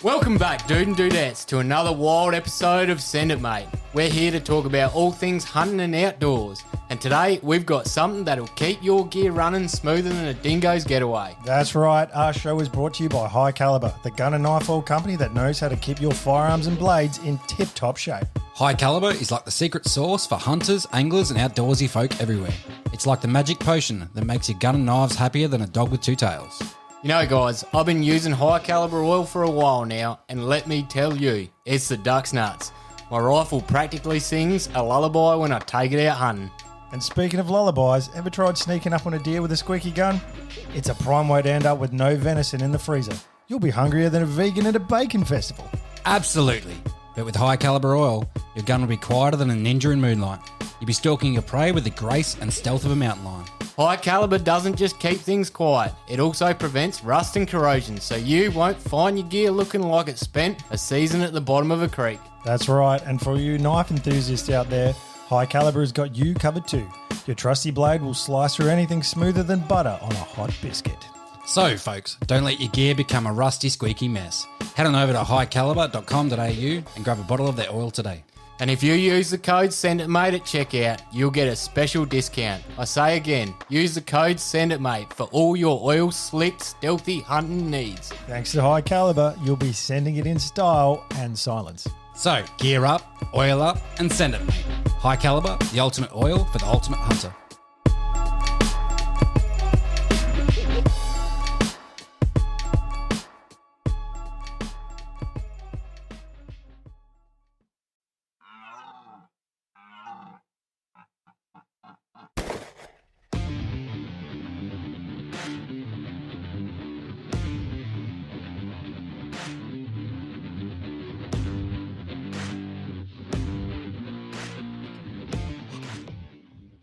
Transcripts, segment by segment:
Welcome back, dude and dudettes, to another wild episode of Send It Mate. We're here to talk about all things hunting and outdoors. And today, we've got something that'll keep your gear running smoother than a dingo's getaway. That's right. Our show is brought to you by High Caliber, the gun and knife oil company that knows how to keep your firearms and blades in tip-top shape. High Caliber is like the secret sauce for hunters, anglers, and outdoorsy folk everywhere. It's like the magic potion that makes your gun and knives happier than a dog with two tails. You know, guys, I've been using high caliber oil for a while now, and let me tell you, it's the duck's nuts. My rifle practically sings a lullaby when I take it out hunting. And speaking of lullabies, ever tried sneaking up on a deer with a squeaky gun? It's a prime way to end up with no venison in the freezer. You'll be hungrier than a vegan at a bacon festival. Absolutely. But with High Caliber oil, your gun will be quieter than a ninja in moonlight. You'll be stalking your prey with the grace and stealth of a mountain lion. High caliber doesn't just keep things quiet, it also prevents rust and corrosion, so you won't find your gear looking like it spent a season at the bottom of a creek. That's right, and for you knife enthusiasts out there, High Caliber has got you covered too. Your trusty blade will slice through anything smoother than butter on a hot biscuit. So, folks, don't let your gear become a rusty, squeaky mess. Head on over to highcaliber.com.au and grab a bottle of their oil today. And if you use the code SENDITMATE at checkout, you'll get a special discount. I say again, use the code SENDITMATE for all your oil slick, stealthy hunting needs. Thanks to High Caliber, you'll be sending it in style and silence. So, gear up, oil up, and send it, mate. High Caliber, the ultimate oil for the ultimate hunter.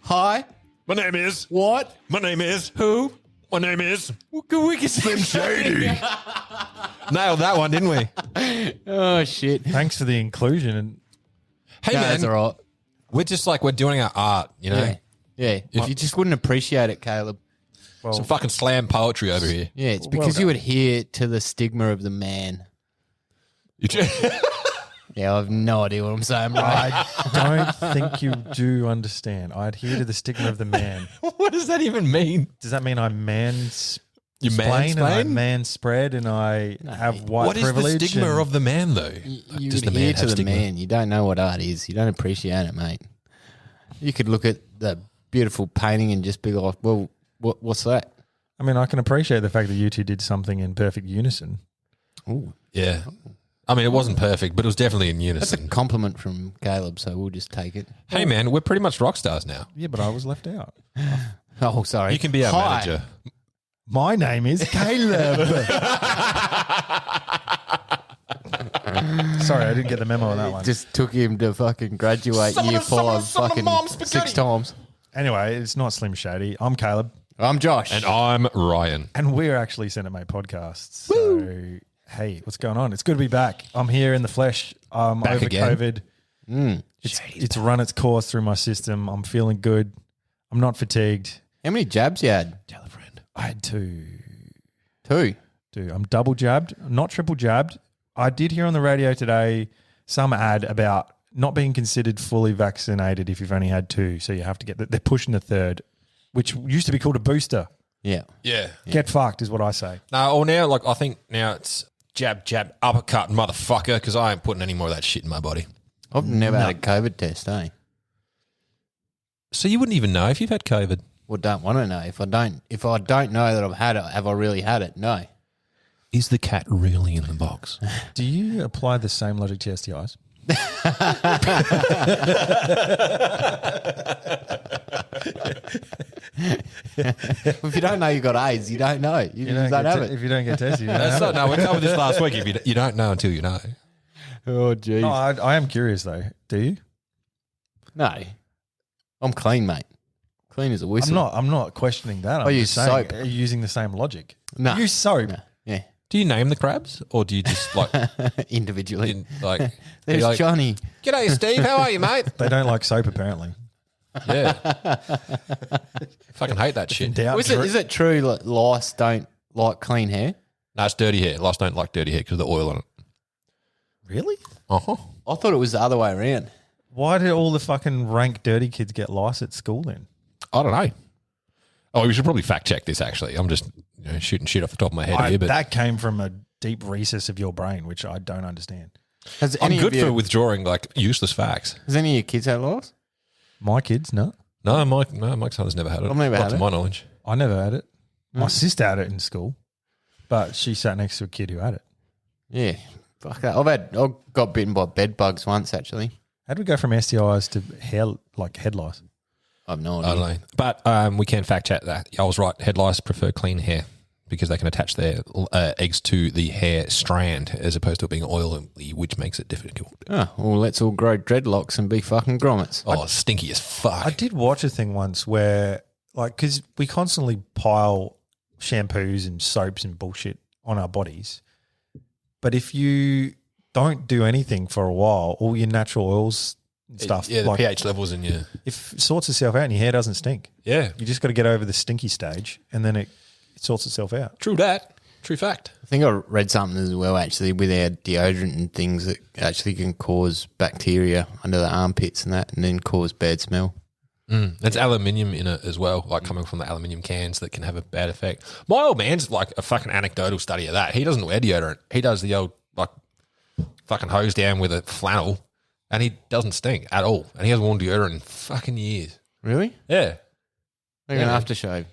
Hi? My name is. What? My name is. Who? My name is. We can Slim Shady. Nailed that one, didn't we? Oh, shit. Thanks for the inclusion. And Hey, No, man. that's all right. We're just like, we're doing our art, you know? Yeah. If you just wouldn't appreciate it, Caleb. Some fucking slam poetry over here. Yeah, it's because you adhere to the stigma of the man. Yeah, I have no idea what I'm saying, bro. I don't think you do understand. I adhere to the stigma of the man. What does that even mean? Does that mean I You mansplain and I mansplain? man spread and I have white What is the privilege? stigma and- of the man, though? You Does the adhere man to have the stigma? man. You don't know what art is. You don't appreciate it, mate. You could look at the beautiful painting and just be like, well, what's that? I mean, I can appreciate the fact that you two did something in perfect unison. Ooh. Yeah. I mean, it wasn't perfect, but it was definitely in That's a unison. compliment from Caleb, so we'll just take it. Hey, man, we're pretty much rock stars now. Yeah, but I was left out. Oh, sorry. You can be our Hi. manager. My name is Caleb. Sorry, I didn't get the memo on that one. Just took him to fucking graduate year five fucking 6 times. Anyway, it's not Slim Shady. I'm Caleb. I'm Josh. And I'm Ryan. And we're actually Senate Mate Podcasts. So, hey, what's going on? It's good to be back. I'm here in the flesh. I'm Back over again. COVID. It's run its course through my system. I'm feeling good. I'm not fatigued. How many jabs you had? Tell a friend. I had two. 2. I'm double jabbed, not triple jabbed. I did hear on the radio today some ad about not being considered fully vaccinated if you've only had 2. So you have to get they're pushing the third, which used to be called a booster. Yeah. Yeah. Get fucked is what I say. No, or now, like, I think now it's jab, jab, uppercut, motherfucker, because I ain't putting any more of that shit in my body. I've never had a COVID test, eh? So you wouldn't even know if you've had COVID. Well, don't want to know. If I don't know that I've had it, have I really had it? No. Is the cat really in the box? Do you apply the same logic to STIs? If you don't know you got AIDS, you don't know. You just don't have it. If you don't get tested, you don't That's have not, it. no, we covered this last week. If you don't know until you know. Oh, jeez. No, I am curious though. Do you? No. I'm clean, mate. Clean as a whistle. I'm not questioning that. I'm I just use saying, soap. are you using the same logic? No. Use soap. No. Yeah. Do you name the crabs, or do you just like, Individually. like? There's like, Johnny. G'day, Steve. How are you, mate? They don't like soap apparently. Yeah. Fucking hate that shit. Doubt Is it true that lice don't like clean hair? No, it's dirty hair. Lice don't like dirty hair because of the oil on it. Really? Uh-huh. I thought it was the other way around. Why did all the fucking rank dirty kids get lice at school then? I don't know. Oh, we should probably fact check this, actually. I'm just shooting shit off the top of my head here. But that came from a deep recess of your brain, which I don't understand. I'm good for withdrawing like useless facts. Has any of your kids had lice? My kids, no. No, Mike's son's never had it. I've never Not had to it. my knowledge. I never had it. My sister had it in school, but she sat next to a kid who had it. Yeah. Fuck that. I got bitten by bed bugs once, actually. How do we go from STIs to head lice? I have no I idea. don't know. But we can fact check that. I was right. Head lice prefer clean hair because they can attach their eggs to the hair strand as opposed to it being oily, which makes it difficult. Oh, well, let's all grow dreadlocks and be fucking grommets. Oh, stinky as fuck. I did watch a thing once where, because we constantly pile shampoos and soaps and bullshit on our bodies, but if you don't do anything for a while, all your natural oils and stuff, Yeah, the pH levels in your... if it sorts itself out and your hair doesn't stink. Yeah. You just got to get over the stinky stage and then it sorts itself out. True that. True fact. I think I read something as well, actually, with our deodorant and things that actually can cause bacteria under the armpits and that, and then cause bad smell. There's aluminium in it as well, like coming from the aluminium cans that can have a bad effect. My old man's like a fucking anecdotal study of that. He doesn't wear deodorant. He does the old like fucking hose down with a flannel and he doesn't stink at all. And he hasn't worn deodorant in fucking years. Really? Yeah. Like an aftershave.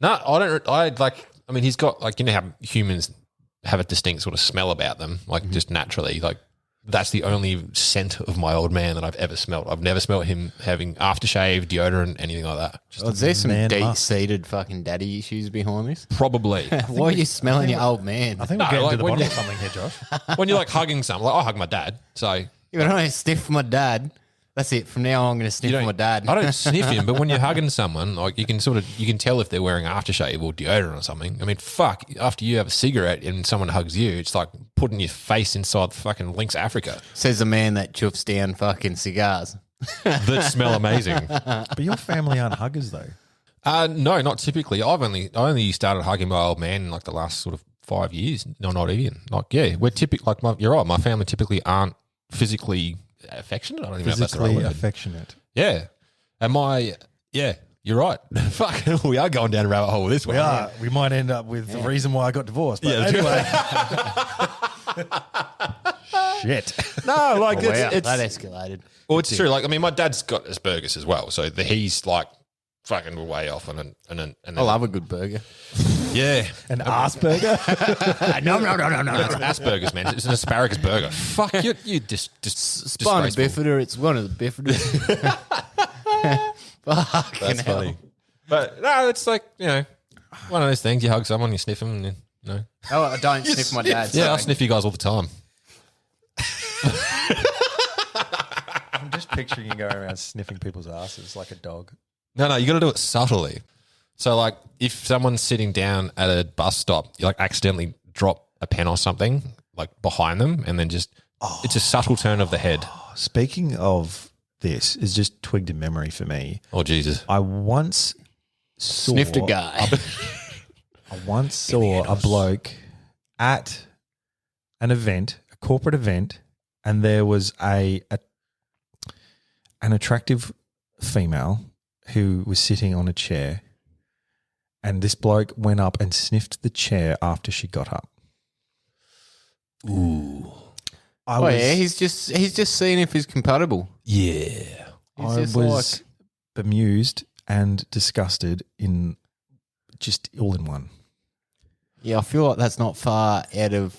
No, I mean, he's got like, you know how humans have a distinct sort of smell about them, like just naturally, like that's the only scent of my old man that I've ever smelled. I've never smelled him having aftershave, deodorant, anything like that. Is there some man deep-seated fucking daddy issues behind this? Probably. Why are you smelling your old man? I think we're No, getting like to the when bottom you- of something here, Josh. When you're like hugging someone, like I hug my dad, so If I don't sniff my dad, that's it. From now on, I'm going to sniff you don't, my dad. I don't sniff him, but when you're hugging someone, like you can tell if they're wearing aftershave or deodorant or something. I mean, fuck, after you have a cigarette and someone hugs you, it's like putting your face inside fucking Lynx Africa Says the man that chuffs down fucking cigars. that smell amazing. But your family aren't huggers though. No, not typically. I only started hugging my old man in like the last sort of 5 years. No, not even. Like, yeah, we're typically like you're right. My family typically aren't physically affectionate. I don't even know if that's the right Physically word. affectionate. Yeah, and you're right. Fuck, we are going down a rabbit hole with this one. We are. We might end up with the reason why I got divorced. But anyway. Shit. No, like Oh, wow, it's that escalated. well, it's true. Like, I mean, my dad's got Asperger's as well, so he's like fucking way off, and then I love a good burger. yeah, An Asperger. No. it's Asperger's, man. It's an asparagus burger. Fuck you, just Spina disgraceful. bifida, it's one of the bifidas. Fucking That's hell. funny. But no, it's like, you know, one of those things. You hug someone, you sniff them, and you know. Oh, I don't sniff my dad. Yeah, I so- sniff you guys all the time. I'm just picturing you going around sniffing people's asses like a dog. No, you got to do it subtly. So, like, if someone's sitting down at a bus stop, you like accidentally drop a pen or something like behind them, and then just it's a subtle turn of the head. Speaking of this, is just twigged in memory for me. Oh Jesus! I once saw Sniffed a guy. I once saw a bloke at an event, a corporate event, and there was an attractive female who was sitting on a chair, and this bloke went up and sniffed the chair after she got up. Ooh, Oh yeah, he's just seeing if he's compatible. yeah. He's I just was bemused and disgusted in just all in one. Yeah, I feel like that's not far out of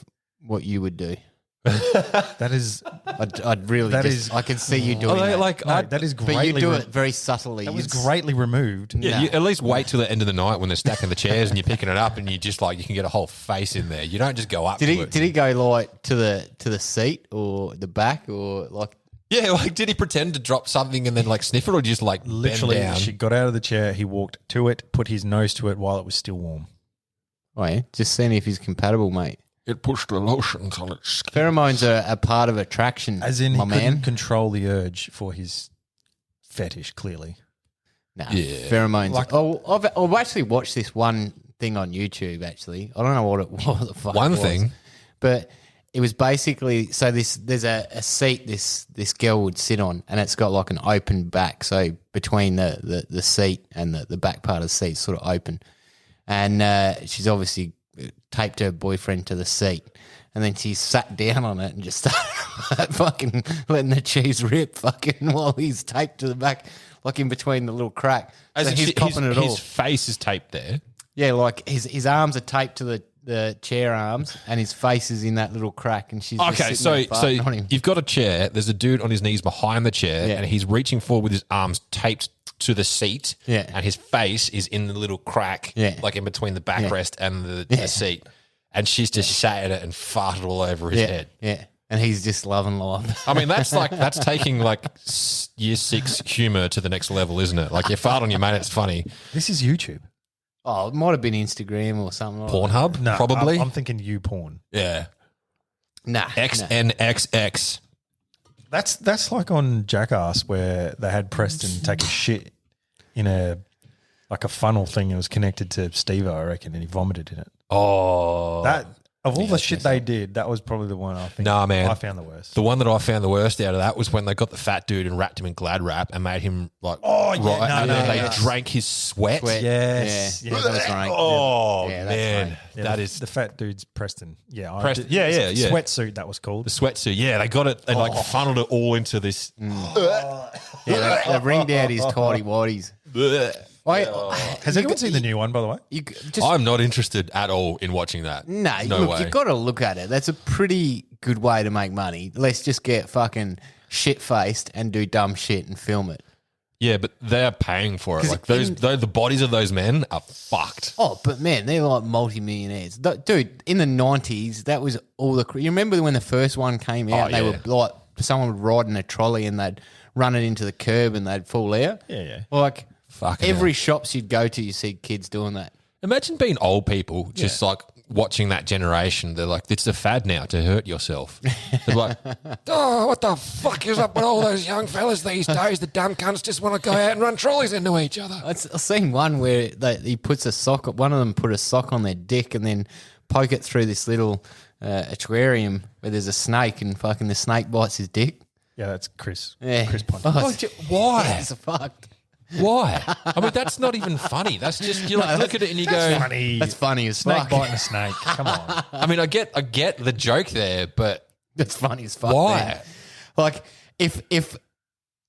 what you would do. That is I'd really That just, is- I can see you doing that. no, that is but you greatly do it very subtly. that was It's- greatly removed. Yeah, Nah. you at least wait till the end of the night when they're stacking the chairs and you're picking it up and you just like you can get a whole face in there. You don't just go up. Did to he it. did he go like to the seat or the back or like? Yeah, like did he pretend to drop something and then like sniff it, or just like Literally, bend down? she got out of the chair. He walked to it, put his nose to it while it was still warm. Oh yeah, just seeing if he's compatible, mate. It pushed the lotion on its skin. Pheromones are a part of attraction, As in, my he couldn't man. control the urge for his fetish. Clearly, Nah, Yeah. pheromones. Like- I've actually watched this one thing on YouTube. Actually, I don't know what the fuck. One it was. thing? but it was basically so there's a seat this girl would sit on, and it's got like an open back. So between the seat and the back part of the seat, sort of open, and she's obviously taped her boyfriend to the seat. And then she sat down on it and just started fucking letting the cheese rip fucking while he's taped to the back, like in between the little crack. So he's copping it all. His face is taped there. Yeah, like his arms are taped to the chair arms and his face is in that little crack and she's just sitting there farting on him. You've got a chair. There's a dude on his knees behind the chair and he's reaching forward with his arms taped to the seat and his face is in the little crack like in between the backrest and the seat. And she's just sat in it and farted all over his head. Yeah. And he's just loving life. I mean, that's taking like year 6 humor to the next level, isn't it? Like you fart on your mate, it's funny. This is YouTube. Oh, it might have been Instagram or something like Pornhub? No, probably. I'm thinking YouPorn. Yeah. Nah. XNXX. That's like on Jackass where they had Preston take a shit in a funnel thing. It was connected to Steve, I reckon, and he vomited in it. Oh. That of all the shit they did, that was probably the one I think I found the worst. The one that I found the worst out of that was when they got the fat dude and wrapped him in Glad wrap and made him like they drank his sweat. Yes. Yeah, that was right. Oh yeah, man, Yeah, that is the fat dude's Preston. Yeah, Preston. Yeah. Sweatsuit, that was called. the sweatsuit. Yeah, they got it and like funneled it all into this. Yeah, they ringed out his tidy whities. Has anyone seen the new one, by the way? I'm not interested at all in watching that. No way. You've got to look at it. That's a pretty good way to make money. Let's just get fucking shit-faced and do dumb shit and film it. Yeah, but they're paying for it. Like the bodies of those men are fucked. Oh, but man, they're like multi-millionaires. Dude, in the 90s, that was all the... You remember when the first one came out? They were like... Someone would ride in a trolley and they'd run it into the curb and they'd fall out. Yeah. Like... Fucking every hell. shops you'd go to, you see kids doing that. Imagine being old people just like watching that generation. They're like, it's a fad now to hurt yourself. They're like, oh, what the fuck is up with all those young fellas these days? The dumb cunts just want to go out and run trolleys into each other. I've seen one where he puts a sock. One of them put a sock on their dick and then poke it through this little aquarium where there's a snake and fucking the snake bites his dick. Yeah, that's Chris. Yeah. Chris Pond. Why? It's fucked. Why? I mean, that's not even funny. That's just you like look at it and you go, Funny. That's funny as Snake fuck. biting a snake. Come on. I mean, I get the joke there, but That's funny as fuck. why? Man. Like if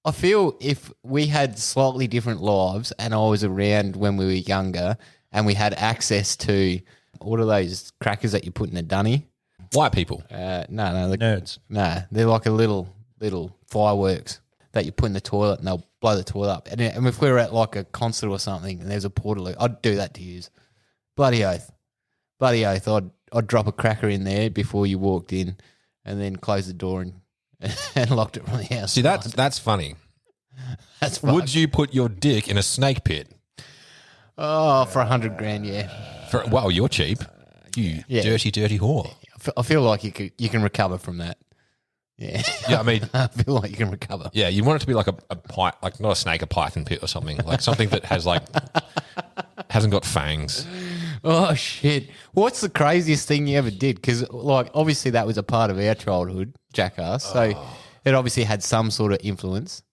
I feel if we had slightly different lives and I was around when we were younger and we had access to what are those crackers that you put in a dunny? White people. No, Nerds. No, they're like a little fireworks that you put in the toilet and they'll blow the toilet up. And if we were at like a concert or something and there's a portaloo, I'd do that to you. Bloody oath. I'd drop a cracker in there before you walked in and then close the door and locked it from the house. See, that's funny. That's fun. Would you put your dick in a snake pit? Oh, for $100,000, yeah. Well, you're cheap. You dirty whore. I feel like you can recover from that. Yeah. Yeah, I mean, I feel like you can recover. yeah, you want it to be like like not a snake, a python pit or something, like something that has like hasn't got fangs. Oh shit! What's the craziest thing you ever did? Because like obviously that was a part of our childhood, Jackass. So it obviously had some sort of influence.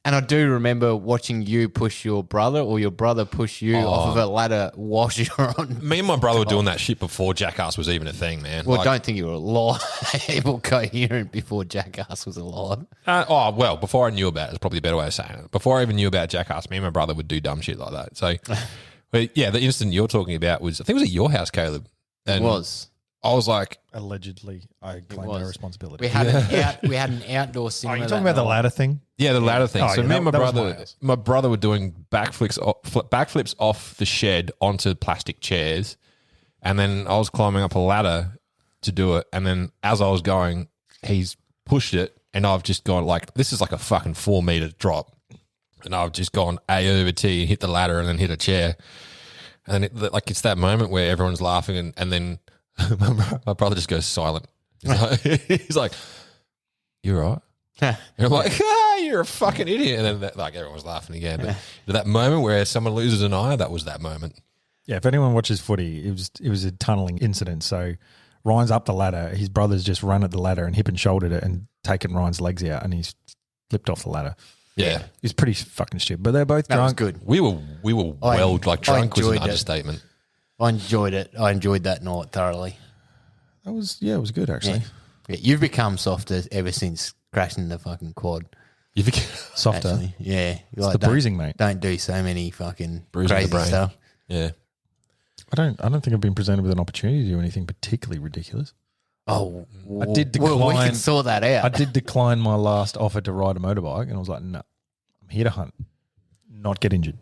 And I do remember watching you push your brother or your brother push you off of a ladder whilst you were on. Me and my brother were doing that shit before Jackass was even a thing, man. Well, Like- don't think you were alive or coherent before Jackass was alive. well, before I knew about it, it's probably a better way of saying it. Before I even knew about Jackass, me and my brother would do dumb shit like that. So, but yeah, the incident you're talking about was, I think it was at your house, Caleb. It And was. I was like, Allegedly, I claim no was. responsibility. We had an outdoor Oh, cinema. you're talking that about the night. ladder thing? yeah, the ladder thing. Oh, So yeah, me and my that was my brother, house. my brother were doing backflips off the shed onto plastic chairs, and then I was climbing up a ladder to do it. And then as I was going, he's pushed it, and I've just gone like, this is like a fucking 4 meter drop, and I've just gone A over T, hit the ladder, and then hit a chair, and then it's that moment where everyone's laughing, and then my brother just goes silent. He's like, "You right?" And I'm like, "You're a fucking idiot!" And then like everyone's laughing again. But that moment where someone loses an eye, that was that moment. Yeah, if anyone watches footy, it was a tunnelling incident. So Ryan's up the ladder. His brother's just run at the ladder and hip and shouldered it and taken Ryan's legs out, and he's flipped off the ladder. Yeah. He's pretty fucking stupid. But they're both That was drunk. good. We were well, like drunk was an enjoyed it. understatement. I enjoyed it. I enjoyed that night thoroughly. It was good actually. Yeah, you've become softer ever since crashing the fucking quad. You think Softer. Actually. Yeah. It's the bruising, mate. Don't do so many fucking Bruising the crazy brain. stuff. Yeah. I don't think I've been presented with an opportunity to do anything particularly ridiculous. Oh, I did Well, we decline- can sort that out. I did decline my last offer to ride a motorbike, and I was like, no, I'm here to hunt, not get injured.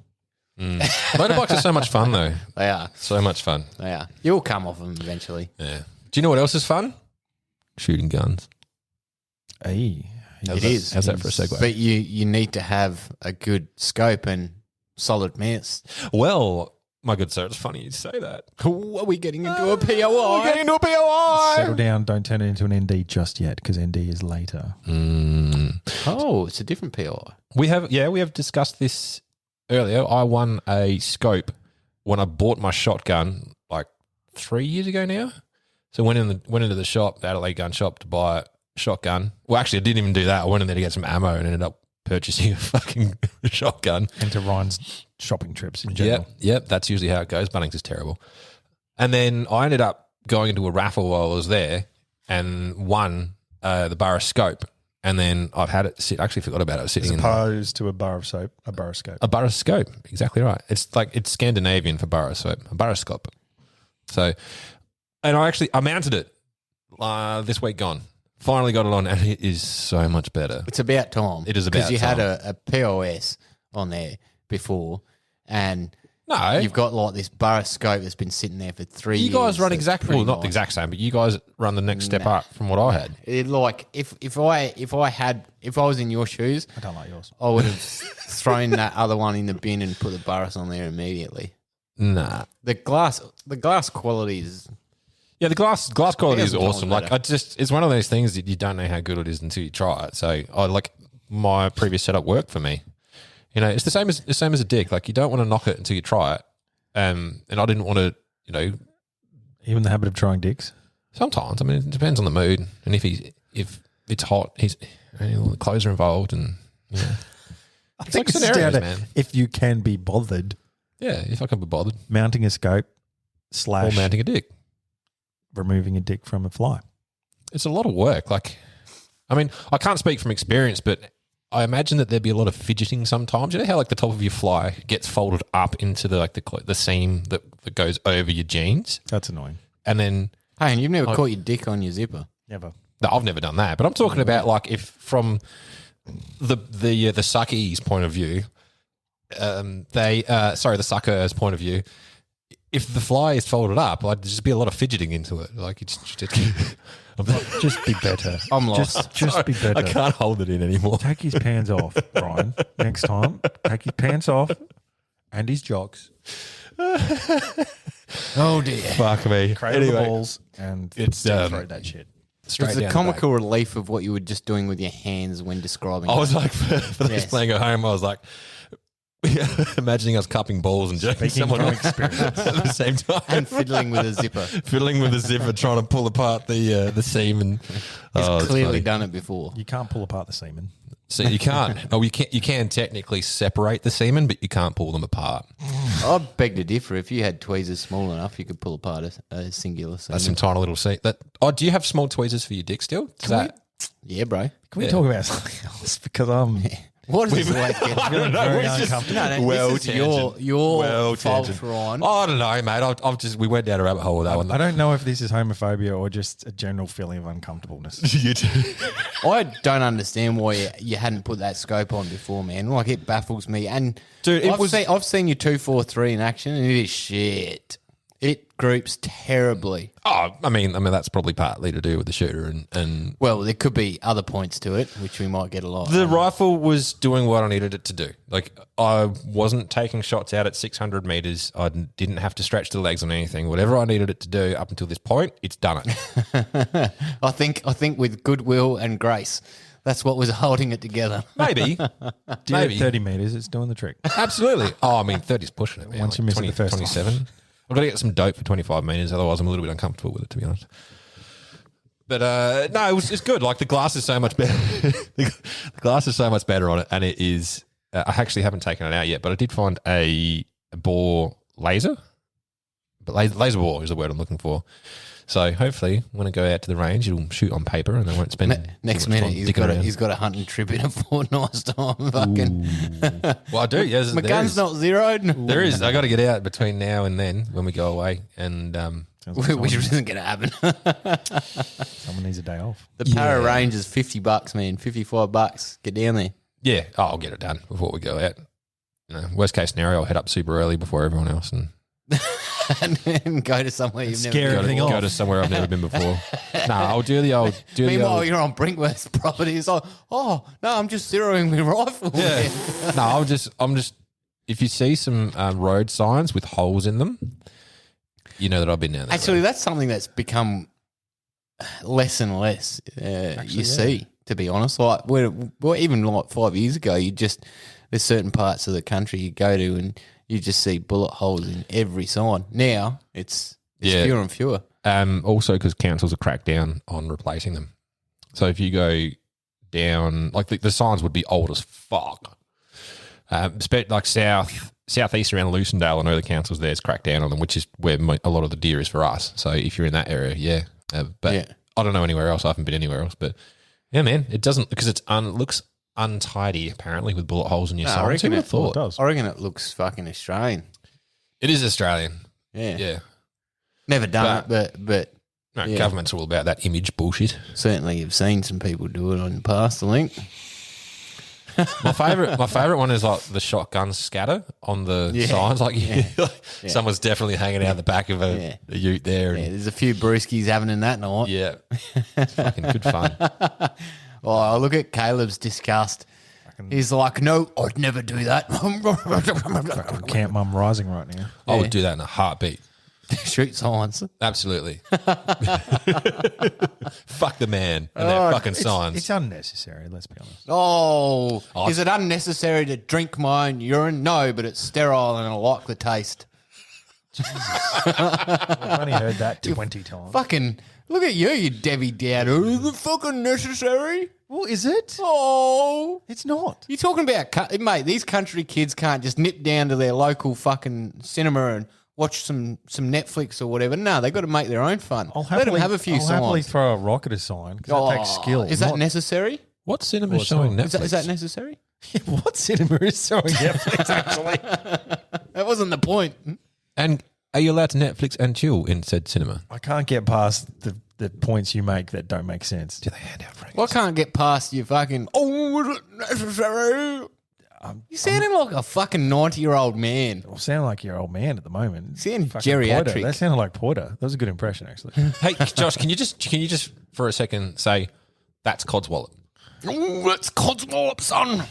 Motorbikes are so much fun though. They are. So much fun. They are. You'll come off them eventually. Yeah. Do you know what else is fun? Shooting guns. Hey, It is. How's that for a segue? But you need to have a good scope and solid mounts. Well, my good sir, it's funny you say that. Are we getting into a POI? We're getting into a POI. settle down. Don't turn it into an ND just yet, because ND is later. Oh, it's a different POI. We have discussed this earlier. I won a scope when I bought my shotgun like 3 years ago now. So went into the shop, the Adelaide gun shop, to buy a shotgun. Well, actually, I didn't even do that. I went in there to get some ammo and ended up purchasing a fucking shotgun. Into Ryan's shopping trips in general. Yep. That's usually how it goes. Bunnings is terrible. And then I ended up going into a raffle while I was there and won the Burris scope. And then I've had it sit. I actually forgot about it. Sitting As in opposed to a bar of soap, a baroscope. a Burris scope. Exactly right. It's Scandinavian for Burris soap, a Burris scope. So, and I mounted it this week gone. Finally got it on, and it is so much better. It's about time. It is about because you had time. a POS on there before, and No, you've got like this Burris scope that's been sitting there for 3 years. you guys run That's exactly pretty not the nice. exact same, but you guys run the next step up from what I had. It, like if I was in your shoes, I don't like yours. I would have thrown that other one in the bin and put the Burris on there immediately. Nah. The glass quality is Yeah, the glass quality is 1,000 times awesome. better. Like it's one of those things that you don't know how good it is until you try it. So I like my previous setup worked for me. You know, it's the same as a dick. Like you don't want to knock it until you try it. And I didn't want to, you know, Even the habit of trying dicks. sometimes. I mean, it depends on the mood and if it's hot, the clothes are involved and you know. I It's like it's scenarios, down to man. if you can be bothered Yeah, if I can be bothered. mounting a scope Or / mounting a dick. removing a dick from a fly. It's a lot of work. Like, I mean, I can't speak from experience, but I imagine that there'd be a lot of fidgeting sometimes. You know how like the top of your fly gets folded up into the seam that goes over your jeans, That's annoying. and then hey, and you've never caught your dick on your zipper. Never. no, I've never done that. But I'm talking about like if from the suckies point of view, the sucker's point of view. If the fly is folded up, like, there'd just be a lot of fidgeting into it. Like, Just be better. I'm lost. Just be better. I can't hold it in anymore. Take his pants off, Brian. Next time, take his pants off and his jocks. Oh dear. Fuck me. Cradle the balls and it's, throw that shit. straight It's down the the comical relief of what you were just doing with your hands when describing. I was it. like, for those Yes. playing at home, I was like, imagining us cupping balls and jerking Speaking someone from off experience. at the same time. and fiddling with a zipper. Fiddling with a zipper, trying to pull apart the seam. And He's it's clearly funny. done it before. You can't pull apart the semen. So you can't. Oh, you can technically separate the semen, but you can't pull them apart. I beg to differ. If you had tweezers small enough, you could pull apart a singular semen. That's some tiny little seam. Do you have small tweezers for your dick still? Yeah, bro. Can we talk about something else? Because I'm What is this always getting? feeling very uncomfortable. No, Well, this is your fault, tangent. Ron. I don't know, mate. We went down a rabbit hole with that one. I don't know if this is homophobia or just a general feeling of uncomfortableness. You do. I don't understand why you hadn't put that scope on before, man. Like, it baffles me. And Dude, I've seen your 243 in action, and it is shit. It groups terribly. Oh, I mean, that's probably partly to do with the shooter and Well, there could be other points to it, which we might get a lot. the rifle was doing what I needed it to do. Like, I wasn't taking shots out at 600 meters. I didn't have to stretch the legs on anything. Whatever I needed it to do up until this point, it's done it. I think with goodwill and grace, that's what was holding it together. Maybe. Maybe 30 meters, it's doing the trick. Absolutely. Oh, I mean, 30's pushing it, man. Once you miss it the first time. 27. I've got to get some dope for 25 meters. Otherwise, I'm a little bit uncomfortable with it, to be honest. But no, it's good. Like the glass is so much better. The glass is so much better on it, and it is. I actually haven't taken it out yet, but I did find a bore laser. But laser bore is the word I'm looking for. So hopefully, when I go out to the range, it'll shoot on paper, and I won't spend Next too much minute, time he's digging got, around. he's got a hunting trip in a fortnight's time. Fucking. Well, I do. Yes, My gun's not zeroed. There is. I got to get out between now and then when we go away, and Which isn't going to happen. Someone needs a day off. The Para range is $50, man. $55. Get down there. yeah, I'll get it done before we go out. You know, worst case scenario, I'll head up super early before everyone else and and go to somewhere you've never Scare been. everything go off. to somewhere I've never been before. No, I'll do the old. Meanwhile, you're on Brinkworth's property. It's like, oh, no, I'm just zeroing my rifle. Yeah. man. No, I'm just. If you see some road signs with holes in them, you know that I've been down there. Actually, that's something that's become less and less. You see, to be honest, like even like 5 years ago, there's certain parts of the country you go to and you just see bullet holes in every sign. Now it's fewer and fewer. Also, because councils are cracked down on replacing them. So if you go down, like the signs would be old as fuck. Like southeast around Lucendale, I know the council's there's cracked down on them, which is where a lot of the deer is for us. So if you're in that area, but I don't know anywhere else. I haven't been anywhere else, but yeah, man, it doesn't because looks untidy apparently with bullet holes in your signs. I reckon Who would have thought? It does. I reckon it looks fucking Australian. It is Australian. Yeah. Yeah. Never done it, but No, Yeah. government's all about that image bullshit. certainly you've seen some people do it on the past, I think. My favorite one is like the shotgun scatter on the Yeah. signs. Like, Yeah. someone's definitely hanging out the back of a ute there. Yeah, And, there's a few brewskis having in that night. yeah. It's fucking good fun. Oh, look at Caleb's disgust. He's like, no, I'd never do that. Camp Mum Rising right now. I would do that in a heartbeat. Shoot signs. Absolutely. Fuck the man and their fucking signs. It's unnecessary, let's be honest. Oh, is it unnecessary to drink my own urine? No, but it's sterile and I like the taste. I've only heard that 20 times. Fucking look at you Debbie Downer. Is it fucking necessary? Well, is it? Oh, It's not. you're talking about, mate, these country kids can't just nip down to their local fucking cinema and watch some Netflix or whatever. No, they got to make their own fun. Let them have a few I'll happily signs. throw a rock at a sign because that takes skill. Is that not- necessary? What cinema is showing Netflix? Is that necessary? What cinema is showing Netflix, actually? That wasn't the point. And are you allowed to Netflix and chill in said cinema? I can't get past the points you make that don't make sense. Do they hand out fragrance? Well, I can't get past you fucking, is it necessary? You're sounding like a fucking 90-year-old man. I sound like your old man at the moment. Sound Fucking geriatric. Porter. That sounded like Porter. That was a good impression, actually. Hey, Josh, can you just for a second say that's Codswallop? Oh, that's Codswallop, son.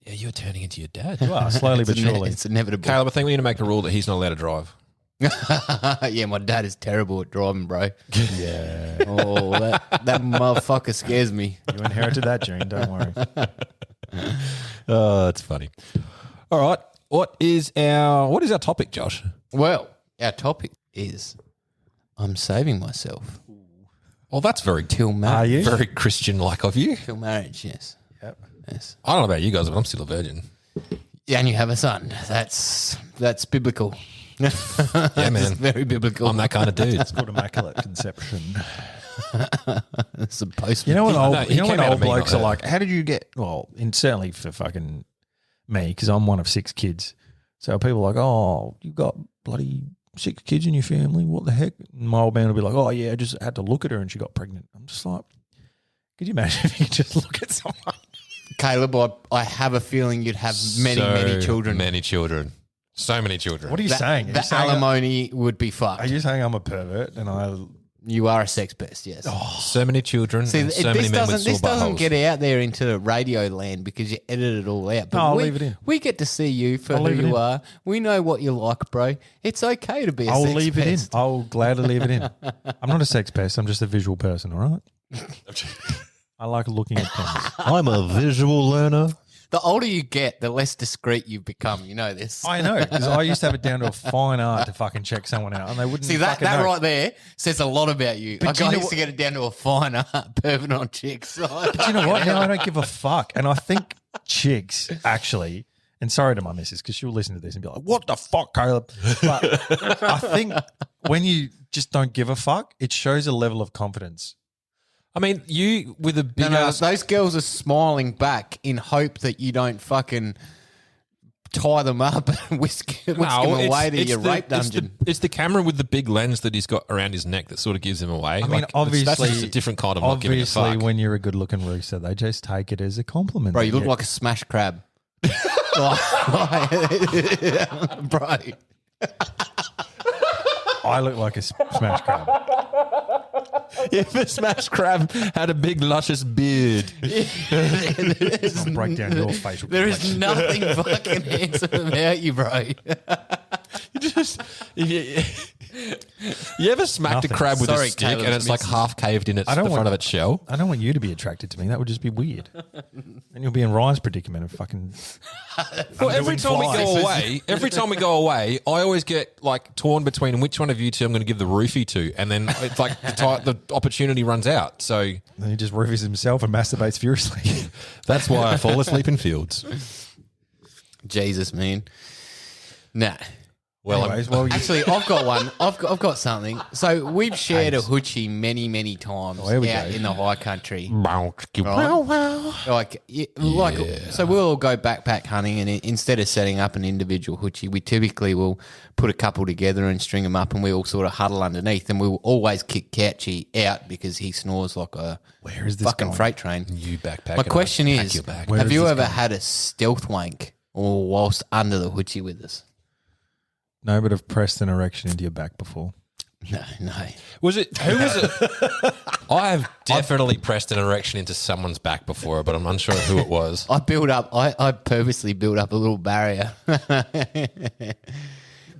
Yeah, you're turning into your dad. Well, slowly but surely. It's inevitable. Caleb, I think we need to make a rule that he's not allowed to drive. Yeah, my dad is terrible at driving, bro. Yeah. Oh, that motherfucker scares me. You inherited that gene, don't worry. Oh, that's funny. All right. What is our topic, Josh? Well, our topic is I'm saving myself Well, that's very till Are marriage. you? very Christian-like of you. Till marriage, yes. Yep. Yes. I don't know about you guys, but I'm still a virgin. Yeah, and you have a son. That's biblical. Yeah, That's man. very biblical. I'm that kind of dude. It's called immaculate conception. It's a post. You know when old, No, he you know when came out old of me, blokes not are her. like, how did you get, well, and certainly for fucking me, because I'm one of 6 kids. So people are like, oh, you've got bloody 6 kids in your family. What the heck? And my old man will be like, oh, yeah, I just had to look at her and she got pregnant. I'm just like, could you imagine if you just look at someone? Caleb, I have a feeling you'd have many children. Many children. So many children. What are you saying? Are you The saying alimony would be are fucked. you saying I'm a pervert and I... You are a sex pest, yes. So many children See, and so many men with this sore doesn't buttholes. get out there into radio land because you edit it all out. But No, I'll we, leave it in. We get to see you for I'll who leave it you in. are. We know what you like, bro. It's okay to be a I'll sex leave it in. pest. I'll gladly leave it in. I'm not a sex pest. I'm just a visual person, all right? I like looking at things. I'm a visual learner. The older you get, the less discreet you become. You know this. I know, because I used to have it down to a fine art to fucking check someone out, and they wouldn't See, that know. right there says a lot about you. But do I you know used to get it down to a fine art, perving on chicks. But you know what? Now I don't give a fuck. And I think chicks actually, and sorry to my missus because she'll listen to this and be like, what the fuck, Caleb? But I think when you just don't give a fuck, it shows a level of confidence. I mean, you with a big ass. those girls are smiling back in hope that you don't fucking tie them up and whisk them away to your rape dungeon. It's the camera with the big lens that he's got around his neck that sort of gives him away. I mean, obviously, that's just a different kind of not giving a fuck. When you're a good-looking rooster, they just take it as a compliment. Bro, you look like a smash crab. Bro. I look like a smash crab. If a smash crab had a big luscious beard. I'll break down your facial. There is nothing fucking handsome about you, bro. You ever smacked Nothing. a crab with Sorry, a stick Caleb's and it's like missus. half caved in the don't front want- of its shell? I don't want you to be attracted to me. That would just be weird. And you'll be in Ryan's predicament of fucking. Well, every undoing time we go away, I always get like torn between which one of you two I'm going to give the roofie to, and then it's like the opportunity runs out. So Then he just roofies himself and masturbates furiously. that's why I fall asleep in fields. Jesus, man. Nah. Well, Anyways, well, you, Actually, I've got one. I've got something. So we've shared a hoochie many times here we out go. in the high country. wow. So we'll all go backpack hunting, and instead of setting up an individual hoochie, we typically will put a couple together and string them up, and we all sort of huddle underneath, and we'll always kick Couchy out because he snores like a Where is this fucking going? freight train. You backpack. My and question I pack is, your bag. Where have is you this ever going? had a stealth wank or whilst under the hoochie with us? No, but I've pressed an erection into your back before. No. Was it? Who was it? I have definitely pressed an erection into someone's back before, but I'm unsure who it was. I purposely built up a little barrier.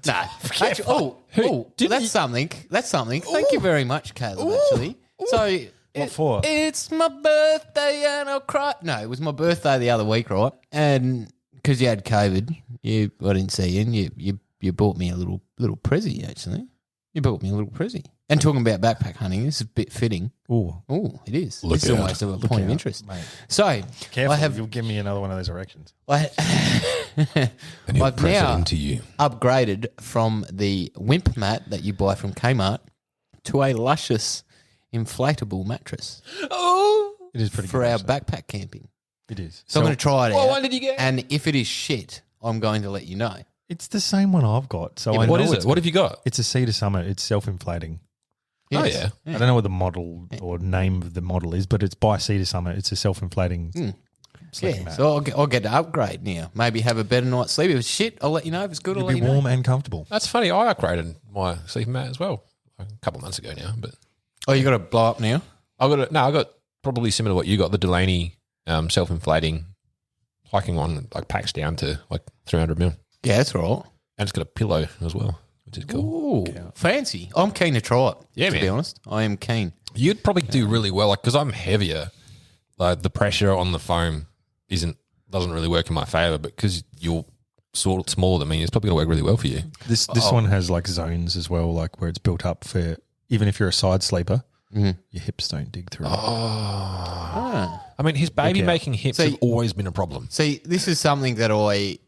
That's something. That's something. Thank you very much, Caleb, actually. So What for? It's my birthday and I'll cry. No, it was my birthday the other week, right? And because you had COVID, I didn't see you, and you bought me a little prezi, actually. You bought me a little prezi. And talking about backpack hunting, this is a bit fitting. Ooh, Oh, it is. Look It's out. almost a point of out, interest. mate. So Careful, you'll give me another one of those erections. I've And he'll press now it into you. upgraded from the wimp mat that you buy from Kmart to a luscious inflatable mattress It is pretty for good, our actually. backpack camping. It is. So I'm going to try it out. What one did you get? And if it is shit, I'm going to let you know. It's the same one I've got. So Yeah, I but know What is it's it? What have you got? It's a Cedar Summit. It's self-inflating. Oh, Yes. yeah. I don't know what the model or name of the model is, but it's by Cedar Summit. It's a self-inflating sleeping Yeah, mat. so I'll get to upgrade now. Maybe have a better night's sleep. If it's shit, I'll let you know. If it's good, I'll It'll let be you know. warm and comfortable. That's funny. I upgraded my sleeping mat as well a couple of months ago now. But Oh, you got to blow up now? I got probably similar to what you got. The Delaney self-inflating hiking one like packs down to like 300 mil, Yeah, that's right. and it's got a pillow as well, which is cool. Ooh, fancy. I'm keen to try it. Yeah, to man. be honest, I am keen. You'd probably do really well, like because I'm heavier. Like the pressure on the foam doesn't really work in my favor, but because you're sort of smaller than me, it's probably going to work really well for you. This one has like zones as well, like where it's built up for even if you're a side sleeper, your hips don't dig through. Ah. I mean, his baby out. making hips See- have always been a problem. See, this is something that I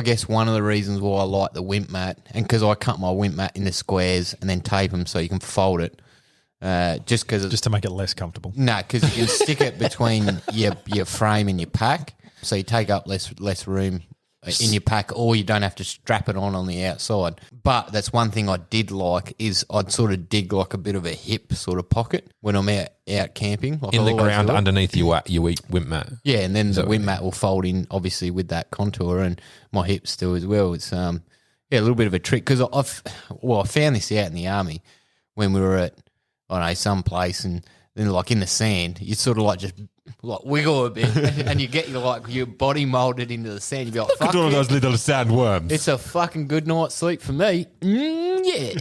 guess one of the reasons why I like the wimp mat, and because I cut my wimp mat into squares and then tape them so you can fold it, just because Just to make it less comfortable. no, because you can stick it between your frame and your pack, so you take up less room in your pack, or you don't have to strap it on the outside. But that's one thing I did like is I'd sort of dig like a bit of a hip sort of pocket when I'm out camping. Like In I the always ground do it. underneath your wimp mat. Yeah, and then the what wimp you mat will fold in, obviously, with that contour, and my hips do as well. It's a little bit of a trick because I found this out in the army when we were at some place, and then like in the sand, you sort of like just like wiggle a bit, and you get your body molded into the sand. You be like, fuck yeah, little sandworms. it's a fucking good night's sleep for me. Yeah,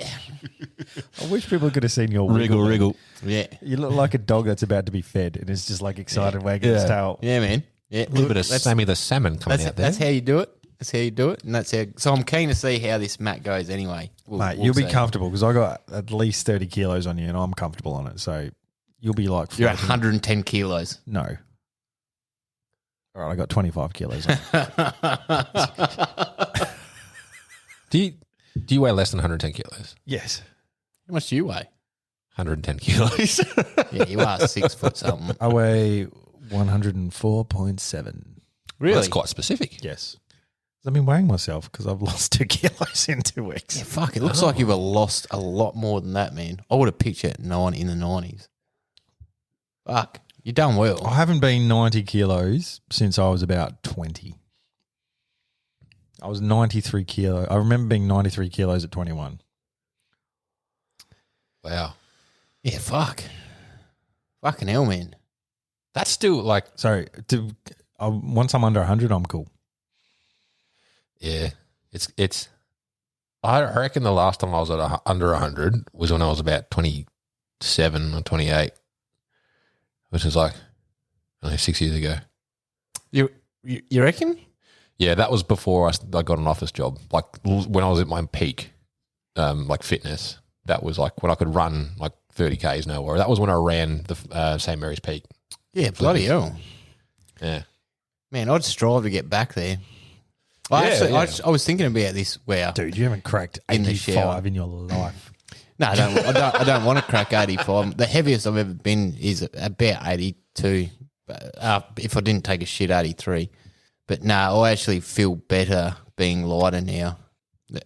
I wish people could have seen your wriggle. yeah, You look like a dog that's about to be fed and is just like excited wagging its tail. yeah, man. Yeah, A little bit of Sammy the Salmon coming out there. That's how you do it. That's how you do it, and that's how. So I'm keen to see how this mat goes. Anyway, Mate, you'll be comfortable because I got at least 30 kilos on you, and I'm comfortable on it. So you'll be like You're floating. 110 kilos. No. All right, I got 25 kilos on it. Do you weigh less than 110 kilos? Yes. How much do you weigh? 110 kilos. Yeah, you are 6 foot something. I weigh 104.7. Really? That's quite specific. Yes. I've been weighing myself because I've lost 2 kilos in 2 weeks. Yeah, fuck. It looks like you've lost a lot more than that, man. I would have pictured it in the 90s. Fuck. You've done well. I haven't been 90 kilos since I was about 20. I was 93 kilos. I remember being 93 kilos at 21. Wow. Yeah, fuck. Fucking hell, man. That's still like, So once I'm under 100, I'm cool. yeah, it's. I reckon the last time I was at under 100 was when I was about 27 or 28, which is like only 6 years ago. You reckon? Yeah, that was before I got an office job. Like when I was at my peak, like fitness. That was like when I could run like 30 Ks no worry. That was when I ran the St. Mary's Peak. Yeah, bloody hell. Yeah. Man, I'd strive to get back there. I was thinking about this where Dude, you haven't cracked In the 85 in your life. No, I don't want to crack 85. The heaviest I've ever been is about 82. If I didn't take a shit, 83. But no, I actually feel better being lighter now.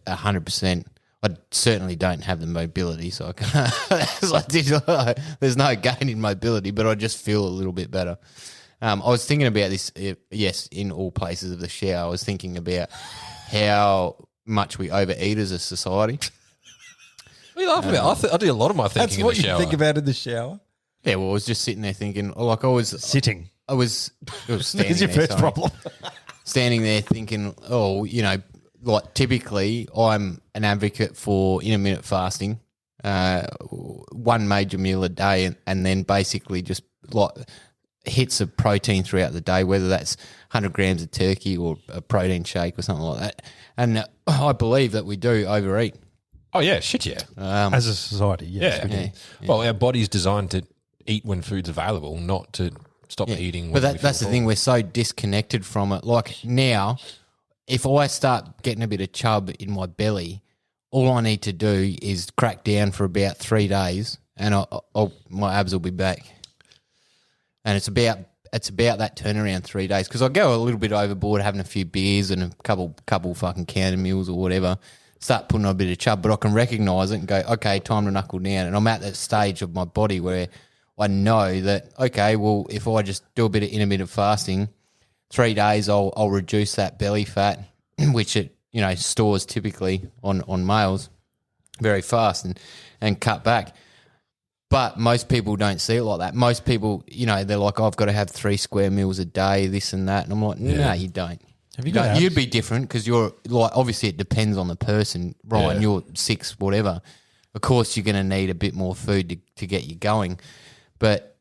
100%. I certainly don't have the mobility, so I can't. There's no gain in mobility, but I just feel a little bit better. I was thinking about this, yes, in all places of the shower. I was thinking about how much we overeat as a society. What are you laughing about? I do a lot of my thinking That's in what the you shower. think about in the shower? Yeah, well, I was just sitting there thinking, like I was Sitting. standing Is your there, first sorry. problem. Standing there thinking, like typically I'm an advocate for intermittent fasting, one major meal a day and then basically just like hits of protein throughout the day, whether that's 100 grams of turkey or a protein shake or something like that. And I believe that we do overeat. Oh, yeah, shit, yeah. As a society, yes. Yeah. we do. Yeah. Well, our body's designed to eat when food's available, not to stop eating when But we that's the feel thing, full. we're so disconnected from it. Like now, if I start getting a bit of chub in my belly, all I need to do is crack down for about 3 days and my abs will be back. And it's about that turnaround 3 days because I go a little bit overboard having a few beers and a couple fucking counter meals or whatever, start putting on a bit of chub, but I can recognise it and go, okay, time to knuckle down. And I'm at that stage of my body where I know that, okay, well, if I just do a bit of intermittent fasting, 3 days I'll reduce that belly fat, which it stores typically on males very fast and cut back. But most people don't see it like that. Most people, they're like, I've got to have 3 square meals a day, this and that. And I'm like, no, you don't. Have you got abs? You'd be different because you're like, obviously it depends on the person. Ryan, you're 6, whatever. Of course, you're going to need a bit more food to get you going. But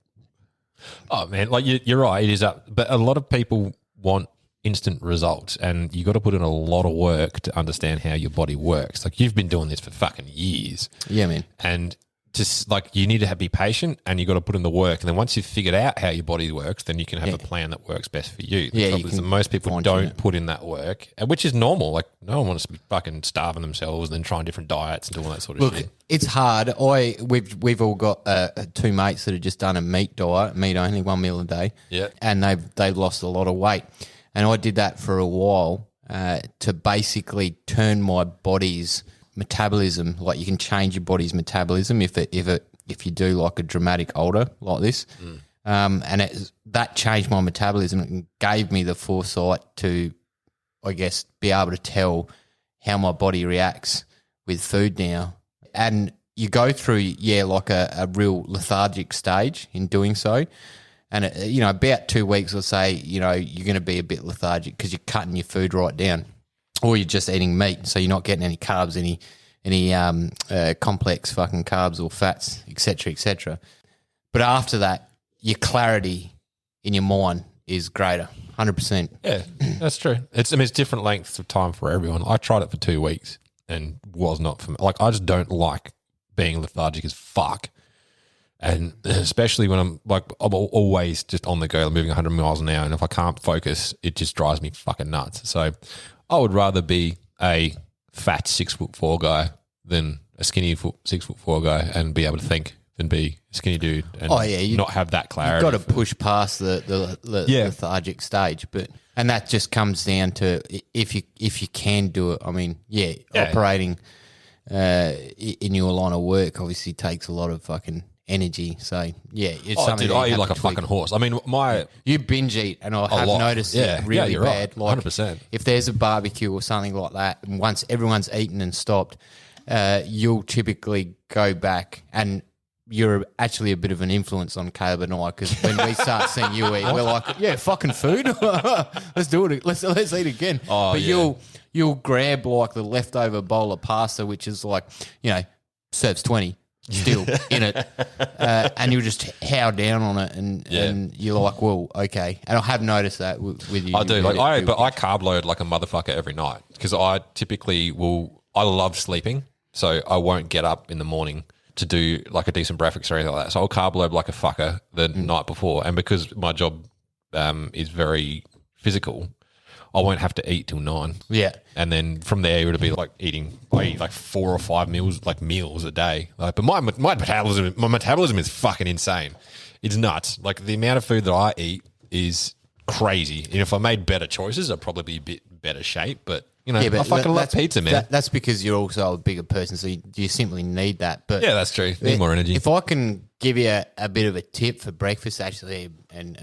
Oh, man, like you're right, it is up. But a lot of people want instant results and you got to put in a lot of work to understand how your body works. Like you've been doing this for fucking years. yeah, man. And just like you need to be patient and you got to put in the work. And then once you've figured out how your body works, then you can have a plan that works best for you. The Yeah, trouble you is that can most people fine-tune don't it. put in that work, and which is normal. Like no one wants to be fucking starving themselves and then trying different diets and doing all that sort of Look, shit. it's hard. We've all got 2 mates that have just done a meat diet, meat only, 1 meal a day. Yeah. And they've lost a lot of weight. And I did that for a while to basically turn my body's metabolism. Like you can change your body's metabolism if you do like a dramatic older like this. And that changed my metabolism and gave me the foresight to, I guess, be able to tell how my body reacts with food now. And you go through, like a real lethargic stage in doing so. And, about 2 weeks, I'll say, you're going to be a bit lethargic because you're cutting your food right down or you're just eating meat. So you're not getting any carbs, any complex fucking carbs or fats, et cetera. But after that, your clarity in your mind is greater, 100%. Yeah, that's true. It's different lengths of time for everyone. I tried it for 2 weeks and was not for me. Like, I just don't like being lethargic as fuck. And especially when I'm always just on the go, moving 100 miles an hour. And if I can't focus, it just drives me fucking nuts. So I would rather be a fat 6'4" guy than a skinny 6'4" guy and be able to think than be a skinny dude and not have that clarity. You've got to push past the lethargic stage, and that just comes down to if you can do it. I mean, operating in your line of work obviously takes a lot of fucking energy. So it's something. Dude, I eat like a fucking horse. I mean, you binge eat, and I have noticed it really you're bad. Right. Like 100%. if there's a barbecue or something like that, and once everyone's eaten and stopped, you'll typically go back and. You're actually a bit of an influence on Caleb and I because when we start seeing you eat, we're like, yeah, fucking food. Let's do it. Let's eat again. Oh, but you'll grab like the leftover bowl of pasta, which is like, serves 20 still in it, and you'll just how down on it, and you're like, well, okay. And I have noticed that with you. I do. But I carb load like a motherfucker every night because I typically I love sleeping, so I won't get up in the morning to do like a decent breakfast or anything like that. So I'll carb load like a fucker the night before. And because my job is very physical, I won't have to eat till 9. Yeah. And then from there, it would be like I eat like 4 or 5 meals a day. Like, but my metabolism is fucking insane. It's nuts. Like the amount of food that I eat is crazy. And if I made better choices, I'd probably be a bit better shape. But I fucking love pizza, man. That's because you're also a bigger person, so you simply need that. But yeah, that's true. Need more energy. If I can give you a bit of a tip for breakfast, actually, and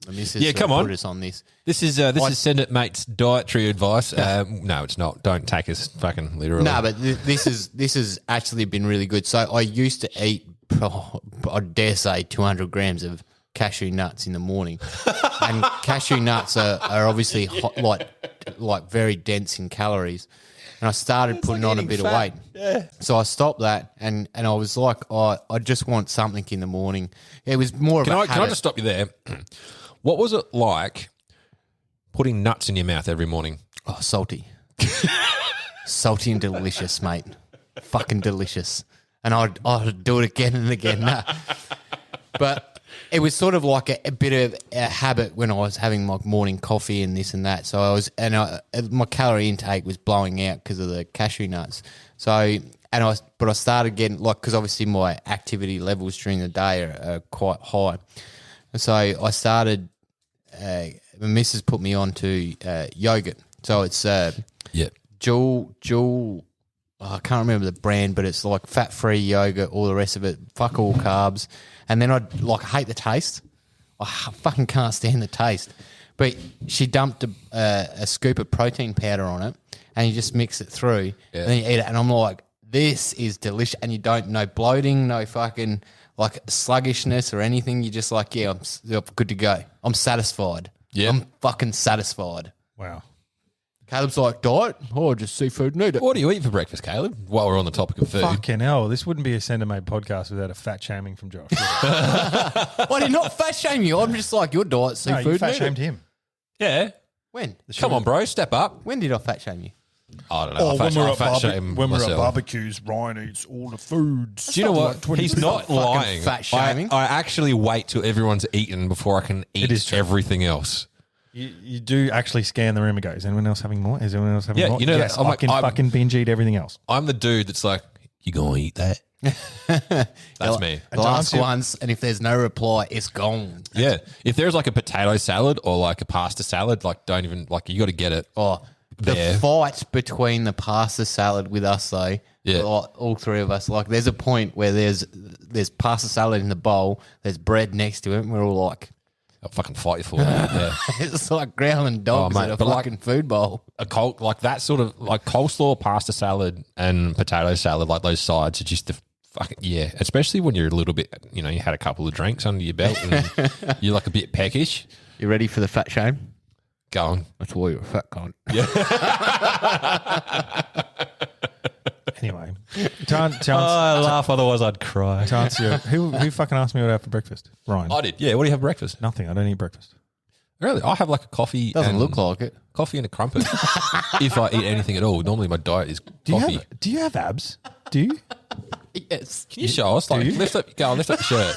my missus put us on this. This is Send It Mate's dietary advice. No, it's not. Don't take us fucking literally. No, but this has actually been really good. So I used to eat, I dare say, 200 grams of cashew nuts in the morning, and cashew nuts are obviously hot, like very dense in calories. And I started putting on a bit of weight. Yeah. So I stopped that, and I was like, I just want something in the morning. It was more of a habit. Can I just stop you there? What was it like putting nuts in your mouth every morning? Oh, salty. Salty and delicious, mate. Fucking delicious. And I'd do it again and again. Nah. But it was sort of like a bit of a habit when I was having my morning coffee and this and that. So my calorie intake was blowing out because of the cashew nuts. So, but I started getting because obviously my activity levels during the day are quite high. So I started. My missus put me on to yogurt. So it's Jewel. I can't remember the brand, but it's like fat-free yogurt, all the rest of it, fuck all carbs. And then I'd hate the taste. I fucking can't stand the taste. But she dumped a scoop of protein powder on it, and you just mix it through, and then you eat it. And I'm like, this is delicious. And you don't know bloating, no fucking sluggishness or anything. You're just like, I'm good to go. I'm satisfied. Yeah. I'm fucking satisfied. Wow. Caleb's like, diet? Oh, just seafood and eat it. What do you eat for breakfast, Caleb? While we're on the topic of food. Fucking hell. This wouldn't be a Sender Mate podcast without a fat shaming from Josh. I did not fat shame you. I'm just like, your diet, seafood. No, you fat shamed him. Yeah. When? Come on, bro. Step up. When did I fat shame you? I don't know. When we're at barbecues, Ryan eats all the foods. Do you know what? He's not lying. Fat shaming. I actually wait till everyone's eaten before I can eat everything else. You do actually scan the room and go, is anyone else having more? Is anyone else having more? You know, yes, I can fucking binge eat everything else. I'm the dude that's like, you going to eat that? That's me. The last ones, and if there's no reply, it's gone. Yeah. If there's like a potato salad or like a pasta salad, don't even, you got to get it. Oh, the fight between the pasta salad with us, though, all three of us, there's a point where there's pasta salad in the bowl, there's bread next to it, and we're all like, I'll fucking fight you for it. Yeah. It's like growling dogs at a fucking food bowl. That sort of coleslaw, pasta salad, and potato salad, those sides are just the fucking especially when you're a little bit, you had a couple of drinks under your belt and you're a bit peckish. You ready for the fat shame? Go on. That's why you're a fat cunt. Yeah. Anyway, I laugh, otherwise I'd cry. who fucking asked me what I have for breakfast? Ryan. I did. Yeah. What do you have for breakfast? Nothing. I don't eat breakfast. Really? I have like a coffee. Doesn't and, look like it. coffee and a crumpet. If I eat anything at all, normally my diet is coffee. Do you have abs? Do you? Yes. Can you show us? Like, lift up your shirt.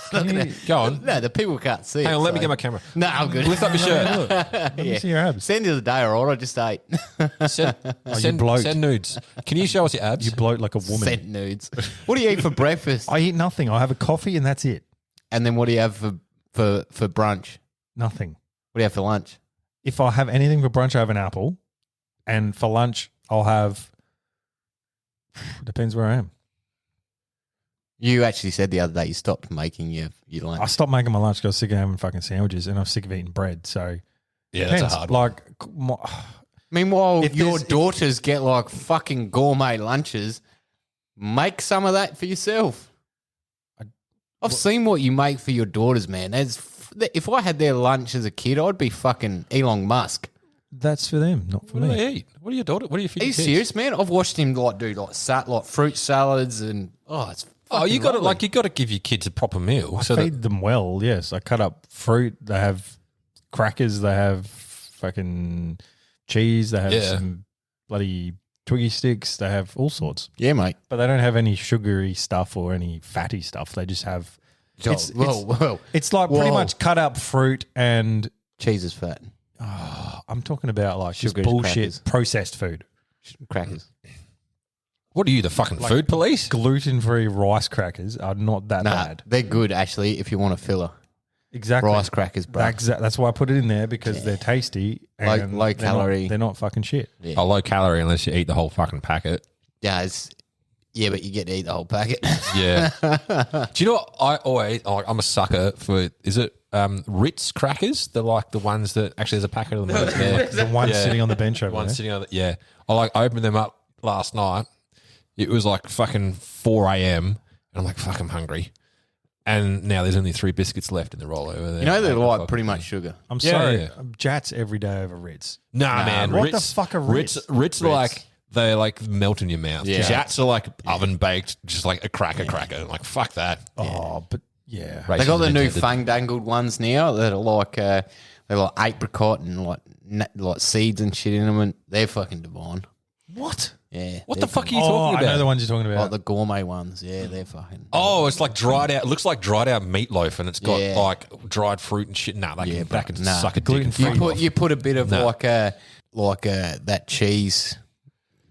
Go on. No, the people can't see. Hang it, on, let me so- get my camera. No, I'm good. Lift up your shirt. Let me see your abs. Send the other day, all right? I just ate. bloat. Send nudes. Can you show us your abs? You bloat like a woman. Sent nudes. What do you eat for breakfast? I eat nothing. I have a coffee and that's it. And then what do you have for brunch? Nothing. What do you have for lunch? If I have anything for brunch, I have an apple. And for lunch, I'll have. Depends where I am. You actually said the other day you stopped making your lunch. I stopped making my lunch because I was sick of having fucking sandwiches and I'm sick of eating bread. So yeah, depends. that's a hard one. Like, Meanwhile, If your there's- daughters get like fucking gourmet lunches. Make some of that for yourself. I've seen what you make for your daughters, man. If I had their lunch as a kid, I'd be fucking Elon Musk. that's for them, not for What do me. they eat? What are your daughter? What are your Are you kids? serious, man? I've watched him do like fruit salads and it's. Oh, you got to lovely. you got to give your kids a proper meal. I So that, feed them well, yes. I cut up fruit. They have crackers. They have fucking cheese. They have Yeah. some bloody Twiggy sticks. They have all sorts. Yeah, mate. But they don't have any sugary stuff or any fatty stuff. They just have... Well, It's like pretty Whoa. much cut up fruit and... cheese is fat. I'm talking about like just Sugar is bullshit crackers. processed food. Crackers. what are you, the fucking food police? Gluten-free rice crackers are not that Nah, bad. they're good actually if you want a filler. Exactly. Rice crackers, bro. That's why I put it in there because they're tasty. Low- And low they're calorie. They're not fucking shit. Yeah. Oh, low calorie unless you eat the whole fucking packet. Yeah, but you get to eat the whole packet. Yeah. Do you know what I always? I'm a sucker for. Is it Ritz crackers? They're like the ones that actually there's a packet of them over there. The one Yeah. sitting on the bench over One there. sitting on. Yeah. I opened them up last night. It was like fucking 4 a.m. and I'm like, fuck, I'm hungry. And now there's only 3 biscuits left in the roll over there. You know they're Ain't no like fucking pretty thing. much sugar. I'm Yeah, sorry. yeah. Jats every day over Ritz. Nah, man. what the Ritz, fuck are Ritz? Ritz are like they like melt in your mouth. Yeah. Jats are like oven baked, just like a cracker. Like fuck that. Oh, but yeah. They got the Racism new intended. fang-dangled ones now that are like they're like apricot and like seeds and shit in them, and they're fucking divine. What? Yeah. What they're the fuck are you Oh, talking I about? know the ones you're talking Like about. the gourmet ones. Yeah, they're fucking. Oh, it's like dried out. It looks like dried out meatloaf, and it's got Yeah. like dried fruit and shit. Nah, that can nah. suck a dick and Gluten-free. fuck off. You put a bit of No. like that cheese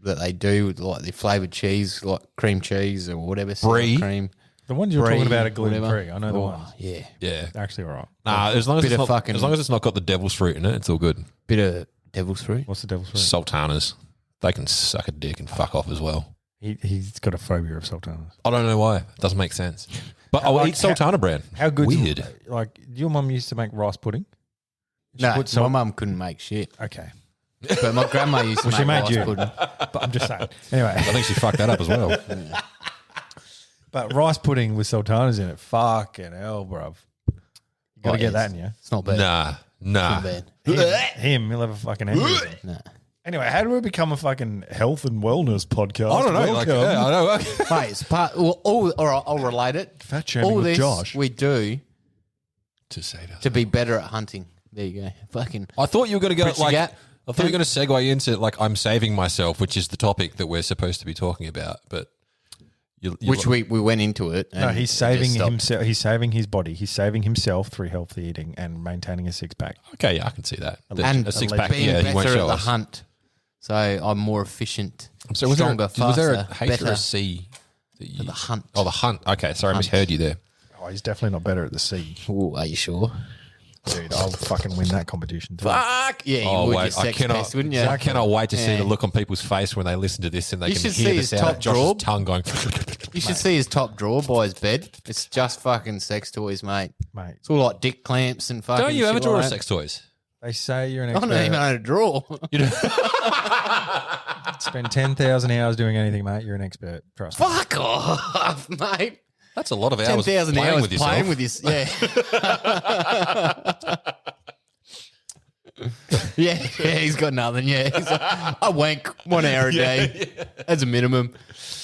that they do, like the flavored cheese, like cream cheese or whatever. sour Brie? cream. The ones you're talking Brie, about are gluten whatever. free. I know the Oh, ones. Yeah, Yeah. They're actually all right. Nah, as long as Bit it's of not, fucking- as long as it's not got the devil's fruit in it, it's all good. bit of devil's fruit. What's the devil's fruit? Sultanas, they can suck a dick and fuck off as well. He's got a phobia of sultanas. I don't know why. It doesn't make sense. But I'll Like, eat Sultana bread. How good? Weird. Like your mum used to make rice pudding. She No, put my salt- mum couldn't make shit, Okay, but my grandma used to Well, she make made rice you. pudding. but I'm just saying. Anyway, I think she fucked that up as well. but rice pudding with sultanas in it. Fucking hell, bruv. You got to get that in you. It's not bad. Nah. Not bad. Him, he'll have a fucking aneurysm. Nah. Anyway, how do we become a fucking health and wellness podcast? I don't know. Like, Welcome. yeah, I know. Mate, it's part. Well, all right, I'll relate it. Fat shaming All with this Josh. we do To say that. to be better at hunting. There you go. Fucking. I thought you were going to go Richie like. Gat. I thought you were going to segue into like I'm saving myself, which is the topic that we're supposed to be talking about. But you Which we went into it. No, and he's it saving just stopped. himself. He's saving his body. He's saving himself through healthy eating and maintaining a six pack. okay, yeah, I can see that. And a six pack. being Yeah, he won't better at show the us. hunt. So I'm more efficient, So was stronger, was there a faster, H or better a C? That you, the hunt. Oh, the hunt. Okay, sorry, I Hunt. misheard you there. Oh, he's definitely not better at the sea, Ooh, are you sure? dude. I'll fucking win that competition too. Fuck yeah, you Oh would. wait, You sex pest, wouldn't you? I cannot wait to see Yeah. the look on people's face when they listen to this and they You can should hear see the his sound top of Josh's drawer. tongue going. You should see his top drawer by his bed. It's just fucking sex toys, mate. Mate, It's all like dick clamps and fucking. Don't you ever shit draw like of that. sex toys? they say you're an I don't even expert. own a drawer. Spend 10,000 hours doing anything, mate. You're an expert. Trust me. Fuck off, mate. That's a lot of hours 10,000 playing hours with yourself. playing with yourself. Yeah. yeah, he's got nothing. Yeah, he's like, I wank 1 hour a day as a minimum.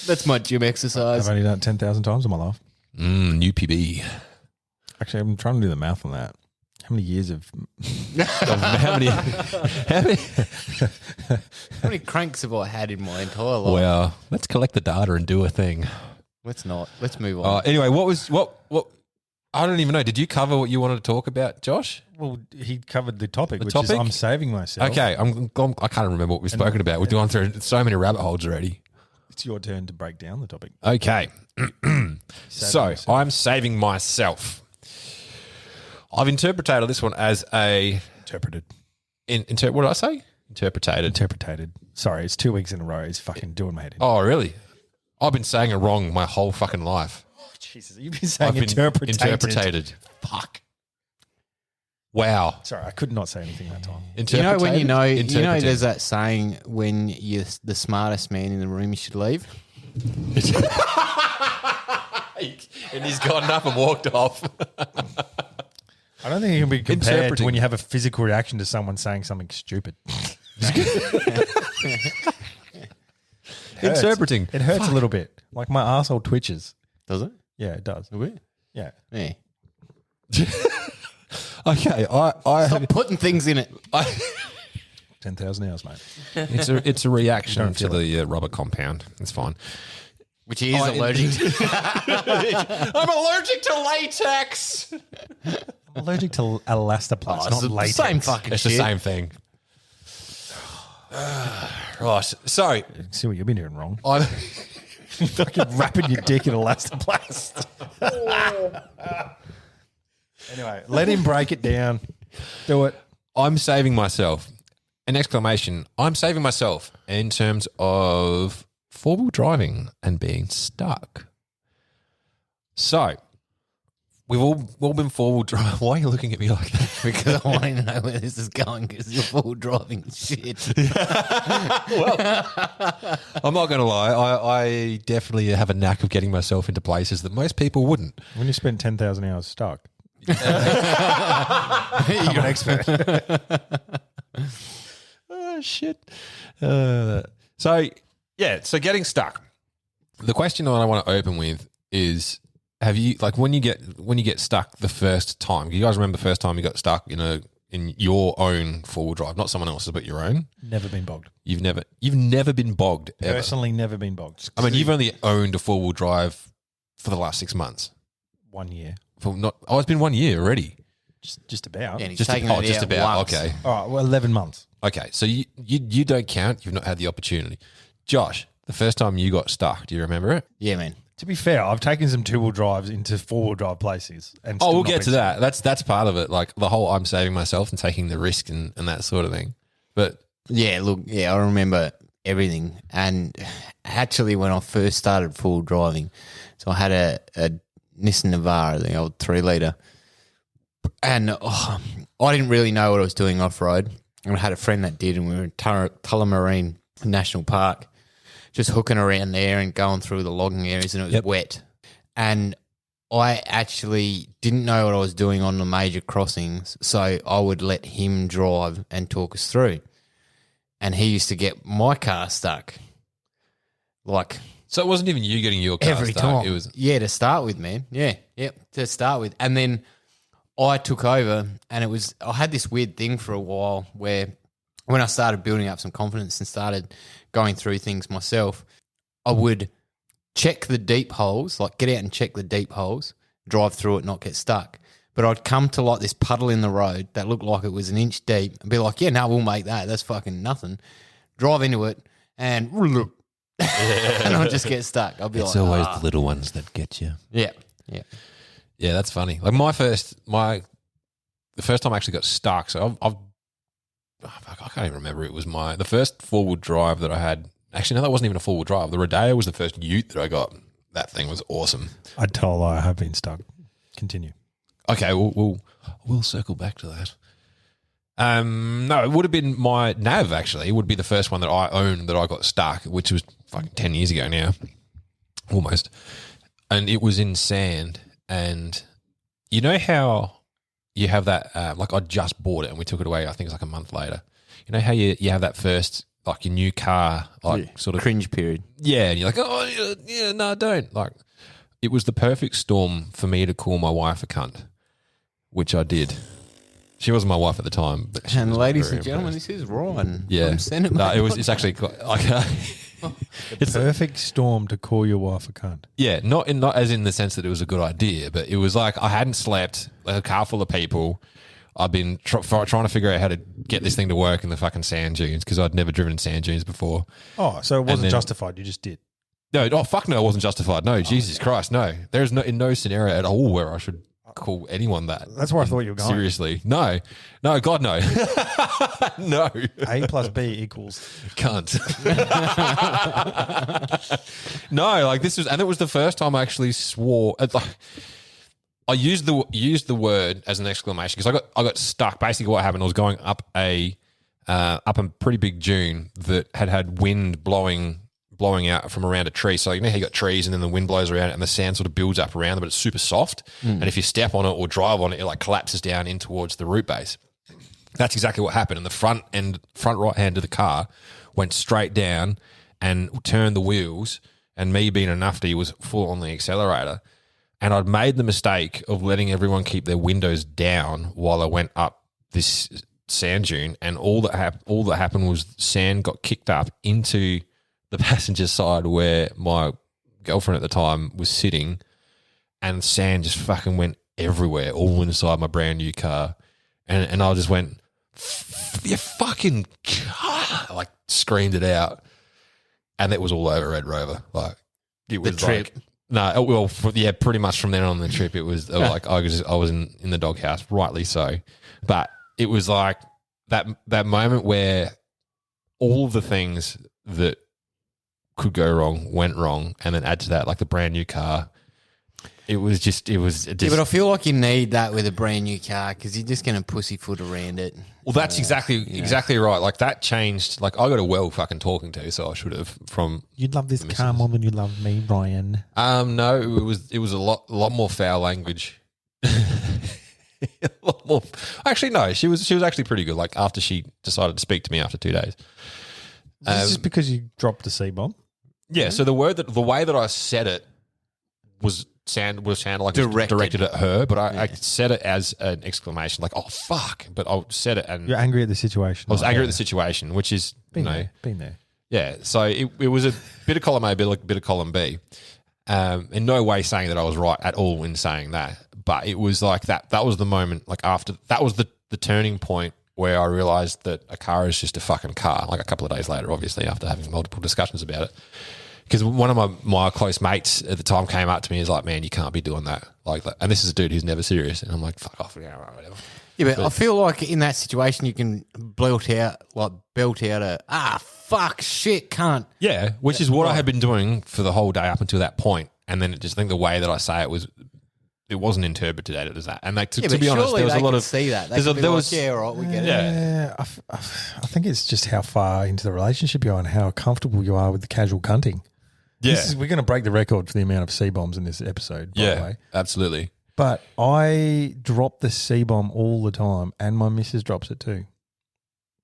That's my gym exercise. I've only done it 10,000 times in my life. New PB. Actually, I'm trying to do the math on that. How many years of how many? How many cranks have I had in my entire life? Well, let's collect the data and do a thing. Let's not. Let's move on. Anyway, what? I don't even know. Did you cover what you wanted to talk about, Josh? Well, he covered the topic, which topic? is I'm saving myself. Okay, I can't remember what we've spoken about. We've gone through so many rabbit holes already. It's your turn to break down the topic. Okay. So yourself. I'm saving myself. I've interpreted this one as a Interpreted. what did I say? Interpreted. Sorry, it's 2 weeks in a row. It's fucking doing my head in. Oh, really? I've been saying it wrong my whole fucking life. Jesus, you've been saying I've been interpreted. Fuck. Wow. Sorry, I could not say anything that time. You know when you know Interpreted. there's that saying when you're the smartest man in the room, you should leave. And he's gotten up and walked off. I don't think it can be compared to Interpreting. when you have a physical reaction to someone saying something stupid. Interpreting. It hurts a little bit. Like my arsehole twitches. Does it? Yeah, it does. A bit? Yeah. Yeah. Okay, I Stop putting things in it. 10,000 hours, mate. it's a reaction Don't to feel the rubber compound. It's fine. Which he is allergic to. I'm allergic to latex. I'm allergic to elastoplast, It's not the latex. same fucking It's shit. the same thing. Right. So See what you've been doing wrong. I'm Fucking wrapping your dick in elastoplast. Anyway, let him break it down. Do it. I'm saving myself. An exclamation. I'm saving myself in terms of four-wheel driving and being stuck. So we've all been four-wheel driving. Why are you looking at me like that? Because I want to know where this is going because you're full driving shit. Well, I'm not going to lie. I definitely have a knack of getting myself into places that most people wouldn't. When you spend 10,000 hours stuck, I'm an expert. Oh, shit. So getting stuck. The question that I want to open with is, have you, like, when you get stuck the first time, you guys remember the first time you got stuck in your own four-wheel drive, not someone else's, but your own? Never been bogged. You've never been bogged ever. Personally, never been bogged. I mean, you've only owned a four-wheel drive for the last 6 months. 1 year. It's been 1 year already. Just about. And he's Just taking about. it Just out about. once. Okay. All right, well, 11 months. Okay. So you don't count. You've not had the opportunity. Josh, the first time you got stuck, do you remember it? Yeah, man. To be fair, I've taken some two-wheel drives into four-wheel drive places. And Oh, still we'll not get to been that. That's part of it. Like the whole I'm saving myself and taking the risk and that sort of thing. But Yeah, look, I remember everything. And actually, when I first started full driving, so I had a Nissan Navara, the old 3-litre, and I didn't really know what I was doing off-road. And I had a friend that did, and we were in Tullamarine National Park, just hooking around there and going through the logging areas, and it was wet. And I actually didn't know what I was doing on the major crossings, so I would let him drive and talk us through. And he used to get my car stuck, like so it wasn't even you getting your car every stuck. time. It was to start with, man. To start with, and then I took over, and I had this weird thing for a while where when I started building up some confidence and started going through things myself, I would check the deep holes, like get out and check the deep holes, drive through it, not get stuck. But I'd come to like this puddle in the road that looked like it was an inch deep and be like, yeah, no, we'll make that. That's fucking nothing. Drive into it and and I'd just get stuck. I'll be it's like, always the little ones that get you. yeah. Yeah, that's funny. Like the first time I actually got stuck. So I can't even remember. It was the first four-wheel drive that I had. Actually, no, that wasn't even a four-wheel drive. The Rodeo was the first Ute that I got. That thing was awesome. I'd tell a lie. I have been stuck. Continue. Okay, we'll circle back to that. No, it would have been my Nav, actually. It would be the first one that I owned that I got stuck, which was fucking 10 years ago now. Almost. And it was in sand. And you know how you have that, like I just bought it and we took it away, I think it was like a month later. You know how you have that first, like your new car, like sort of Cringe period. yeah, and you're like, oh, yeah, no, don't. Like, it was the perfect storm for me to call my wife a cunt, which I did. She wasn't my wife at the time. But she And was ladies very and gentlemen, impressed. this is Ryan. Yeah. From Senate No, Mate. it's actually quite, like, it's Perfect storm to call your wife a cunt. yeah, not as in the sense that it was a good idea, but it was like I hadn't slept, like a car full of people. I've been trying to figure out how to get this thing to work in the fucking sand dunes because I'd never driven in sand dunes before. Oh, so it wasn't then- justified. You just did. No, oh fuck no, I wasn't justified. No, Jesus Christ, no. There's no in no scenario at all where I should call anyone that. That's where I thought you were going. Seriously, no, God, no, no, A plus B equals. cunt. No, like this was, and it was the first time I actually swore. I used the word as an exclamation because I got stuck. Basically, what happened, I was going up a pretty big dune that had wind blowing out from around a tree. So you know how you got trees and then the wind blows around it and the sand sort of builds up around them, but it's super soft. And if you step on it or drive on it, it like collapses down in towards the root base. That's exactly what happened. And the front right hand of the car went straight down and turned the wheels. And me being a nufty was full on the accelerator. And I'd made the mistake of letting everyone keep their windows down while I went up this sand dune. And all that happened was sand got kicked up into the passenger side where my girlfriend at the time was sitting, and sand just fucking went everywhere, all inside my brand new car. And I just went, you fucking car, like screamed it out. And it was all over Red Rover. Like it was trip. like, no, well, pretty much from then on the trip, it was like I was in the doghouse, rightly so. But it was like that moment where all of the things that could go wrong went wrong, and then add to that like the brand new car. It was just Yeah, but I feel like you need that with a brand new car because you're just going to pussyfoot around it. well, that's exactly right. Like that changed. Like I got a well fucking talking to, so I should have from. You'd love this car more than you love me, Ryan. No, it was a lot more foul language. A lot more. Actually, no, she was actually pretty good. Like after she decided to speak to me after 2 days. This is because you dropped the C-bomb. Yeah. So the way that I said it was sounded like it was directed at her, but I said it as an exclamation, like "oh fuck!" But I said it and You're angry at the situation. I was angry at the situation, which is Been you know there. Been there. yeah. So it was a bit of column A, bit of column B. In no way saying that I was right at all in saying that, but it was like that. That was the moment. Like after that was the turning point where I realized that a car is just a fucking car. Like a couple of days later, obviously, after having multiple discussions about it. Because one of my close mates at the time came up to me and was like, man, you can't be doing that. Like, and this is a dude who's never serious. And I'm like, fuck off. Yeah, right, whatever. Yeah, but I feel like in that situation you can belt out a fuck, shit, can't. Yeah, which is what I had been doing for the whole day up until that point. And then I think the way that I say it wasn't interpreted as that. And like, to be honest, there was a lot of see that. there was yeah, all right, we get it. Yeah, I think it's just how far into the relationship you are and how comfortable you are with the casual cunting. yeah, We're going to break the record for the amount of C-bombs in this episode, by the way. absolutely. But I drop the C-bomb all the time, and my missus drops it too.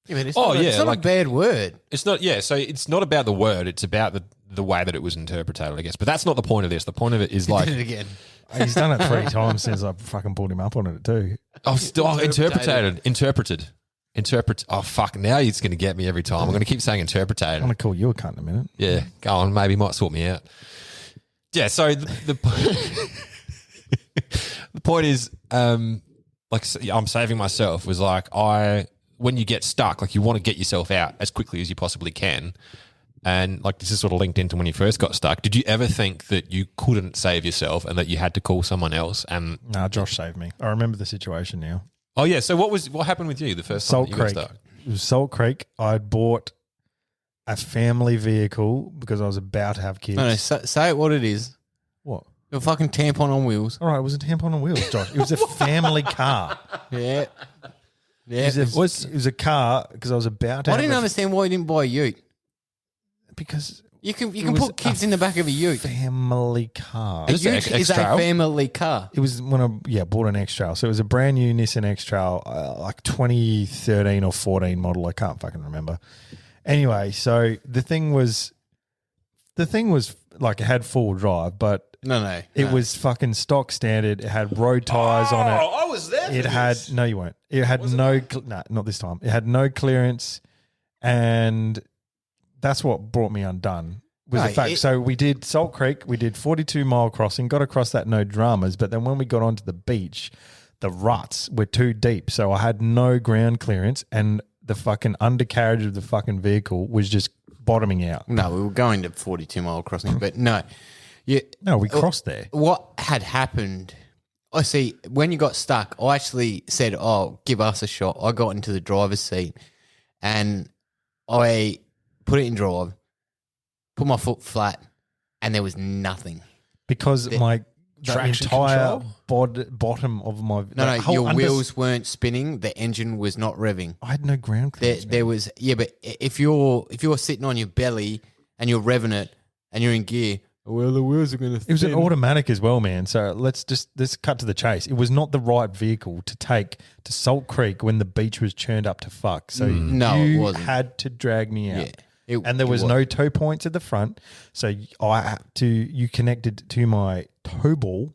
Yeah, but it's Oh, not, it's yeah, not like- a bad word. It's not, yeah. So it's not about the word; it's about the way that it was interpreted, I guess. But that's not the point of this. The point of it is like, Did it again. He's done it 3 times since I fucking pulled him up on it too. interpret. Oh fuck! Now he's going to get me every time. I'm going to keep saying I'm interpreted. going to call you a cunt in a minute. Yeah, go on. Maybe might sort me out. Yeah. So the the point is, like I'm saving myself was like when you get stuck, like you want to get yourself out as quickly as you possibly can. And like this is sort of linked into when you first got stuck. Did you ever think that you couldn't save yourself and that you had to call someone else? And Nah, Josh saved me. I remember the situation now. oh yeah, so what happened with you the first time Salt that you got Creek. stuck? It was Salt Creek. I'd bought a family vehicle because I was about to have kids. No, say it what it is. What? A fucking tampon on wheels. All right, it was a tampon on wheels, Josh. It was a family car. Yeah. Yeah. It was a car because I was about to I have didn't a- understand why you didn't buy a ute. because You can was put kids in the back of a ute. family car. A Is it ute is X-Trail? a family car. It was when I bought an X-Trail. So it was a brand new Nissan X-Trail, like 2013 or 14 model. I can't fucking remember. Anyway, so the thing was like it had 4-wheel drive, but No. It was fucking stock standard. It had road tires on it. I was there. It had no, you weren't. It had not this time. It had no clearance, and that's what brought me undone. Was the fact. So we did Salt Creek. We did 42-mile crossing. Got across that no dramas. But then when we got onto the beach, the ruts were too deep. So I had no ground clearance, and the fucking undercarriage of the fucking vehicle was just bottoming out. No, we were going to 42-mile crossing, but no. No, we crossed there. What had happened, I see, when you got stuck, I actually said, oh, give us a shot. I got into the driver's seat and I put it in drive, put my foot flat, and there was nothing. Because the traction entire control? bottom of my No, your wheels weren't spinning. The engine was not revving. I had no ground clearance. There was, but if you're sitting on your belly and you're revving it and you're in gear, well, the wheels are going to. It was an automatic as well, man. So let's cut to the chase. It was not the right vehicle to take to Salt Creek when the beach was churned up to fuck. So No, it you wasn't. had to drag me out. Yeah, and there was no toe points at the front. So you connected to my toe ball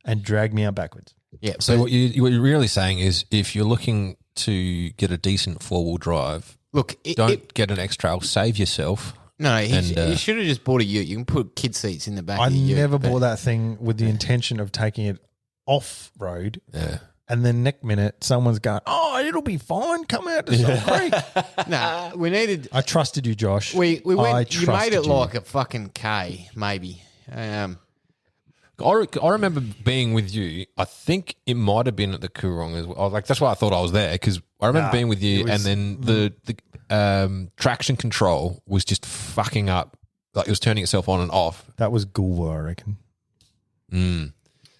and dragged me out backwards. Yeah. So what you're really saying is, if you're looking to get a decent 4-wheel drive, look, don't get an X-Trail. Save yourself. No, he should have just bought a ute. You can put kid seats in the back I of the ute. never bought that thing with the intention of taking it off road. Yeah. And then next minute, someone's going, "Oh, it'll be fine. Come out to Salt Creek." Nah, we needed. I trusted you, Josh. We went. You made it trusted you. like a fucking K, maybe. I remember being with you. I think it might have been at the Coorong as well. I was like, that's why I thought I was there, because I remember being with you, and then the traction control was just fucking up. Like, it was turning itself on and off. That was Gulwa, I reckon.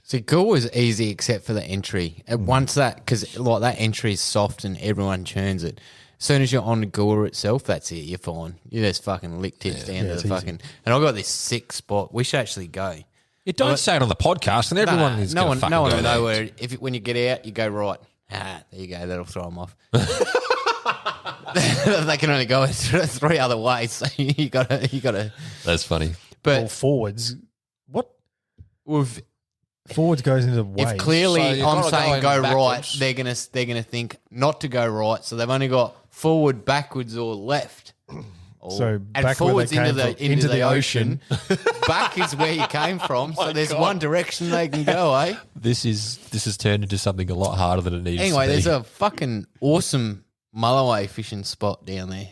See, Gool was easy except for the entry. And once that, because like that entry is soft and everyone churns it. As soon as you're on the Gula itself, that's it. You're fine. You just fucking lick tips down to the fucking. And I got this sick spot. We should actually go. You don't say it on the podcast, and everyone is no going to fucking no one go will there. know where. When you get out, you go right. There you go. That'll throw them off. They can only go 3 other ways. So you gotta. That's funny. But Or forwards. What? with Forwards goes into the waves. if clearly So you've I'm gotta saying go go in right, backwards. they're gonna think not to go right. So they've only got forward, backwards, or left. So and back where forwards they came into from, the ocean. Back is where you came from. So there's one direction they can go, eh? This has turned into something a lot harder than it needs Anyway, to be. there's a fucking awesome mulloway fishing spot down there.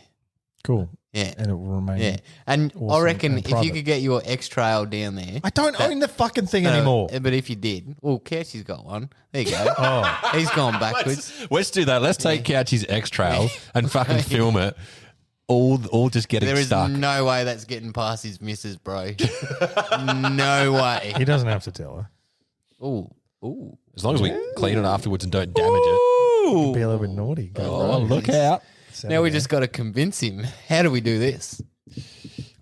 Cool. Yeah. And it will remain. Yeah. And I awesome reckon and if you private. could get your X Trail down there. I don't own the fucking thing anymore. But if you did, well, Couchy's got one. There you go. He's gone backwards. Let's do that. Let's take Couchy's X Trail and fucking film it. All just getting There is stuck. no way that's getting past his missus, bro. No way. He doesn't have to tell her. Ooh. As long as we clean it afterwards and don't damage it. Be a little bit naughty. Go Oh, right. look out. Now we just got to convince him. How do we do this?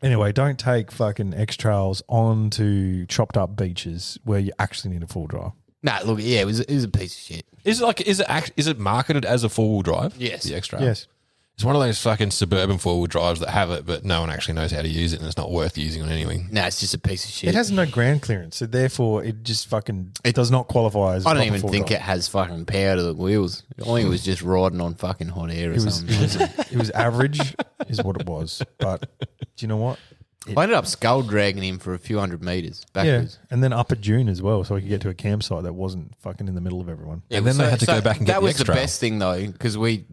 Anyway, don't take fucking X Trails onto chopped up beaches where you actually need a full drive. Nah, look, yeah, it was a piece of shit. Is it marketed as a 4-wheel drive? Yes. The X Trail. Yes. It's one of those fucking suburban 4-wheel drives that have it, but no one actually knows how to use it, and it's not worth using on anything. Nah, it's just a piece of shit. It has no ground clearance, so therefore it just fucking it does not qualify as. I don't proper even full think drive. it has fucking power to the wheels. I think it was just riding on fucking hot air or something. It was average, is what it was. But do you know what? I ended up skull dragging him for a few hundred meters Yeah, backwards. and then up at June as well, so we could get to a campsite that wasn't fucking in the middle of everyone. And then they had to go back and get that the was the X-Trail. best thing though, because we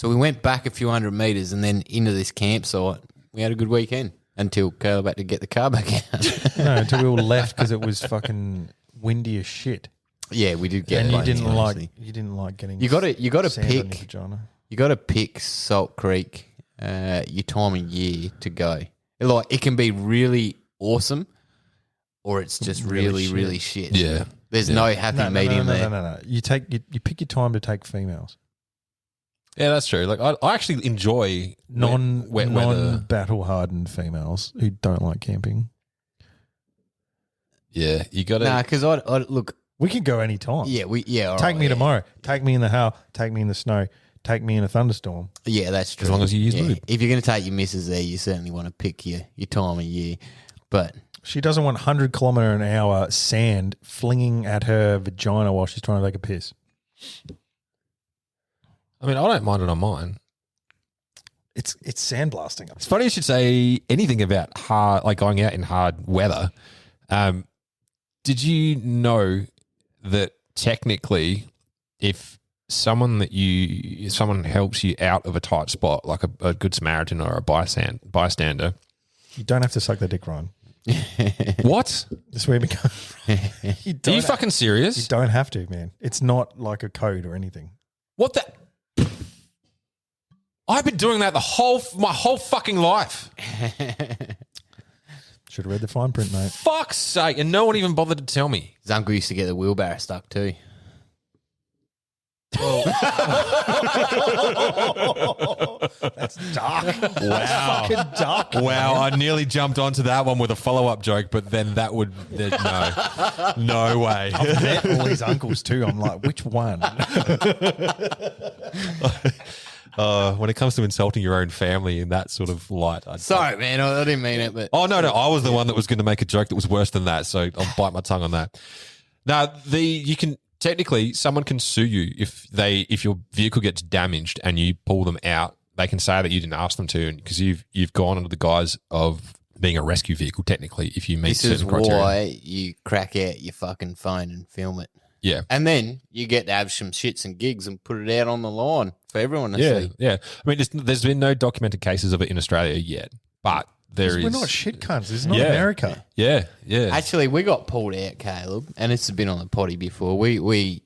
went back a few hundred meters and then into this campsite. We had a good weekend until Caleb had to get the car back out. No, until we all left because it was fucking windy as shit. Yeah, we did get. And you lucky, didn't honestly. like getting. You got to sand on your pick. vagina. You got to pick Salt Creek, your time of year to go. Like it can be really awesome, or it's just really shit. Yeah. There's no happy medium there. No. You pick your time to take females. Yeah, that's true. Like I actually enjoy wet weather. Non-battle hardened females who don't like camping. Yeah, you got to. Nah, because I look. We can go anytime. Yeah, all Take right, me yeah. tomorrow. Take me in the hail. Take me in the snow. Take me in a thunderstorm. Yeah, that's true. As long as you use yeah. lube. If you're going to take your missus there, you certainly want to pick your time of year. But She doesn't want 100-kilometre-an-hour sand flinging at her vagina while she's trying to take a piss. I mean, I don't mind it on mine. It's sandblasting. It's funny you should say anything about hard, like going out in hard weather. Did you know that technically, if someone helps you out of a tight spot, like a good Samaritan or a bystander, You don't have to suck the dick, Ryan. what? This way we go. Are you fucking serious? You don't have to, man. It's not like a code or anything. What the? I've been doing that my whole fucking life. Should have read the fine print, mate. Fuck's sake. And no one even bothered to tell me. His uncle used to get the wheelbarrow stuck too. That's dark. Wow. Fucking dark. Wow, I nearly jumped onto that one with a follow-up joke, but then no way. I've met all his uncles too. I'm like, which one? When it comes to insulting your own family in that sort of light, Sorry, man. I didn't mean it, but Oh no, I was the one that was going to make a joke that was worse than that, so I'll bite my tongue on that. Now, you can technically someone can sue you if your vehicle gets damaged and you pull them out. They can say that you didn't ask them to because you've gone under the guise of being a rescue vehicle. Technically, if you meet this is certain criteria, why you crack out your fucking phone and film it. yeah. And then you get to have some shits and gigs and put it out on the line for everyone to Yeah, see. yeah. I mean, there's been no documented cases of it in Australia yet, but there is. We're not shit cunts. This is not Yeah. America. Yeah, yeah. Actually, we got pulled out, Caleb, and it's been on the potty before. We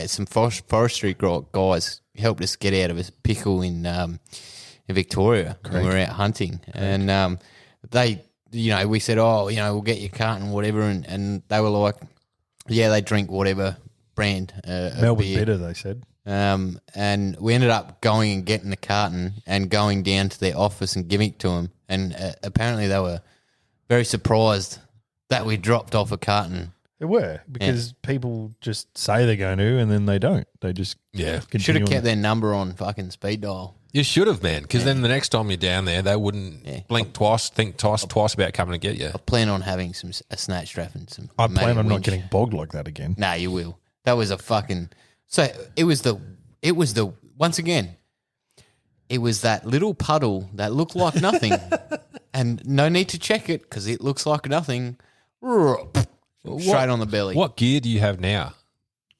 some forestry guys helped us get out of a pickle in Victoria when we were out hunting, and they, we said, we'll get your carton, whatever, and they were like, yeah, they drink whatever brand of Melbourne beer. bitter, they said. And we ended up going and getting the carton and going down to their office and giving it to them. And apparently they were very surprised that we dropped off a carton. They were, because people just say they're going to and then they don't. They just Should continue have on. kept their number on fucking speed dial. You should have, man, because then the next time you're down there, they wouldn't blink twice, think twice about coming to get you. I plan on having a snatch strap and some. I plan on not winch. getting bogged like that again. Nah, you will. That was a fucking. So it was the once again. It was that little puddle that looked like nothing, and no need to check it because it looks like nothing. Straight on the belly. What gear do you have now?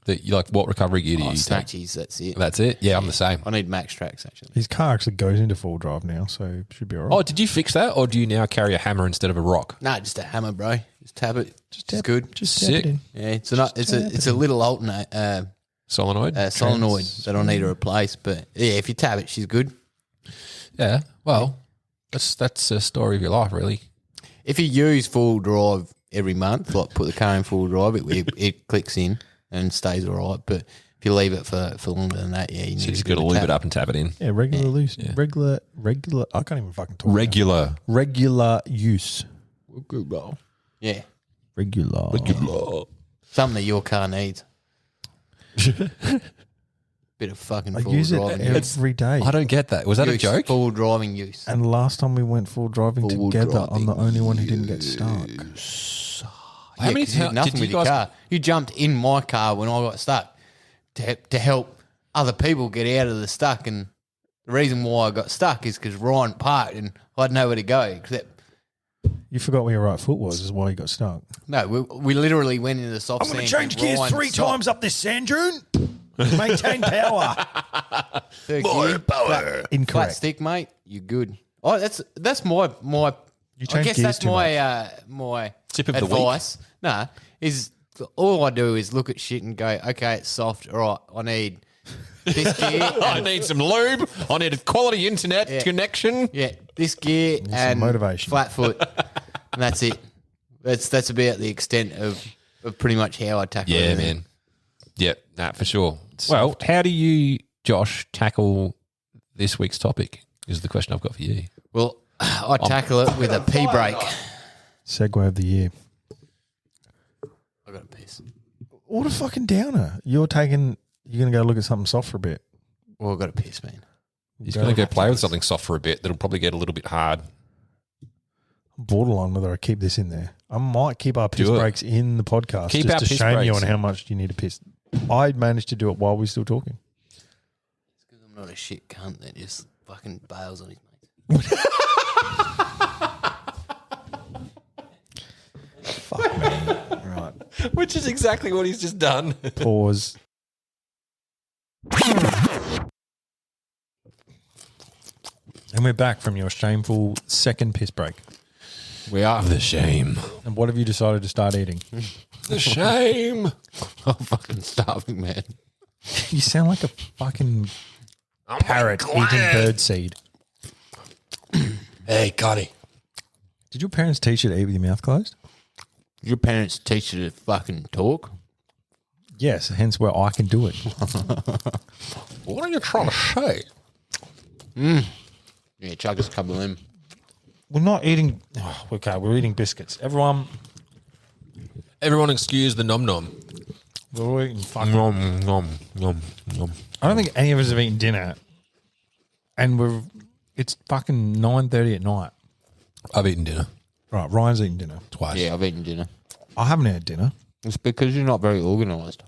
That you like? What recovery gear do you take? Snatchies? That's it. That's it. Yeah, I'm the same. I need max tracks actually. His car actually goes into full drive now, so it should be all right. Oh, did you fix that, or do you now carry a hammer instead of a rock? Nah, just a hammer, bro. Just tap it. It's good. Just Sick. tap it in. Yeah, it's a little alternate Solenoid. solenoid that I'll need to replace. But yeah, if you tap it, she's good. Yeah. Well, that's a story of your life, really. If you use full drive every month, like put the car in full drive, it clicks in and stays all right. But if you leave it for longer than that, yeah, you So need you just to got to lube it up and tap it in. Yeah, regular use. Regular. I can't even fucking talk. now. Regular. Regular use. Yeah, Regular. something that your car needs. Bit of fucking I full use it driving use. every day. I don't get that. Was that a Use, joke? Full driving use. And last time we went full driving Full together, I'm the driving only one who didn't get stuck. How many 'cause you did times nothing did with you your guys? car? You jumped in my car when I got stuck to help other people get out of the stuck. And the reason why I got stuck is because Ryan parked and I had nowhere to go. Except You forgot where your right foot was, is why you got stuck. no, we literally went into the soft sand. and Ryan stopped. up this sand dune. Maintain power. Third gear, flat Incorrect. stick, mate. You good? Oh, that's my. You I change guess gears that's too my Tip of the advice. Nah, is all I do is look at shit and go, okay, it's soft. All right, I need this gear. I need some lube. I need a quality internet connection. Yeah, this gear and motivation. flat foot, and that's it. That's about the extent of pretty much how I tackle it. Yeah, man. Yeah, for sure. Well, how do you, Josh, tackle this week's topic? Is the question I've got for you. Well, I tackle it with a pee break. Segue of the year. I got a piss. What a fucking downer. You're going to go look at something soft for a bit. Well, I got a piss, man. He's going to go play with something soft for a bit that'll probably get a little bit hard. Borderline whether I keep this in there. I might keep our piss Do it. breaks in the podcast Keep just our to piss shame you breaks. on how much you need to piss. I managed to do it while we're still talking. It's because I'm not a shit cunt that just fucking bails on his mates. Fuck me. Right. Which is exactly what he's just done. Pause. And we're back from your shameful second piss break. We are. The shame. And what have you decided to start eating? The shame. I'm fucking starving, man. You sound like a fucking parrot eating bird seed. Hey, Connie. Did your parents teach you to eat with your mouth closed? Your parents teach you to fucking talk? Yes, hence where I can do it. What are you trying to say? Yeah, chug us a couple of them. We're not eating. Oh, okay, we're eating biscuits. Everyone, Everyone excuse the nom nom. we're eating fucking. Nom, nom, nom, nom. I don't think any of us have eaten dinner, and it's fucking 9:30 at night. I've eaten dinner Right, Ryan's eating dinner. twice. Yeah, I've eaten dinner. I haven't had dinner. It's because you're not very organised.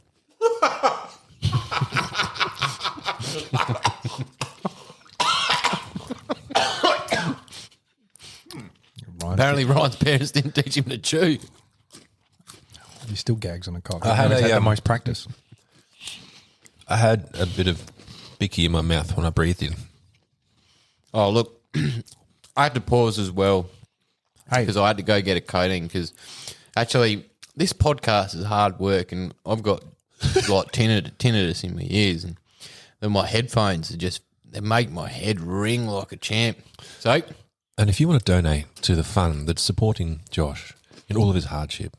Ryan's Apparently, Ryan's parents didn't teach him to chew. he still gags on a cock. I had He's a, the um, most practice. I had a bit of bicky in my mouth when I breathed in. Oh, look, I had to pause as well Hey, because I had to go get a coating because actually this podcast is hard work and I've got like tinnitus in my ears and then my headphones are they make my head ring like a champ. So, And if you want to donate to the fund that's supporting Josh in all of his hardship,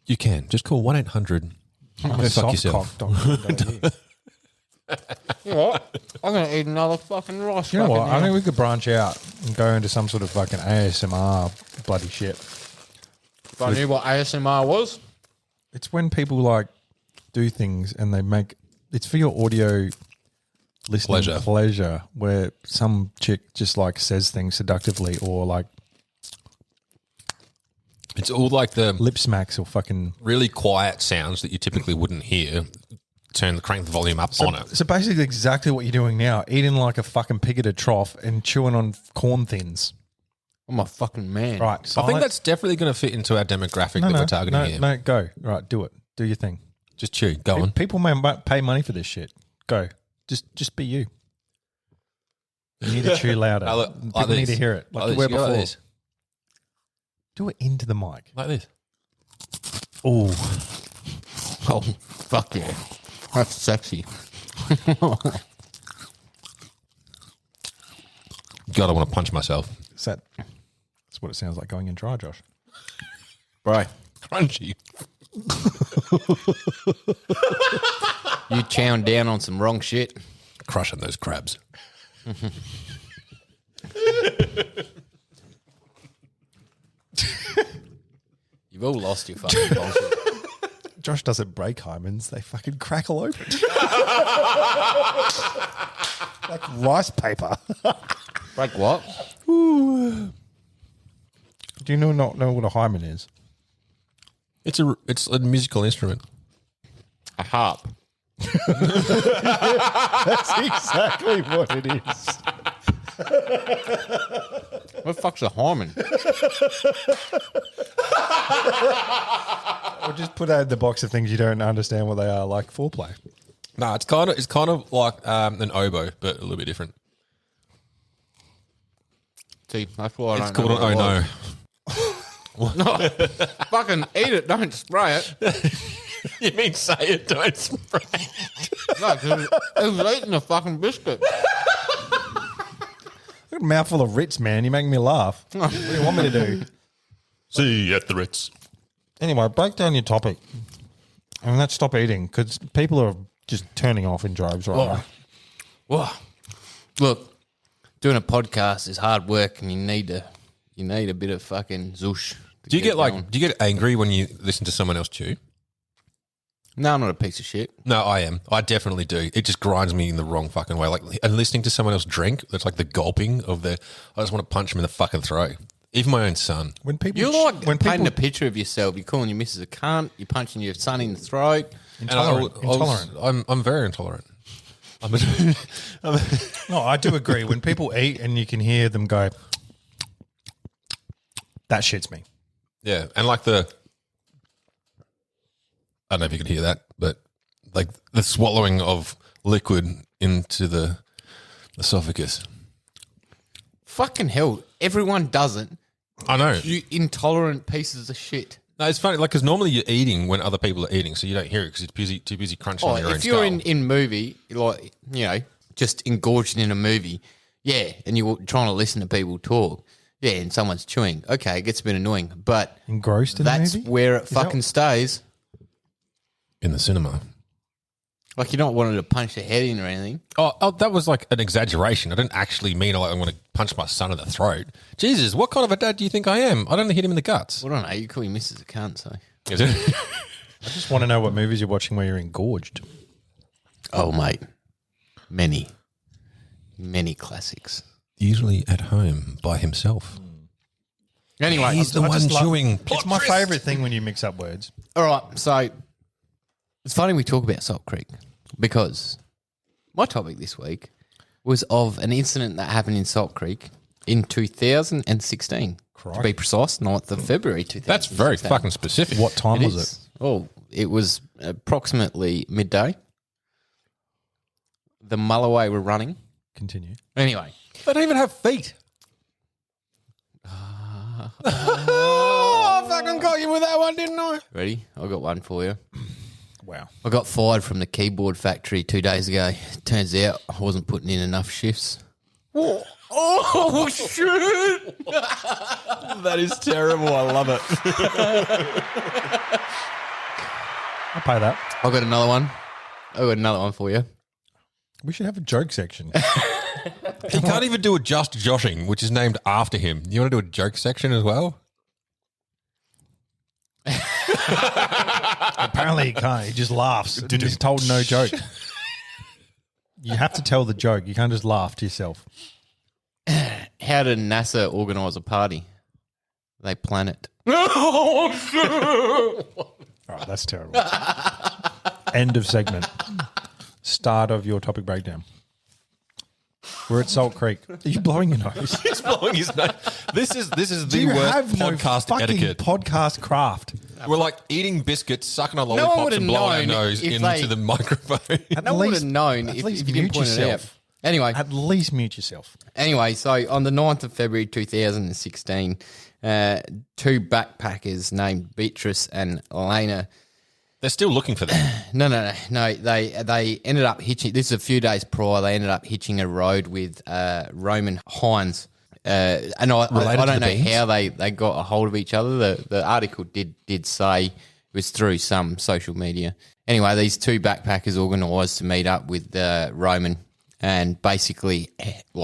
you can. Just call 1-800. Go fuck yourself. you know what? I'm going to eat another fucking rice. You know what? fucking I now. think we could branch out and go into some sort of fucking ASMR bloody shit. If I knew what ASMR was, It's when people like do things and they make it's for your audio listening pleasure where some chick just like says things seductively or like It's all like the lip smacks or fucking. really quiet sounds that you typically wouldn't hear. Crank the volume up on it. So basically, exactly what you're doing now: eating like a fucking pig at a trough and chewing on corn thins. I'm a fucking man. Right. I think that's definitely going to fit into our demographic that we're targeting here. No, go. Right, do it. Do your thing. Just chew. Go on. People may pay money for this shit. Go. Just be you. You need to chew louder. People need to hear it. Like this. where You go before. like this. Do it into the mic. Like this. Oh, Oh, fuck yeah. That's sexy. God, I want to punch myself. that's what it sounds like going in dry, Josh. Bro, Crunchy. you chowing down on some wrong shit. Crushing those crabs. You've all lost your fucking bullshit. Josh doesn't break hymens; they fucking crackle open like rice paper. Break what? Do you not know what a hymen is? It's a musical instrument. A harp. That's exactly what it is. What the fuck's a hymen? Or just put that in the box of things you don't understand what they are, like foreplay. No, it's kind of like an oboe, but a little bit different. See, that's why I It's don't called know. an oh no. No. Fucking eat it, don't spray it. You mean say it, don't spray. No, because it was eating a fucking biscuit. Got a mouthful of Ritz, man. You're making me laugh. What do you want me to do? See you at the Ritz. Anyway, break down your topic. And let's stop eating because people are just turning off in droves right now. Whoa. Look, doing a podcast is hard work and you need a bit of fucking zoosh. to Do you get get going. do you get angry when you listen to someone else chew? No, I'm not a piece of shit. No, I am. I definitely do. It just grinds me in the wrong fucking way. Like, and listening to someone else drink, that's like the gulping of the. I just want to punch them in the fucking throat. Even my own son. When people, You're like when painting people a picture of yourself. You're calling your missus a cunt. You're punching your son in the throat. intolerant. I'm very intolerant. No, I do agree. When people eat and you can hear them go, that shits me. Yeah, and like I don't know if you could hear that, but like the swallowing of liquid into the esophagus. Fucking hell. Everyone does it. I know. You intolerant pieces of shit. No, it's funny, like, because normally you're eating when other people are eating, so you don't hear it because it's too busy crunching on your own If you're skull. in movie, like, just engorged in a movie, yeah, and you're trying to listen to people talk, yeah, and someone's chewing, okay, it gets a bit annoying, but Engrossed in the that's movie? where it fucking stays. In the cinema. Like, you're not wanting to punch the head in or anything. Oh, that was like an exaggeration. I didn't actually mean like I'm going to punch my son in the throat. Jesus, what kind of a dad do you think I am? I don't hit him in the guts. Well, I don't know. You call your missus a cunt, so. Is it? I just want to know what movies you're watching where you're engorged. Oh, mate. Many classics. Usually at home by himself. Anyway, He's the I one just love- chewing. It's my favourite thing when you mix up words. all right, so it's funny we talk about Salt Creek because my topic this week was of an incident that happened in Salt Creek in 2016. To be precise, 9th of February 2016. That's very fucking specific. What time It was is. Oh, it was approximately midday. The Mulloway were running. Continue. Anyway, They don't even have feet. Oh, I fucking got you with that one, didn't I? ready? I got one for you. Wow. I got fired from the keyboard factory 2 days ago. Turns out I wasn't putting in enough shifts. Oh, shit. That is terrible. I love it. I'll pay that. I got another one. For you. We should have a joke section. He can't even do a Just Joshing, which is named after him. You want to do a joke section as well? Apparently he can't. He just laughs. And he's told no joke. You have to tell the joke. You can't just laugh to yourself. How did NASA organise a party? They plan it. All right, that's terrible. End of segment. Start of your topic breakdown. We're at Salt Creek. Are you blowing your nose? He's blowing his nose. This is Do the you worst have no podcast fucking etiquette. podcast craft? We're like eating biscuits, sucking on one lollipops, would've and blowing our known nose if into they- the microphone. No one would have known at if least you didn't mute point it out. yourself. Anyway, At least mute yourself. so on the 9th of February 2016, two backpackers named Beatrice and Elena. They're still looking for them. No. They ended up hitching. This is a few days prior. They ended up hitching a road with Roman Hines. And I Related don't to the know Beans? how they got a hold of each other. The article did say it was through some social media. Anyway, these two backpackers organised to meet up with Roman and basically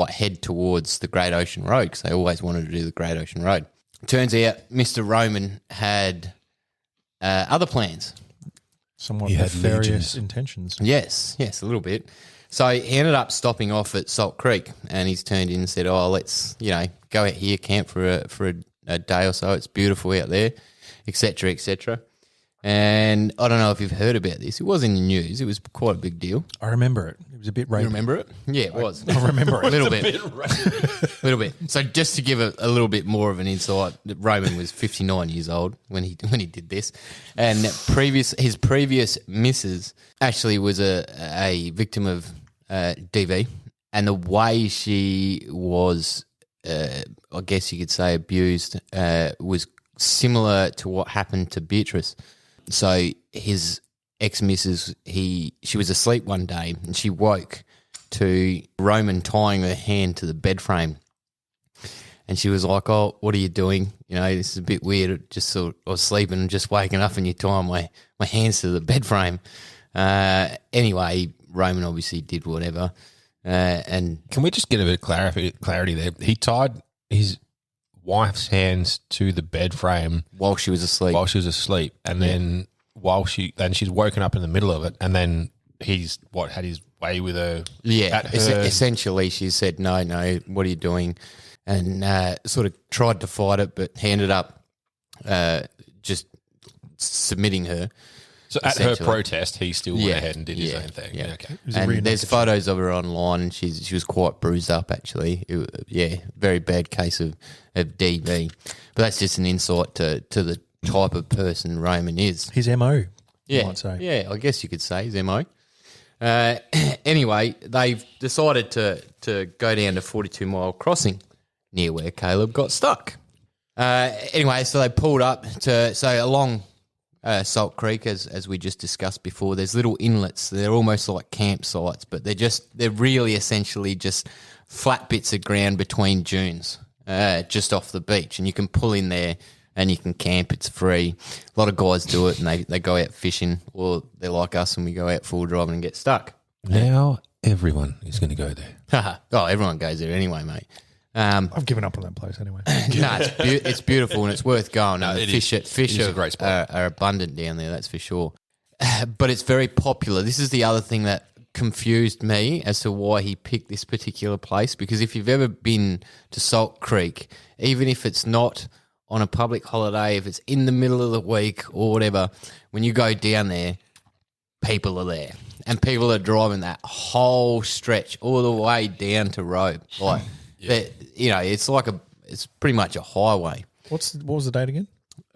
head towards the Great Ocean Road because they always wanted to do the Great Ocean Road. Turns out Mr. Roman had other plans. Somewhat He had nefarious legions. intentions. Yes, a little bit. So he ended up stopping off at Salt Creek and he's turned in and said, oh, let's, go out here, camp for a day or so. It's beautiful out there, etc., etc. And I don't know if you've heard about this. It was in the news. It was quite a big deal. I remember it. It was a bit rapey. You remember it? Yeah, it was. I remember A it. little bit. Little bit. So just to give a little bit more of an insight, Roman was 59 years old when he did this, and his previous missus actually was a victim of DV, and the way she was, I guess you could say, abused was similar to what happened to Beatrice. So his ex-missus, she was asleep one day and she woke to Roman tying her hand to the bed frame. And she was like, oh, what are you doing? This is a bit weird. I was sleeping and just waking up and you're tying my hands to the bed frame. Anyway, Roman obviously did whatever. And Can we just get a bit of clarity there? He tied his wife's hands to the bed frame while she was asleep. while she was asleep, and then she's woken up in the middle of it, and then he's had his way with her. Yeah, at her. essentially she said, no, what are you doing? and sort of tried to fight it, but he ended up just submitting her. So at her essentially. protest, he still went ahead and did his own thing. Yeah. Okay. And there's photos of her online, and she was quite bruised up, actually. Very bad case of DV. But that's just an insight to the type of person Roman is. His MO, you Yeah, might say. yeah, I guess you could say his MO. Anyway, they've decided to go down to 42 Mile Crossing near where Caleb got stuck. Anyway, so they pulled up along Salt Creek, as we just discussed before. There's little inlets. They're almost like campsites, but they're really essentially just flat bits of ground between dunes, just off the beach, and you can pull in there and you can camp. It's free. A lot of guys do it, and they go out fishing, or they're like us and we go out full driving and get stuck. Now everyone is going to go there. Oh, everyone goes there anyway, mate. I've given up on that place anyway. No, it's beautiful and it's worth going. No, And it fish is. It is a great spot. are abundant down there, that's for sure. But it's very popular. This is the other thing that confused me as to why he picked this particular place, because if you've ever been to Salt Creek, even if it's not on a public holiday, if it's in the middle of the week or whatever, when you go down there, people are there. And people are driving that whole stretch all the way down to Robe. Like, it's pretty much a highway. What was the date again?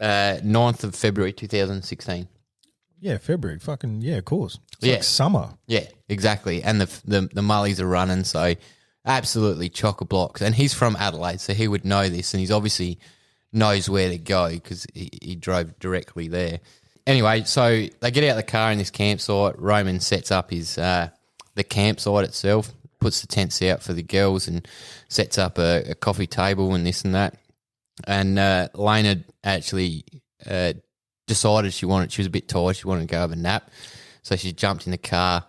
9th of February 2016. Yeah, February. Fucking, yeah, of course. It's Yeah. like summer. Yeah, exactly. And the mullies are running, so absolutely chock-a-blocks. And he's from Adelaide, so he would know this, and he's obviously knows where to go because he drove directly there. Anyway, so they get out of the car in this campsite. Roman sets up the campsite itself, puts the tents out for the girls, and sets up a coffee table and this and that. And Lena actually decided she was a bit tired. She wanted to go have a nap. So she jumped in the car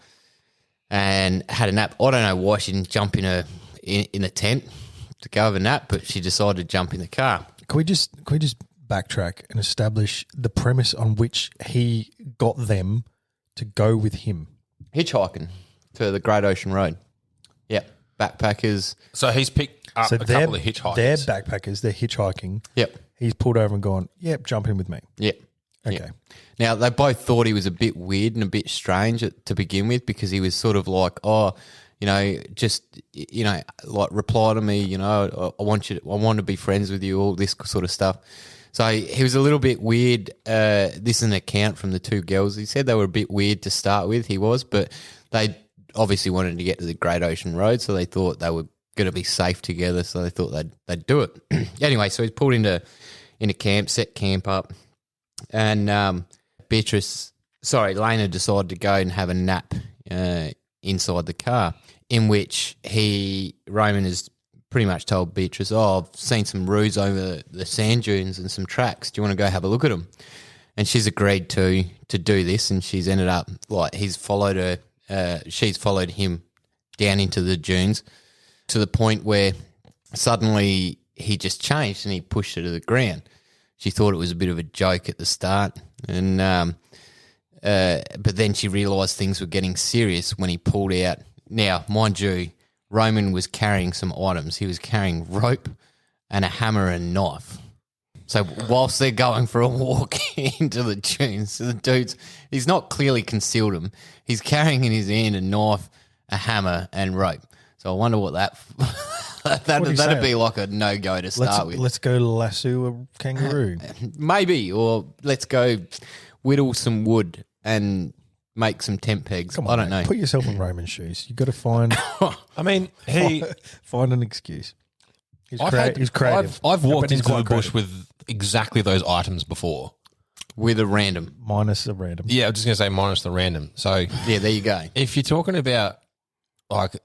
and had a nap. I don't know why she didn't jump in the tent to go have a nap, but she decided to jump in the car. Can we just backtrack and establish the premise on which he got them to go with him? Hitchhiking to the Great Ocean Road. Yep. Backpackers. So he's picked up a couple of hitchhikers. They're backpackers. They're hitchhiking. Yep. He's pulled over and gone, yep, jump in with me. Yep. Okay. Yep. Now, they both thought he was a bit weird and a bit strange to begin with, because he was sort of like, like reply to me, I want to be friends with you, all this sort of stuff. So he was a little bit weird. This is an account from the two girls. He said they were a bit weird to start with, he was, but they obviously wanted to get to the Great Ocean Road, so they thought they were going to be safe together, so they thought they'd do it. Anyway, so he's pulled into camp, set camp up, and Lena decided to go and have a nap inside the car, in which Roman has pretty much told Beatrice, I've seen some roos over the sand dunes and some tracks. Do you want to go have a look at them? And she's agreed to do this, and she's ended up, like, he's followed her, she's followed him down into the dunes to the point where suddenly he just changed and he pushed her to the ground. She thought it was a bit of a joke at the start, and but then she realised things were getting serious when he pulled out. Now, mind you, Roman was carrying some items. He was carrying rope and a hammer and knife. So whilst they're going for a walk into the dunes, the dude's, he's not clearly concealed them. He's carrying in his hand a knife, a hammer, and rope. So I wonder what that'd be like a no-go to start with. Let's go lasso a kangaroo. Maybe, or let's go whittle some wood and make some tent pegs. Come on, I don't know. Put yourself in Roman's shoes. You've got to find I mean, find an excuse. He's I've creative. I've But walked he's into the quite bush creative. with exactly those items before. With a random. Minus a random. Yeah, I was just going to say minus the random. So Yeah, there you go. if you're talking about, like,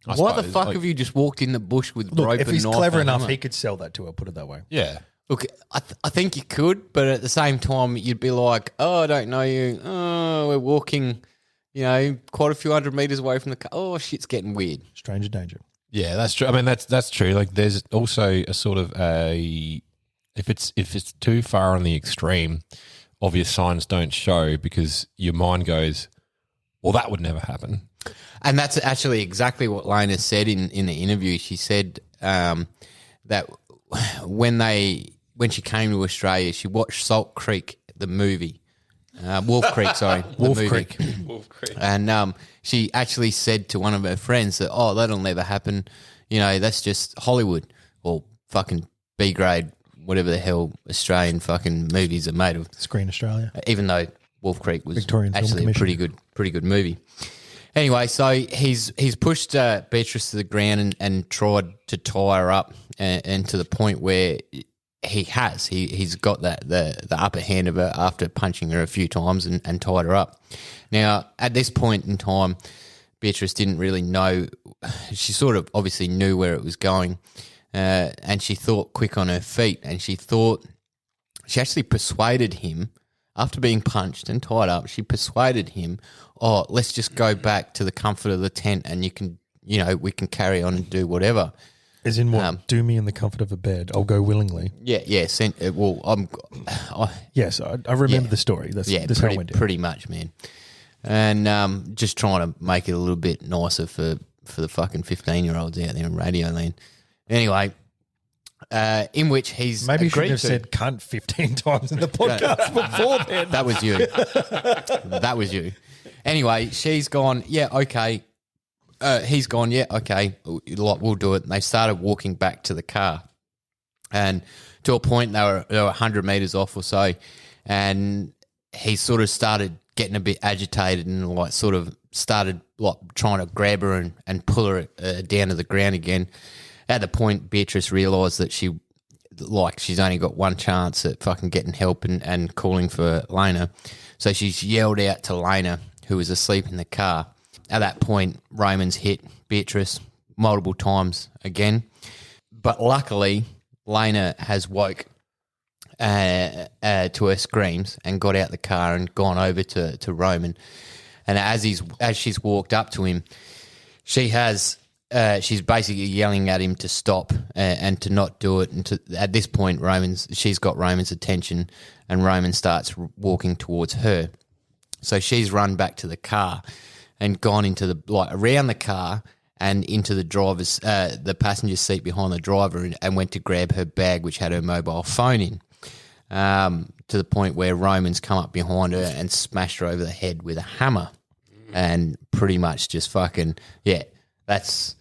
Why the fuck have you just walked in the bush with Look, rope if and he's knife clever and enough, hammer? he could sell that to her, put it that way. Yeah. Look, I think you could, but at the same time, you'd be like, oh, I don't know you. Oh, we're walking, quite a few hundred meters away from the car. Oh, shit's getting weird. Stranger danger. Yeah, that's true. I mean, that's true. Like, there's also a sort of if it's too far on the extreme, obvious signs don't show because your mind goes, well, that would never happen. And that's actually exactly what Lena said in the interview. She said that when she came to Australia, she watched Salt Creek, the movie. Wolf Creek, sorry. Wolf the movie. Creek. Wolf Creek. And she actually said to one of her friends that, oh, that'll never happen. You know, that's just Hollywood or fucking B grade, whatever the hell Australian fucking movies are made of. Screen Australia. Even though Wolf Creek was Victorian Film actually a Commission. pretty good movie. Anyway, so he's pushed Beatrice to the ground and tried to tie her up, and to the point where he's got the upper hand of her after punching her a few times and tied her up. Now, at this point in time, Beatrice didn't really know. She sort of obviously knew where it was going, and she thought quick on her feet, and she actually persuaded him. After being punched and tied up, she persuaded him, oh, let's just go back to the comfort of the tent and we can carry on and do whatever. As in what? Do me in the comfort of a bed. I'll go willingly. Yeah. Yes, I remember the story. That's how it went down. pretty much, man. And just trying to make it a little bit nicer for the fucking 15-year-olds out there in Radio Land. Anyway, in which he's Maybe you should agreed have to. said cunt 15 times in the podcast before then. That was you. That was you. Anyway, she's gone, yeah, okay. He's gone, yeah, okay, we'll do it. And they started walking back to the car. And to a point, they were 100 metres off or so. And he sort of started getting a bit agitated and like sort of started like trying to grab her and pull her down to the ground again. At the point, Beatrice realised that she's only got one chance at fucking getting help and calling for Lena. So she's yelled out to Lena, who was asleep in the car. At that point, Roman's hit Beatrice multiple times again. But luckily, Lena has woke to her screams and got out the car and gone over to Roman. And as she's walked up to him, she's basically yelling at him to stop and to not do it. And at this point, she's got Roman's attention, and Roman starts walking towards her. So she's run back to the car and gone into around the car and into the passenger seat behind the driver and went to grab her bag, which had her mobile phone in. To the point where Roman's come up behind her and smashed her over the head with a hammer, and pretty much just fucking that's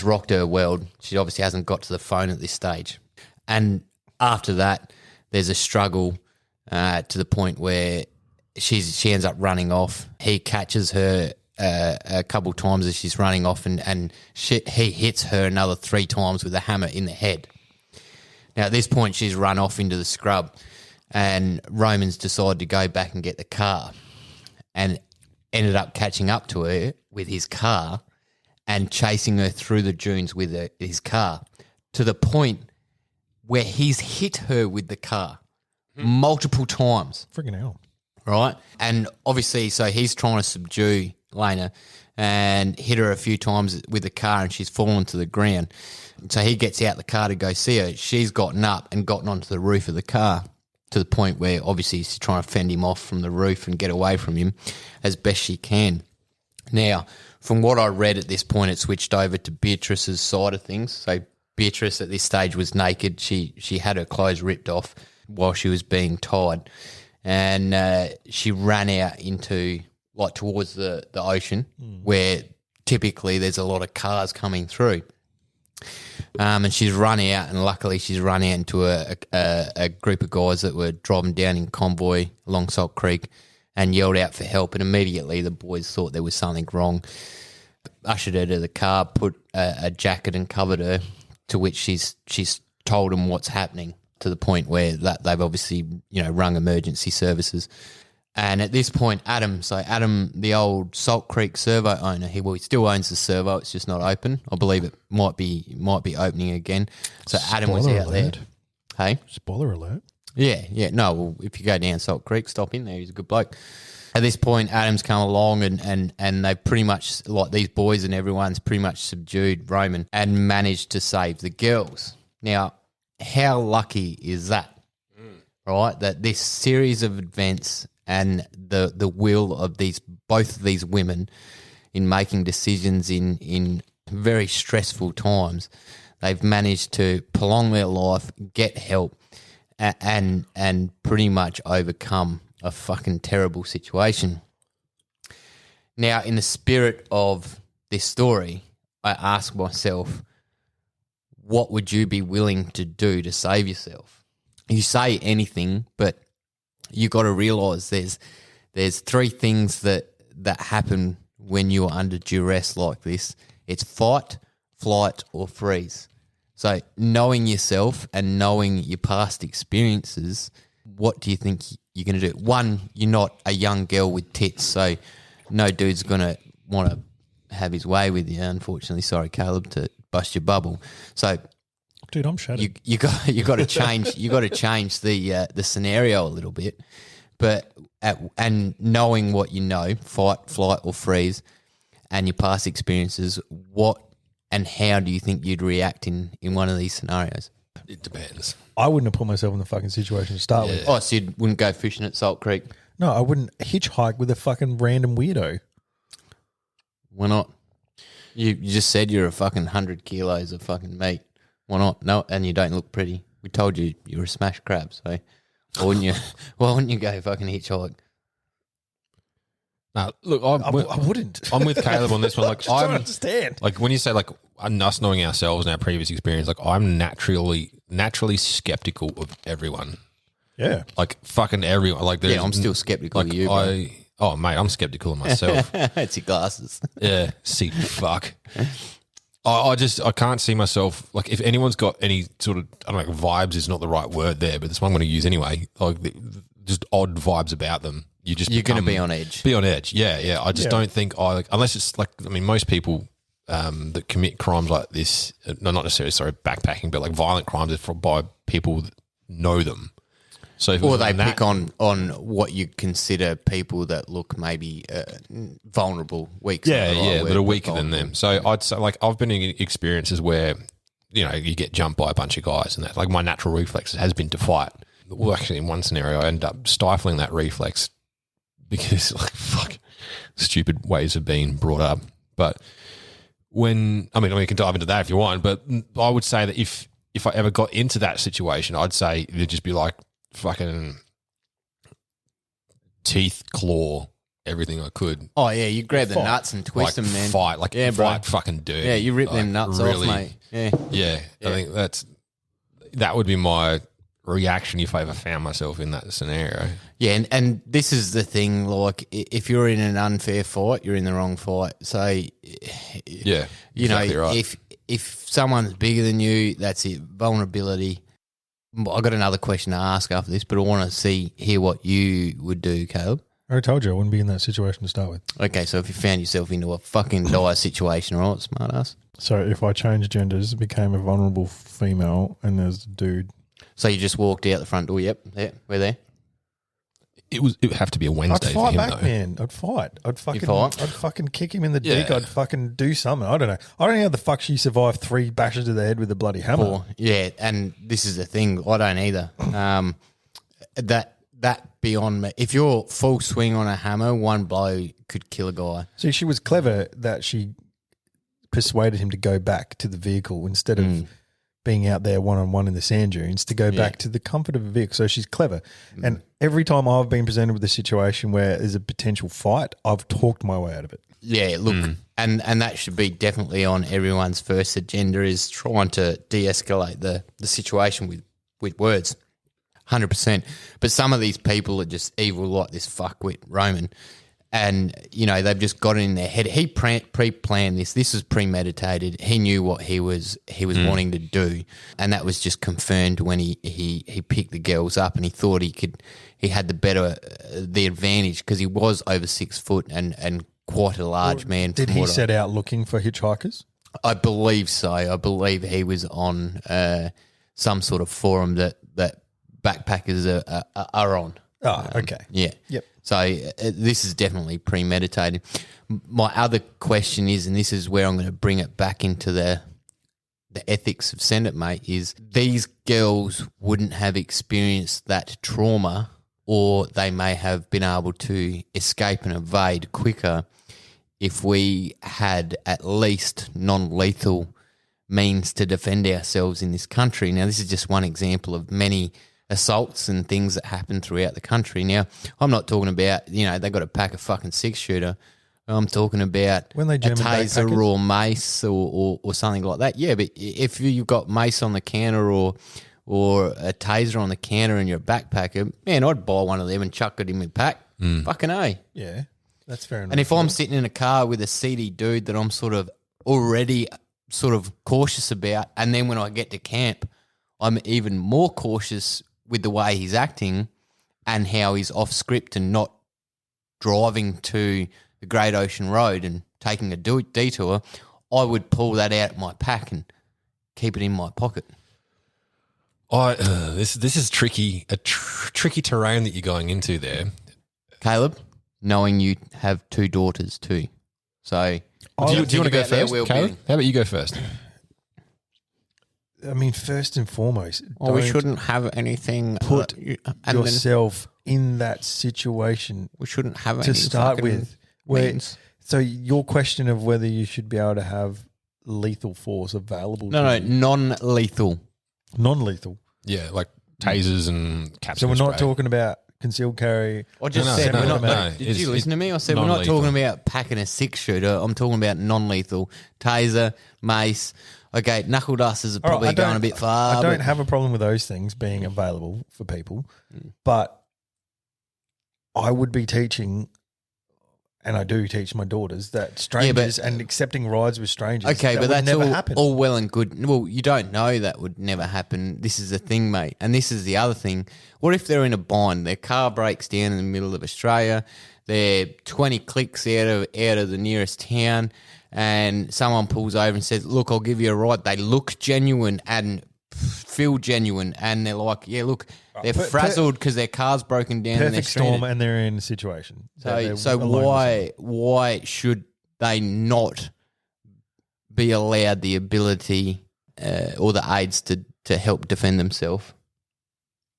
rocked her world. She obviously hasn't got to the phone at this stage. And after that, there's a struggle to the point where she ends up running off. He catches her a couple times as she's running off, and he hits her another 3 times with a hammer in the head. Now, at this point, she's run off into the scrub, and Roman's decided to go back and get the car and ended up catching up to her with his car and chasing her through the dunes with his car to the point where he's hit her with the car multiple times. Freaking hell. Right? And obviously, so he's trying to subdue Lena and hit her a few times with the car, and she's fallen to the ground. So he gets out the car to go see her. She's gotten up and gotten onto the roof of the car to the point where obviously she's trying to fend him off from the roof and get away from him as best she can. Now, from what I read at this point, it switched over to Beatrice's side of things. So Beatrice at this stage was naked. She had her clothes ripped off while she was being tied, and she ran out into towards the ocean where typically there's a lot of cars coming through. And she's run out, and luckily she's run out into a group of guys that were driving down in convoy along Salt Creek and yelled out for help. And immediately the boys thought there was something wrong, ushered her to the car, put a jacket and covered her, to which she's told them what's happening, to the point where that they've obviously rung emergency services. And at this point, Adam, the old Salt Creek servo owner, he still owns the servo. It's just not open. I believe it might be opening again. So Adam was out there. Hey, spoiler alert. Yeah. No, well, if you go down Salt Creek, stop in there. He's a good bloke. At this point, Adam's come along and they pretty much, these boys and everyone's pretty much subdued Roman and managed to save the girls. Now, how lucky is that? Right, that this series of events and the will of both of these women in making decisions in very stressful times, they've managed to prolong their life, get help, and pretty much overcome a fucking terrible situation. Now, in the spirit of this story, I ask myself, what would you be willing to do to save yourself? You say anything, but you got to realise there's three things that happen when you're under duress like this. It's fight, flight, or freeze. So knowing yourself and knowing your past experiences, what do you think you're going to do? One, you're not a young girl with tits, so no dude's going to want to have his way with you, unfortunately. Sorry, Caleb, to bust your bubble. So, Dude, I'm shattered. You got to change. You got to change the scenario a little bit, but and knowing what you know, fight, flight, or freeze, and your past experiences, what and how do you think you'd react in one of these scenarios? It depends. I wouldn't have put myself in the fucking situation to start with. Oh, so you wouldn't go fishing at Salt Creek? No, I wouldn't hitchhike with a fucking random weirdo. Why not? You just said you're a fucking 100 kilos of fucking meat. Why not? No, and you don't look pretty. We told you were a smash crab, so why wouldn't you? Why wouldn't you go fucking hitchhike? No, look, I wouldn't. I'm with Caleb on this one. Like, Just don't understand. Like when you say like us knowing ourselves and our previous experience, like I'm naturally skeptical of everyone. Yeah. Like fucking everyone. Like Yeah, I'm still skeptical of you, bro. Mate, I'm skeptical of myself. It's your glasses. Yeah, see, fuck. I can't see myself, like, if anyone's got any sort of, I don't know, vibes is not the right word there, but that's what I'm going to use anyway. Like, just odd vibes about them. You're going to be on edge. Be on edge, yeah. I just don't think unless it's like, I mean, most people that commit crimes like this, no, not necessarily, backpacking, but like violent crimes is by people that know them. So or they pick on what you consider people that look maybe vulnerable, weak. That are weaker than them. So I'd say, like, I've been in experiences where, you know, you get jumped by a bunch of guys and that. Like, my natural reflex has been to fight. Well, actually, in one scenario, I ended up stifling that reflex because, like, fuck, stupid ways have been brought up. But when, I mean, you can dive into that if you want, but I would say that if I ever got into that situation, I'd say it'd just be like, fucking teeth, claw, everything I could. Oh yeah, you grab the nuts and twist them, man. Fight, like, yeah, bro. fight fucking dirty. Yeah, you rip like, them nuts really, off, mate. Yeah. I think that would be my reaction if I ever found myself in that scenario. Yeah, and this is the thing, like, if you're in an unfair fight, you're in the wrong fight. So Yeah, you know, exactly right. if someone's bigger than you, that's it. Vulnerability. I've got another question to ask after this, but I want to hear what you would do, Caleb. I already told you I wouldn't be in that situation to start with. Okay, so if you found yourself into a fucking dire situation, all right, smart ass. So if I changed genders, became a vulnerable female, and there's a dude. So you just walked out the front door, yep, we're there. It would have to be a Wednesday I'd for fight him, back, though. man. I'd fight. I'd fight? fucking kick him in the dick. Yeah. I'd fucking do something. I don't know. I don't know how the fuck she survived 3 bashes to the head with a bloody hammer. 4, yeah, and this is the thing, I don't either. That beyond me. If you're full swing on a hammer, one blow could kill a guy. See, she was clever that she persuaded him to go back to the vehicle instead of being out there one-on-one in the sand dunes, to go back to the comfort of a vehicle. So she's clever. And every time I've been presented with a situation where there's a potential fight, I've talked my way out of it. Yeah, look, and that should be definitely on everyone's first agenda, is trying to de-escalate the situation with words. 100%. But some of these people are just evil, like this fuckwit Roman. And, you know, they've just got it in their head. He pre-planned this. This was premeditated. He knew what he was wanting to do. And that was just confirmed when he picked the girls up, and he thought he had the advantage because he was over 6 foot and quite a large man. Did he set out looking for hitchhikers? I believe so. I believe he was on some sort of forum that backpackers are on. Oh, okay. Yeah. Yep. So this is definitely premeditated. My other question is, and this is where I'm going to bring it back into the ethics of Send It Mate, is these girls wouldn't have experienced that trauma, or they may have been able to escape and evade quicker if we had at least non-lethal means to defend ourselves in this country. Now, this is just one example of many assaults and things that happen throughout the country. Now, I'm not talking about, they got to pack a fucking 6-shooter. I'm talking about When they a German taser backpackers? or mace or something like that. Yeah, but if you've got mace on the counter or a taser on the counter and you're a backpacker, man, I'd buy one of them and chuck it in my pack. Fucking A. Yeah, that's fair enough. And if I'm sitting in a car with a seedy dude that I'm sort of already sort of cautious about, and then when I get to camp, I'm even more cautious with the way he's acting and how he's off script and not driving to the Great Ocean Road and taking a detour, I would pull that out of my pack and keep it in my pocket. This is tricky, tricky terrain that you're going into there. Caleb, knowing you have 2 daughters too. So Do you want to go about their first, well-being. Caleb? How about you go first? I mean, first and foremost, we don't shouldn't have anything put and yourself in that situation we shouldn't have to any start fucking with. Where, means. so your question of whether you should be able to have lethal force available No, to you. non-lethal. Non-lethal. Yeah, like tasers and caps. So we're not talking about concealed carry. I just No, said no, we're not. no, Did it's- you listen to me? I said we're not non-lethal. talking about packing a 6-shooter. I'm talking about non-lethal taser, mace. Okay, knuckle dusters are All right, probably I don't- going a bit far. I don't but have a problem with those things being available for people, but I would be teaching, and I do teach my daughters, that strangers and accepting rides with strangers. Okay, that but would that's never happen. all well and good. Well, you don't know that would never happen. This is the thing, mate. And this is the other thing. What if they're in a bind? Their car breaks down in the middle of Australia. They're 20 clicks out of the nearest town, and someone pulls over and says, "Look, I'll give you a ride." They look genuine and feel genuine, and they're like, "Yeah, look, they're frazzled because their car's broken down and they're Perfect storm, stranded." and they're in a situation. They're So alone with someone. why should they not be allowed the ability or the aids to help defend themselves?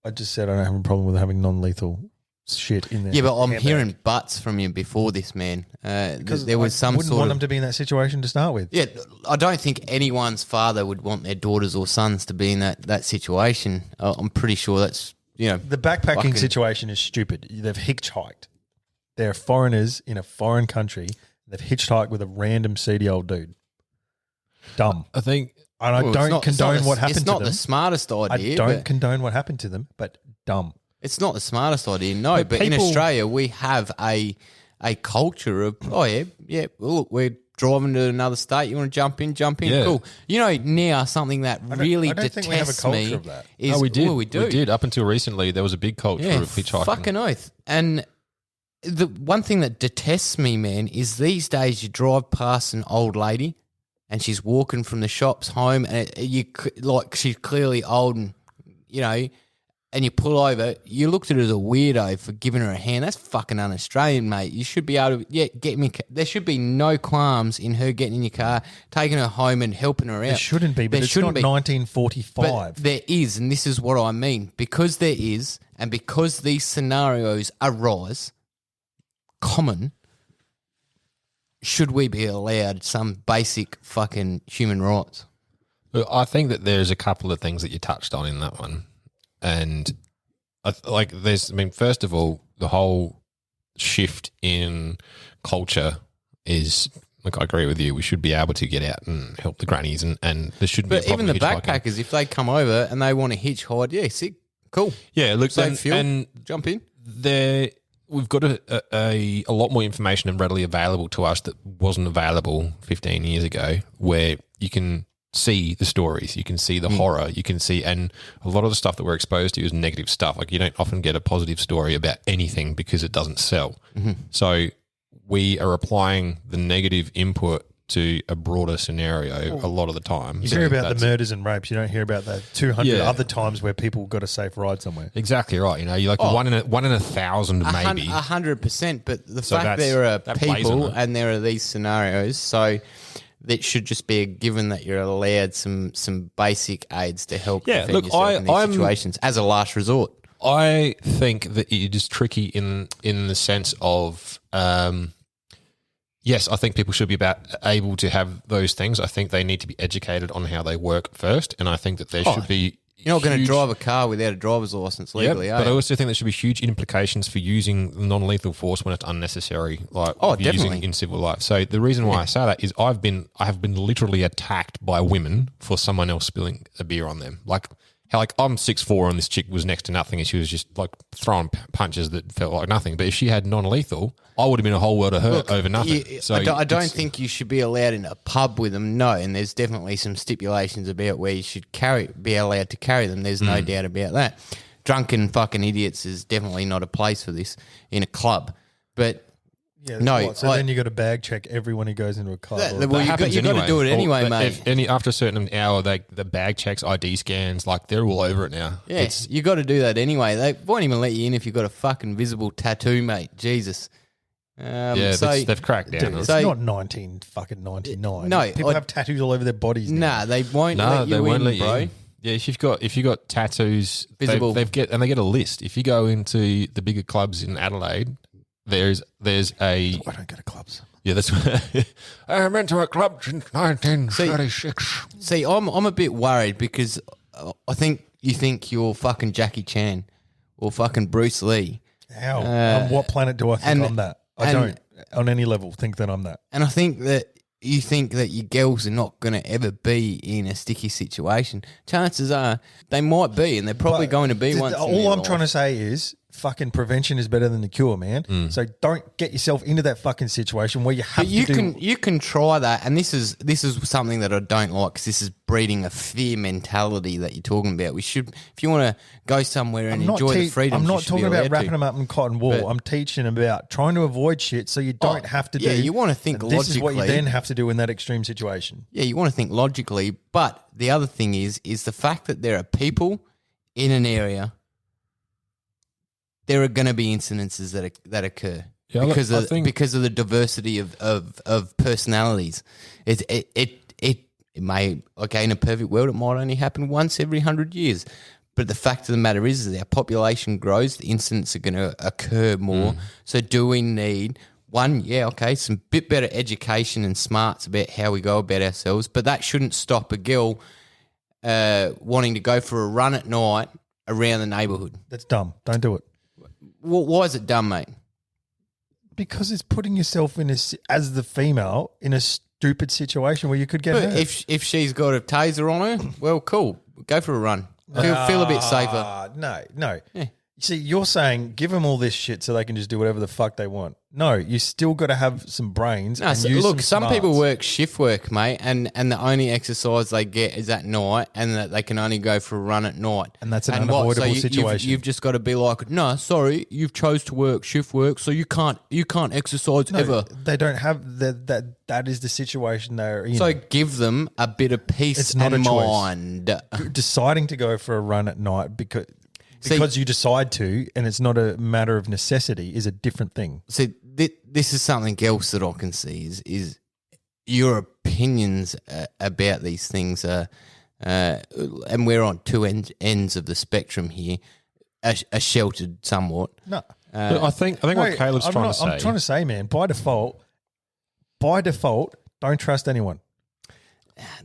I just said I don't have a problem with having non-lethal shit in there. Yeah, but I'm hearing butts from you before this, man. because There was some wouldn't sort want of them to be in that situation to start with. yeah. I don't think anyone's father would want their daughters or sons to be in that situation. I'm pretty sure that's The backpacking fucking- situation is stupid. They've hitchhiked. They're foreigners in a foreign country. They've hitchhiked with a random seedy old dude. Dumb. I think And I Well, don't condone what happened It's to not them. the smartest I idea. don't but condone what happened to them, but dumb. It's not the smartest idea, no. But But in people- Australia, we have a culture of well, look, we're driving to another state. You want to jump in, Yeah. cool. Now something that really I don't think we have a detests culture me of that. is no, we did. well, we do. We did. Up until recently, there was a big culture Yeah, of hitchhiking. fucking oath. And the one thing that detests me, man, is these days you drive past an old lady and she's walking from the shops home, and she's clearly old, and and you pull over, you looked at her as a weirdo for giving her a hand. That's fucking un-Australian, mate. You should be able to get me. There should be no qualms in her getting in your car, taking her home, and helping her out. There shouldn't be, but There it's shouldn't not be. 1945. But there is, and this is what I mean. Because there is, and because these scenarios arise common, should we be allowed some basic fucking human rights? Look, I think that there's a couple of things that you touched on in that one. And first of all, the whole shift in culture is, look, I agree with you. We should be able to get out and help the grannies, and there shouldn't be a But problem even the with hitchhiking. backpackers, if they come over and they want to hitchhike, yeah, sick, cool. Yeah, look, Save fuel, and jump in. we've got a lot more information and readily available to us that wasn't available 15 years ago, where you can see the stories, you can see the horror, you can see, and a lot of the stuff that we're exposed to is negative stuff. Like, you don't often get a positive story about anything because it doesn't sell. So we are applying the negative input to a broader scenario a lot of the time. You So hear about that's- the murders and rapes. You don't hear about the 200 Yeah. other times where people got a safe ride somewhere. Exactly right. You're like one in a 1,000 maybe. 100%. But the So fact that's- there are that plays people on it. and there are these scenarios, so that should just be a given that you're allowed some basic aids to help Yeah, defend look, yourself in these I'm- situations as a last resort. I think that it is tricky in the sense of yes, I think people should be able to have those things. I think they need to be educated on how they work first, and I think that there should be. You're not going to huge- drive a car without a driver's license legally, Yep, are but I you? also think there should be huge implications for using non-lethal force when it's unnecessary, like using definitely. in civil life. So the reason why I say that is I have been literally attacked by women for someone else spilling a beer on them. Like I'm 6'4" and this chick was next to nothing, and she was just like throwing punches that felt like nothing. But if she had non-lethal, I would have been a whole world of hurt over nothing. So I don't it's- think you should be allowed in a pub with them. No, and there's definitely some stipulations about where you should be allowed to carry them. There's no doubt about that. Drunken fucking idiots is definitely not a place for this in a club. But Yeah, no, what, so then you got to bag check everyone who goes into a club. That- or- well, That you got happens to do it Or anyway, that mate. after a certain hour, the bag checks, ID scans, like they're all over it now. Yeah, you got to do that anyway. They won't even let you in if you've got a fucking visible tattoo, mate. Jesus. They've cracked down. Dude, on it's it. so- not 1999. No, people have tattoos all over their bodies. Now. Nah, they won't No, let you they won't in, let you bro. in. Yeah, if you've got tattoos, Visible. they get a list. If you go into the bigger clubs in Adelaide, there's a I don't go to clubs. yeah. That's I haven't been to a club since 1936. See, I'm a bit worried because I think you think you're fucking Jackie Chan or fucking Bruce Lee. How? On what planet do I think and- I'm that? I and- don't, on any level, think that I'm that. And I think that you think that your girls are not going to ever be in a sticky situation. Chances are they might be, and they're probably But going to be once. All I'm trying to say is fucking prevention is better than the cure, man. So don't get yourself into that fucking situation where you have But you to do. you can try that, and this is something that I don't like because this is breeding a fear mentality that you're talking about. We should, if you want to go somewhere and enjoy the freedom, I'm not talking about wrapping them up in cotton wool. But- I'm teaching about trying to avoid shit so you don't have to do. yeah, you wanna think This is what you logically. then have to do in that extreme situation. Yeah, you want to think logically, but the other thing is the fact that there are people in an area. There are going to be incidences that occur Yeah, look, because I think- because of the diversity of personalities. It may, okay, in a perfect world it might only happen once every 100 years. But the fact of the matter is that our population grows, the incidents are going to occur more. So do we need some bit better education and smarts about how we go about ourselves, but that shouldn't stop a girl wanting to go for a run at night around the neighbourhood. That's dumb. Don't do it. Why is it dumb, mate? Because it's putting yourself in as the female in a stupid situation where you could get But hurt. if she's got a taser on her, well, cool. Go for a run. Feel a bit safer. No. See, you're saying give them all this shit so they can just do whatever the fuck they want. No, you still got to have some brains. No, and so use look, some people smarts. work shift work, mate, and the only exercise they get is at night, and that they can only go for a run at night. And that's an what? unavoidable you've- situation. You've just got to be like, no, sorry, you've chose to work shift work, so you can't exercise ever. They don't have that is the situation they're in. So give them a bit of peace It's not and a choice. mind. Deciding to go for a run at night because See- you decide to, and it's not a matter of necessity, is a different thing. See, this is something else that I can see is your opinions about these things and we're on two ends of the spectrum here, are sheltered somewhat. No, But I think what Caleb's I'm trying not- to say. I'm trying to say, man, by default, don't trust anyone.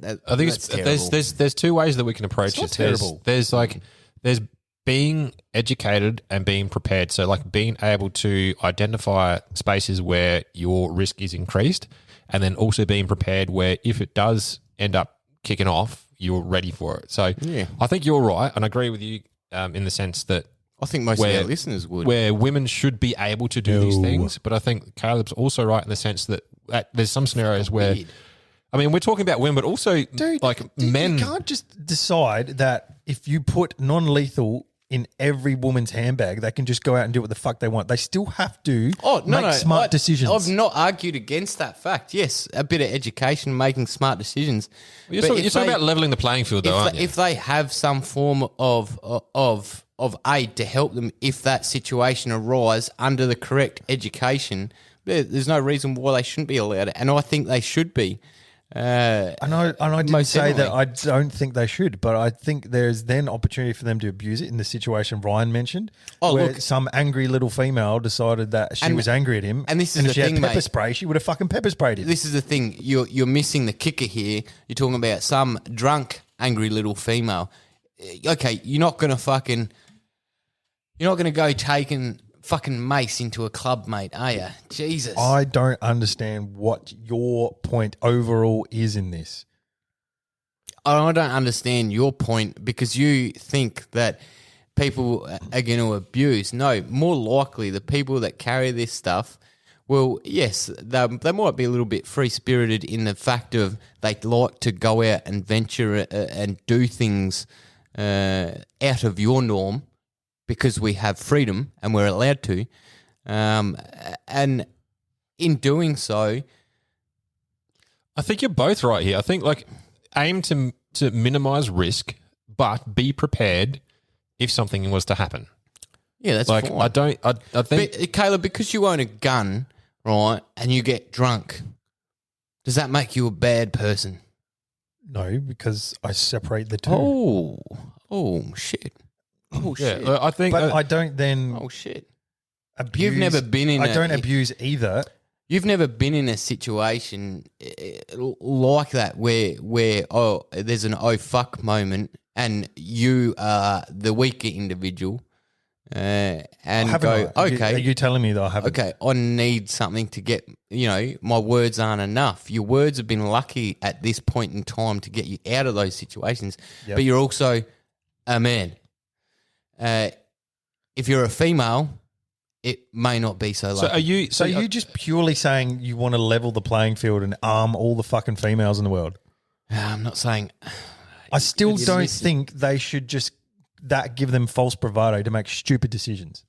I think there's two ways that we can approach It's this. not terrible. There's being educated and being prepared. So like being able to identify spaces where your risk is increased, and then also being prepared where if it does end up kicking off, you're ready for it. So Yeah. I think you're right, and I agree with you in the sense that I think most of our listeners would. where women should be able to do these things. But I think Caleb's also right in the sense that there's some scenarios where, weird. I mean, we're talking about women, but also men. You can't just decide that if you put non-lethal in every woman's handbag, they can just go out and do what the fuck they want. They still have to make smart decisions. I've not argued against that fact. Yes, a bit of education, making smart decisions. You're But talking, if you're talking they- about leveling the playing field, though, aren't you? If they have some form of aid to help them if that situation arises under the correct education, there's no reason why they shouldn't be allowed it. And I think they should be. And I didn't Most say that definitely. I don't think they should, but I think there's then opportunity for them to abuse it in the situation Ryan mentioned, where look. some angry little female decided that she And- was angry at him, and this is if the she thing, had pepper mate. spray, she would have fucking pepper sprayed him. This is the thing. You're missing the kicker here. You're talking about some drunk, angry little female. Okay, you're not gonna go taking fucking mace into a club, mate, are you? Jesus. I don't understand what your point overall is in this. I don't understand your point because you think that people are going to abuse. No, more likely the people that carry this stuff, well, yes, they might be a little bit free-spirited in the fact of they like to go out and venture and do things out of your norm because we have freedom and we're allowed to. And in doing so, I think you're both right here. I think aim to minimize risk, but be prepared if something was to happen. yeah, that's fine. I think But, Caleb, because you own a gun, right, and you get drunk, does that make you a bad person? No, because I separate the two. Oh, shit. Oh, yeah, shit. I think But I don't then Oh, shit. abuse. You've never been in I don't abuse either. You've never been in a situation like that where there's an oh fuck moment and you are the weaker individual and Haven't go, I? okay, Are you telling me that I haven't? okay, I need something to get, my words aren't enough. Your words have been lucky at this point in time to get you out of those situations, Yep. but you're also a man. If you're a female, it may not be so lucky. so. Are you? So you just purely saying you want to level the playing field and arm all the fucking females in the world? I'm not saying... I still It's don't missing. think they should just give them false bravado to make stupid decisions.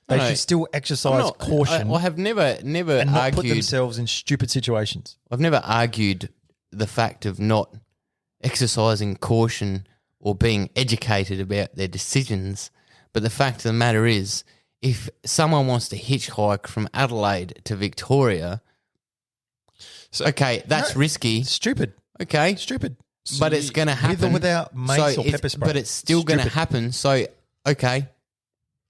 They No, should still exercise caution I have never and not put argued. themselves in stupid situations. I've never argued the fact of not exercising caution or being educated about their decisions. But the fact of the matter is, if someone wants to hitchhike from Adelaide to Victoria, okay, that's risky. Stupid. Okay, Stupid. but it's going to happen With or without mace or it's- pepper spray. But it's still going to Stupid. happen. So, okay,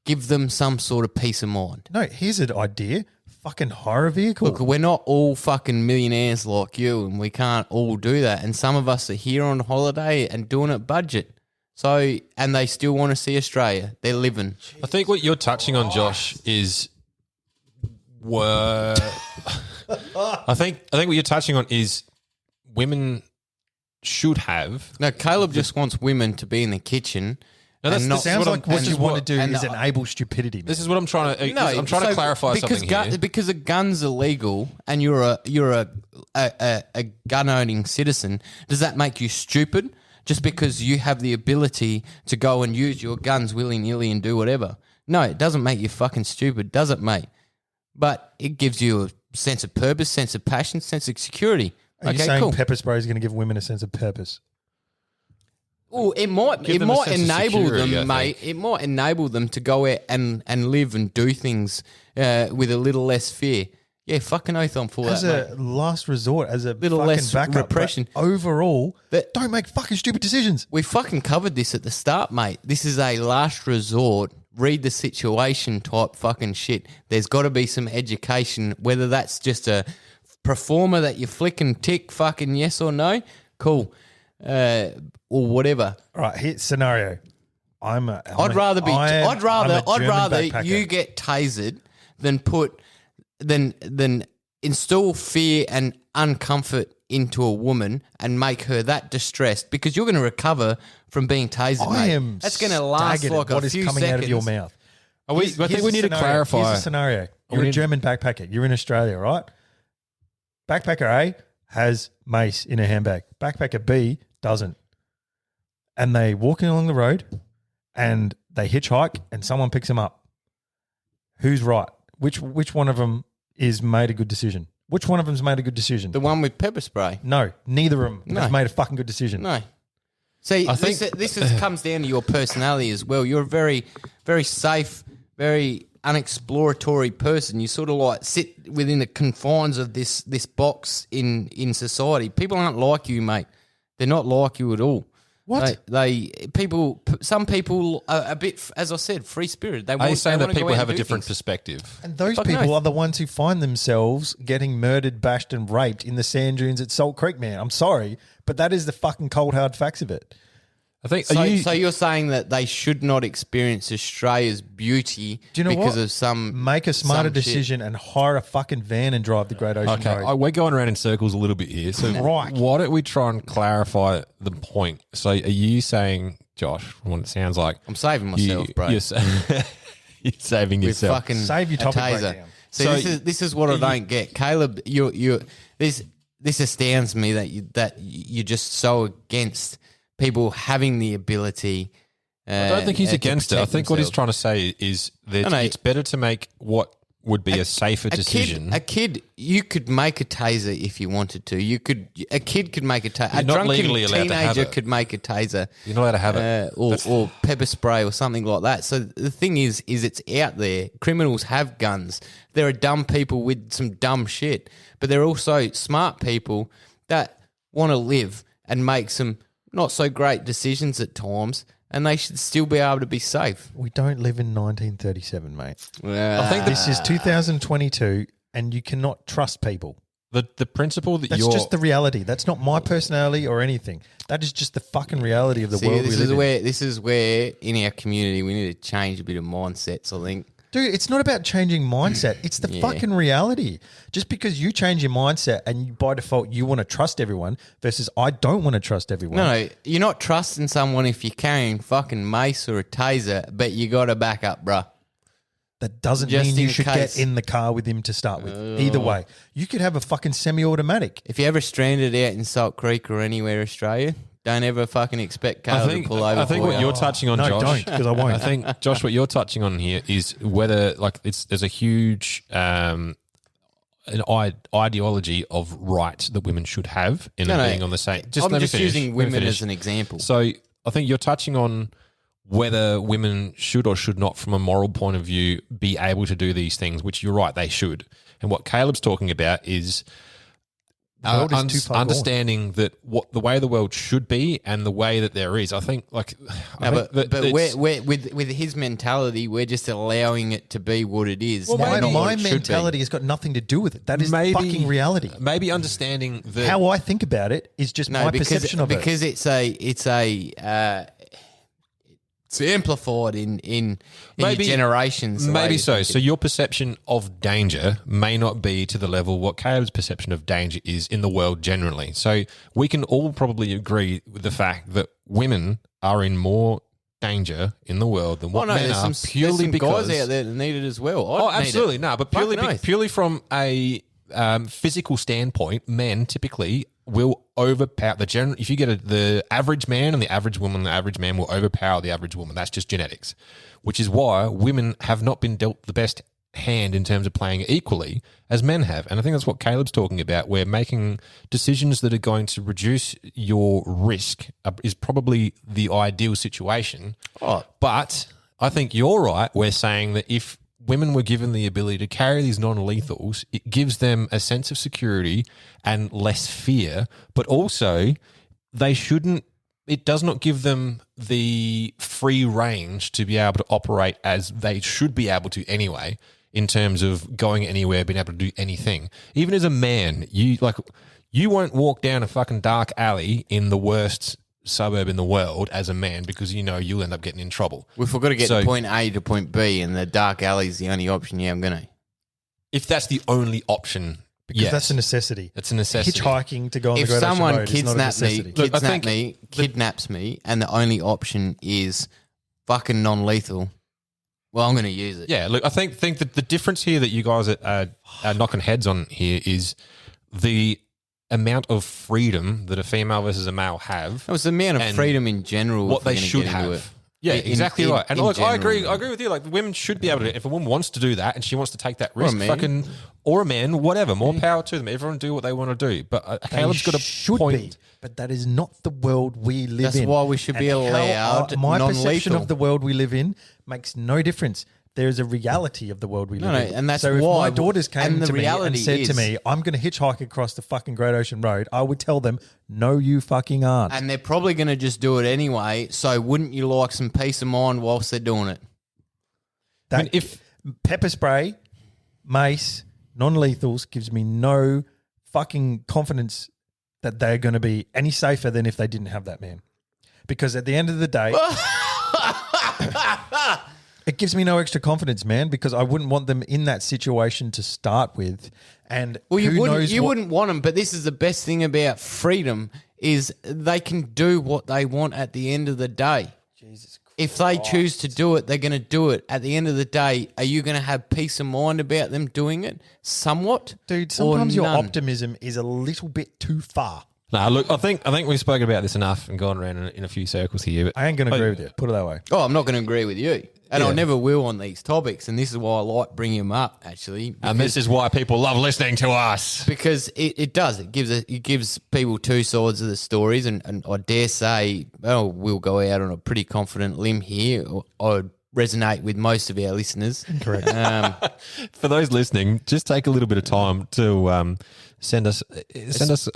give them some sort of peace of mind. No, here's an idea. Fucking hire a vehicle. Look, we're not all fucking millionaires like you, and we can't all do that. And some of us are here on holiday and doing it budget. So, and they still want to see Australia. They're living. I think what you're touching on, Josh, is I think what you're touching on is women should have. No, Caleb just wants women to be in the kitchen. No, that's- and not, this Sounds what like I'm- what this you is want what- to do and is the- enable stupidity. This is what I'm trying to. No, I'm trying to so clarify because something here. because a gun's illegal and you're a gun owning citizen, does that make you stupid? Just because you have the ability to go and use your guns willy nilly and do whatever? No, it doesn't make you fucking stupid, does it, mate? But it gives you a sense of purpose, sense of passion, sense of security. Are you Okay, saying cool. pepper spray is going to give women a sense of purpose? Well, it might Give them a sense of enable security, I them, mate. think. It might enable them to go out and live and do things with a little less fear. Yeah, fucking oath on for As that, a mate. last resort, as a Little fucking less backup, but repression. overall, That- don't make fucking stupid decisions. We fucking covered this at the start, mate. This is a last resort, read the situation type fucking shit. There's got to be some education, whether that's just a performer that you flick and tick fucking yes or no, cool, or whatever. All right, here's scenario. I'd rather you get tasered than install fear and uncomfort into a woman and make her that distressed because you're going to recover from being tasered, I mate. am. That's going to last staggered at like what a is few coming seconds. out of your mouth. I think we need to clarify. Here's a scenario. You're a German backpacker. You're in Australia, right? Backpacker A has mace in a handbag. Backpacker B doesn't. And they walking along the road and they hitchhike and someone picks them up. Who's right? Which one of them is made a good decision? Which one of them's made a good decision? The one with pepper spray. No, neither of them No. has made a fucking good decision. No. See, I think- this comes down to your personality as well. You're a very, very safe, very unexploratory person. You sort of like sit within the confines of this box in society. People aren't like you, mate. They're not like you at all. What? Some people are a bit, as I said, free spirit. Are you saying that people have a different perspective? And those Fuck people no. are the ones who find themselves getting murdered, bashed, and raped in the sand dunes at Salt Creek, man. I'm sorry, but that is the fucking cold, hard facts of it. I think. So you're saying that they should not experience Australia's beauty Do you know because what? of some Make a smarter some shit. decision and hire a fucking van and drive the Great Ocean Okay, Road. we're going around in circles a little bit here. So Right. why don't we try and clarify the point? So are you saying, Josh, from what it sounds like, I'm saving myself, bro. You're saving With yourself. fucking Save your a topic taser. breakdown. See, So this is what I don't get, Caleb. This astounds me that you're just so against people having the ability. I don't think he's to against it. I protect think what he's themselves. trying to say is that No. it's better to make what would be a safer decision. A kid, you could make a taser if you wanted to. A kid could make a taser. You're A not drunken legally allowed to have teenager it. could make a taser. You're not allowed to have it. Or pepper spray or something like that. So the thing is it's out there. Criminals have guns. There are dumb people with some dumb shit, but there are also smart people that want to live and make some not so great decisions at times, and they should still be able to be safe. We don't live in 1937, mate. I think This is 2022, and you cannot trust people. the principle that That's you're just the reality. That's not my personality or anything. That is just the fucking reality of the See, world we live in. this is where in our community we need to change a bit of mindsets, I think. Dude, it's not about changing mindset. It's the fucking reality. Just because you change your mindset and you, by default you want to trust everyone versus I don't want to trust everyone. No, you're not trusting someone if you're carrying fucking mace or a taser, but you got to back up, bruh. That doesn't Just mean you in should case. get in the car with him to start with. Either way. You could have a fucking semi-automatic. If you're ever stranded out in Salt Creek or anywhere Australia, don't ever fucking expect Caleb to pull over I think for what you. you're touching on, No, Josh. don't, 'cause I won't. I think, Josh, what you're touching on here is whether there's a huge an ideology of right that women should have in being on the same. I'm let me just finish, using let me women finish. as an example. So I think you're touching on whether women should or should not, from a moral point of view, be able to do these things, which you're right, they should. And what Caleb's talking about is The world is too far gone. understanding that what the way the world should be and the way that there is. I think with his mentality, we're just allowing it to be what it is. Well, not maybe- what My it should be. mentality has got nothing to do with it. That is fucking reality. Maybe understanding that How I think about it is just my perception of it. because it's amplified in your generations. the way Maybe you so. think So it. your perception of danger may not be to the level what Caleb's perception of danger is in the world generally. So we can all probably agree with the fact that women are in more danger in the world than what men there's are, some, purely there's some because guys out there that need it as well. Oh, I'd need absolutely. it. No, but Fucking oath. purely from a physical standpoint, men typically will overpower the general. If you get the average man and the average woman, the average man will overpower the average woman. That's just genetics, which is why women have not been dealt the best hand in terms of playing equally as men have. And I think that's what Caleb's talking about. Where making decisions that are going to reduce your risk is probably the ideal situation. Oh. But I think you're right. We're saying that if women were given the ability to carry these non-lethals, it gives them a sense of security and less fear, but also it does not give them the free range to be able to operate as they should be able to anyway, in terms of going anywhere, being able to do anything. Even as a man, you won't walk down a fucking dark alley in the worst suburb in the world as a man because you'll end up getting in trouble. We've got to get So- to point A to point B, and the dark alley is the only option. Yeah, I'm gonna. If that's the only option, Because yes, that's a necessity. It's a necessity. Hitchhiking to go on If the Great Ocean someone Road is not a necessity. Look, I think kidnaps me, and the only option is fucking non-lethal, well, I'm going to use it. Yeah, look, I think that the difference here that you guys are knocking heads on here is the amount of freedom that a female versus a male have. It was the amount of And freedom in general. what if we're they gonna should get into have. it. Yeah, In- exactly in- right. And in look, I general. agree with you. Like, women should be able to, if a woman wants to do that and she wants to take that Or a risk, man. or a man, whatever, more power to them. Everyone do what they want to do. But Caleb's got a should point. be, but that is not the world we live That's in. why we should be And how allowed my perception non-lethal. of the world we live in makes no difference. There's a reality of the world we live in. and that's so if why- my daughters came and the to me and reality said to is- me, I'm going to hitchhike across the fucking Great Ocean Road, I would tell them, no, you fucking aren't. And they're probably going to just do it anyway. So wouldn't you like some peace of mind whilst they're doing it? That, I mean, if- pepper spray, mace, non-lethals gives me no fucking confidence that they're going to be any safer than if they didn't have that, man. Because at the end of the day, it gives me no extra confidence, man, because I wouldn't want them in that situation to start with. And Well, you who wouldn't. knows You what- wouldn't want them. But this is the best thing about freedom: is they can do what they want at the end of the day. Jesus Christ. If they choose to do it, they're going to do it. At the end of the day, are you going to have peace of mind about them doing it? Somewhat, Dude, or sometimes your none? optimism is a little bit too far. No, look, I think we've spoken about this enough and gone around in a few circles here. But I ain't going to agree with you. Put it that way. Oh, I'm not going to agree with you, and Yeah. I never will on these topics. And this is why I like bringing them up, actually. and this is why people love listening to us. Because it does. It gives people two sides of the stories, and I dare say, well, we'll go out on a pretty confident limb here. I resonate with most of our listeners. Correct. For those listening, just take a little bit of time to send us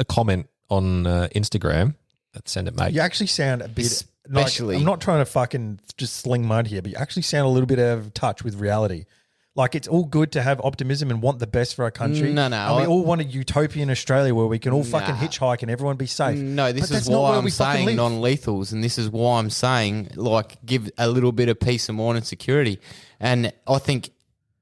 a comment on Instagram. Send it, mate. You actually sound a bit... Especially- I'm not trying to fucking just sling mud here, but you actually sound a little bit out of touch with reality. Like, it's all good to have optimism and want the best for our country. No, And we all want a utopian Australia where we can all fucking Nah. hitchhike and everyone be safe. No, this But is that's not why where I'm we fucking saying live. non-lethals, and this is why I'm saying, like, give a little bit of peace of mind and security. And I think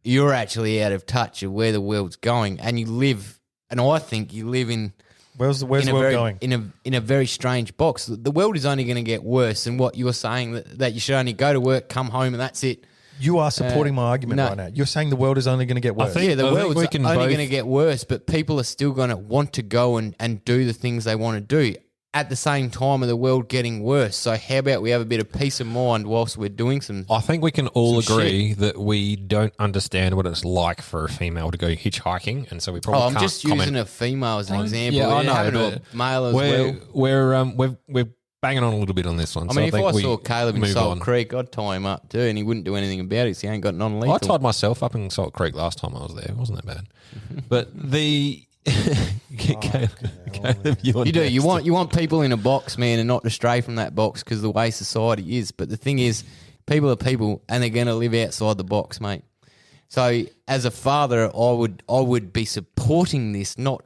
you're actually out of touch of where the world's going, and you live, and I think you live in... Where's the world very, going? in a very strange box. The world is only going to get worse than what you're saying, that you should only go to work, come home, and that's it. You are supporting my argument no. right now. You're saying the world is only going to get worse. think- Yeah, the I think world's we can only both- going to get worse, but people are still going to want to go and do the things they want to do at the same time of the world getting worse. So how about we have a bit of peace of mind whilst we're doing some... I think we can all Some agree that we don't understand what it's like for a female to go hitchhiking, and so we probably Oh, I'm can't just comment. using a female as an example. Yeah, I It know, happened to but a male as well. we're banging on a little bit on this one. I so mean, if think I we saw Caleb in move Salt on. Creek, I'd tie him up too, and he wouldn't do anything about it because he ain't got non-lethal. I tied myself up in Salt Creek last time I was there. It wasn't that bad. But the Caleb, You do. next. You want people in a box, man, and not to stray from that box because the way society is. But the thing is, people are people, and they're going to live outside the box, mate. So as a father, I would be supporting this, not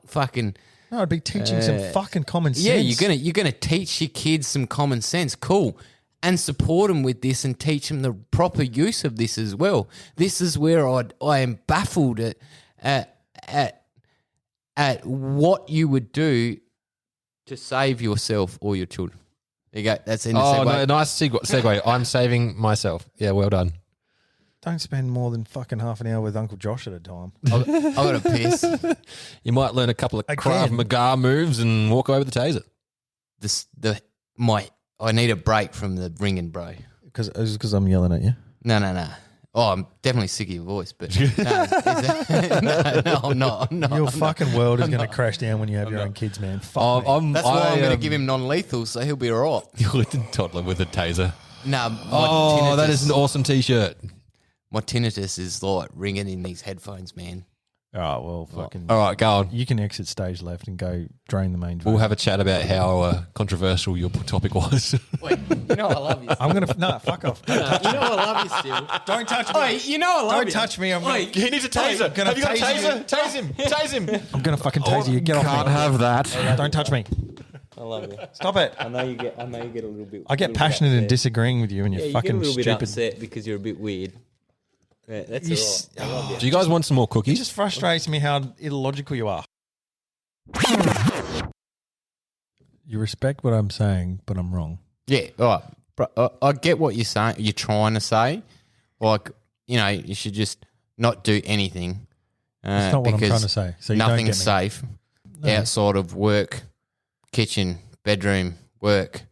fucking. No, I'd be teaching some fucking common sense. Yeah, you're gonna teach your kids some common sense. Cool. And support them with this and teach them the proper use of this as well. This is where I am baffled at what you would do to save yourself or your children. There you go. That's in the Oh, segue. no, nice segue. I'm saving myself. Yeah, well done. Don't spend more than fucking half an hour with Uncle Josh at a time. I got a piss. You might learn a couple of Krav Again. Maga moves and walk away with the taser. I need a break from the ringing, bro. Because I'm yelling at you. No. Oh, I'm definitely sick of your voice, but no, I'm not. Your fucking world is going to crash down when you have your own kids, man. Fuck me. That's why I'm going to give him non-lethal, so he'll be all right. You're a toddler with a taser. No, Oh, that is an awesome T-shirt. my tinnitus is like ringing in these headphones, man. Oh, well, fucking... All right, go on. You can exit stage left and go drain the main We'll vein. have a chat about how controversial your topic was. Wait, you know I love you. I'm going to... No, fuck off. You know I love you still. Don't touch me. Wait, you know I love Don't you. touch me. I'm gonna, He needs a taser. I'm gonna Have you got a tase taser? you. Tase him. Tase him. I'm going to fucking tase you. Get off Can't me. have that. Don't touch me. I love you. Stop it. I know you get a little bit. I get passionate and disagreeing with you and you're Yeah, you get a fucking little bit stupid. upset because you're a bit weird. Yeah, that's all right. I love you. Do you guys want some more It cookies? just frustrates me how illogical you are. You respect what I'm saying, but I'm wrong. Yeah, all right. I get what you're saying. You're trying to say, like, you should just not do anything. That's not what I'm because trying to say. So you don't nothing's get me. safe outside of work, kitchen, bedroom, work,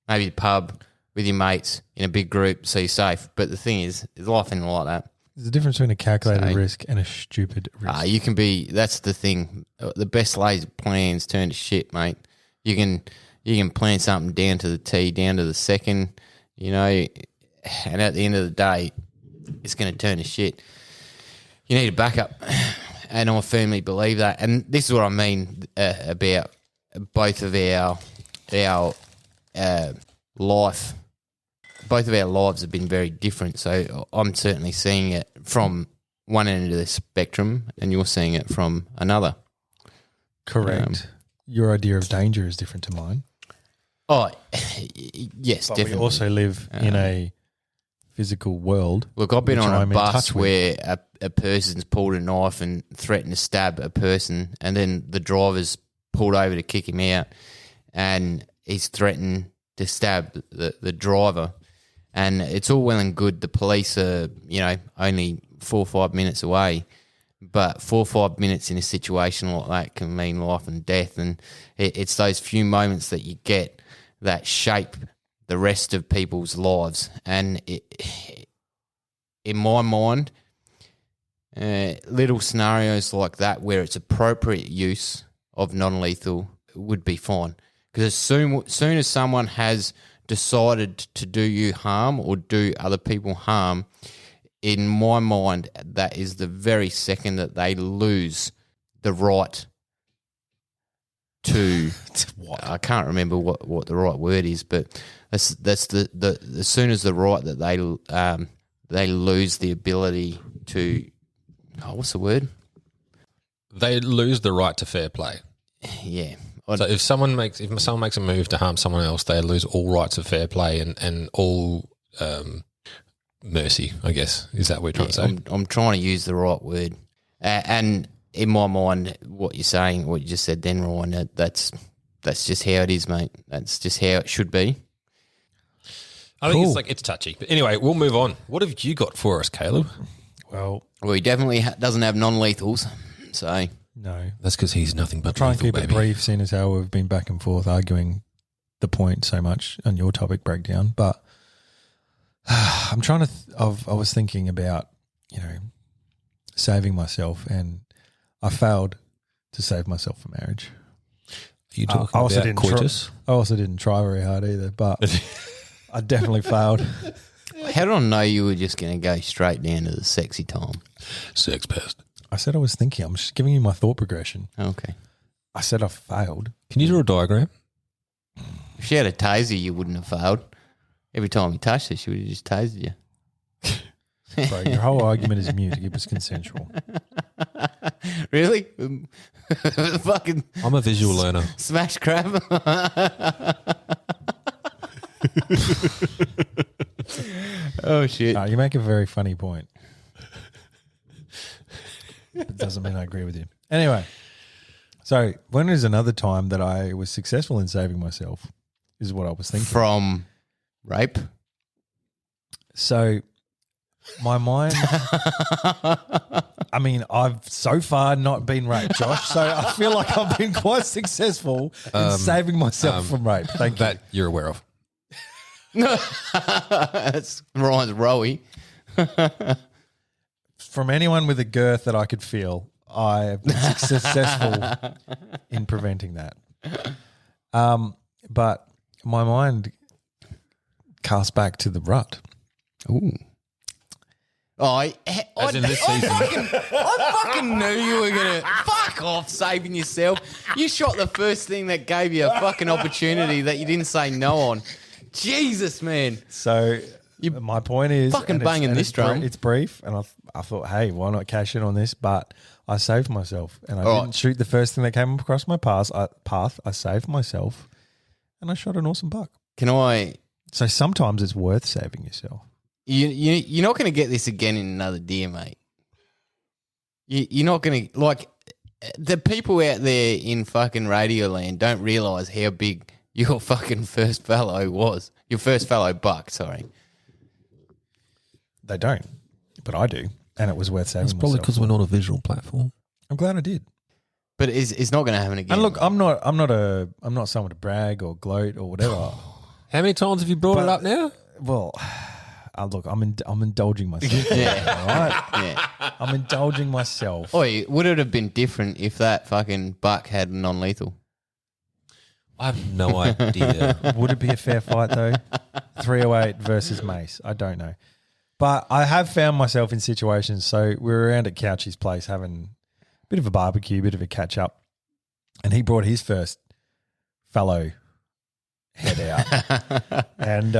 maybe the pub with your mates in a big group, so you're safe. But the thing is life ain't like that. There's a difference between a calculated So- risk and a stupid risk. You can be. That's the thing. The best laid plans turn to shit, mate. You can plan something down to the T, down to the second, and at the end of the day, it's going to turn to shit. You need a backup, and I firmly believe that. And this is what I mean about both of our life. Both of our lives have been very different. So I'm certainly seeing it from one end of the spectrum, and you're seeing it from another. Correct. Your idea of danger is different to mine. Oh, yes, But definitely. we also live in a physical world. Look, I've been which on I'm a in bus touch with. where a person's pulled a knife and threatened to stab a person, and then the driver's pulled over to kick him out, and he's threatened to stab the driver. And it's all well and good. The police are, only 4 or 5 minutes away, but 4 or 5 minutes in a situation like that can mean life and death. And it's those few moments that you get that shape the rest of people's lives. And in my mind, little scenarios like that where it's appropriate use of non-lethal would be fine. Because as soon as someone has decided to do you harm or do other people harm, in my mind, that is the very second that they lose the right to I can't remember what the right word is, but that's the as soon as the right that they lose the ability to what's the word? They lose the right to fair play. Yeah. So if someone makes a move to harm someone else, they lose all rights of fair play and all mercy, I guess. Is that what you're trying to say? I'm trying to use the right word. And in my mind, what you're saying, what you just said then, Ryan, that's just how it is, mate. That's just how it should be. I think it's touchy. But anyway, we'll move on. What have you got for us, Caleb? Well, He definitely doesn't have non-lethals, so... no. That's because he's nothing but Try and lethal, keep baby. it brief, seeing as how we've been back and forth arguing the point so much on your topic breakdown. But I'm trying to. I was thinking about saving myself, and I failed to save myself for marriage. Are you talking I also about didn't coitus? I also didn't try very hard either, but I definitely failed. How did I know you were just going to go straight down to the sexy time? Sex pest. I said I was thinking. I'm just giving you my thought progression. Okay. I said I failed. Can you draw a diagram? If she had a taser, you wouldn't have failed. Every time you touched her, she would have just tasered you. Bro, your whole argument is mute. It was consensual. Really? Fucking I'm a visual learner. smash crab. Oh, shit. You make a very funny point. It doesn't mean I agree with you. Anyway, so when is another time that I was successful in saving myself is what I was thinking. From rape? So my mind, I mean, I've so far not been raped, Josh. So I feel like I've been quite successful in saving myself from rape. Thank you. That you're aware of. No. That's Ryan's rowie. From anyone with a girth that I could feel, I have been successful in preventing that. But my mind cast back to the rut. Ooh. I in this season. I fucking knew you were going to fuck off saving yourself. You shot the first thing that gave you a fucking opportunity that you didn't say no on. Jesus, man. So my point is, fucking and banging and this drum. It's brief, and I thought, hey, why not cash in on this? But I saved myself, and I All didn't shoot the first thing that came across my path. I saved myself, and I shot an awesome buck. Can I... So sometimes it's worth saving yourself. You're not going to get this again in another deer, mate. You're not going to... Like, the people out there in fucking Radio Land don't realise how big your fucking first fallow was. Your first fallow buck, sorry. They don't, but I do, and it was worth saving. It's probably myself. because we're not a visual platform. I'm glad I did. But it's not going to happen again. And look, I'm not someone to brag or gloat or whatever. How many times have you brought it up now? Well, look, I'm indulging myself. Yeah. All right, Yeah. I'm indulging myself. Oi, would it have been different if that fucking buck had non-lethal? I have no idea. Would it be a fair fight though? 308 versus Mace. I don't know. But I have found myself in situations. So we were around at Couchy's place having a bit of a barbecue, a bit of a catch up, and he brought his first fellow head out, and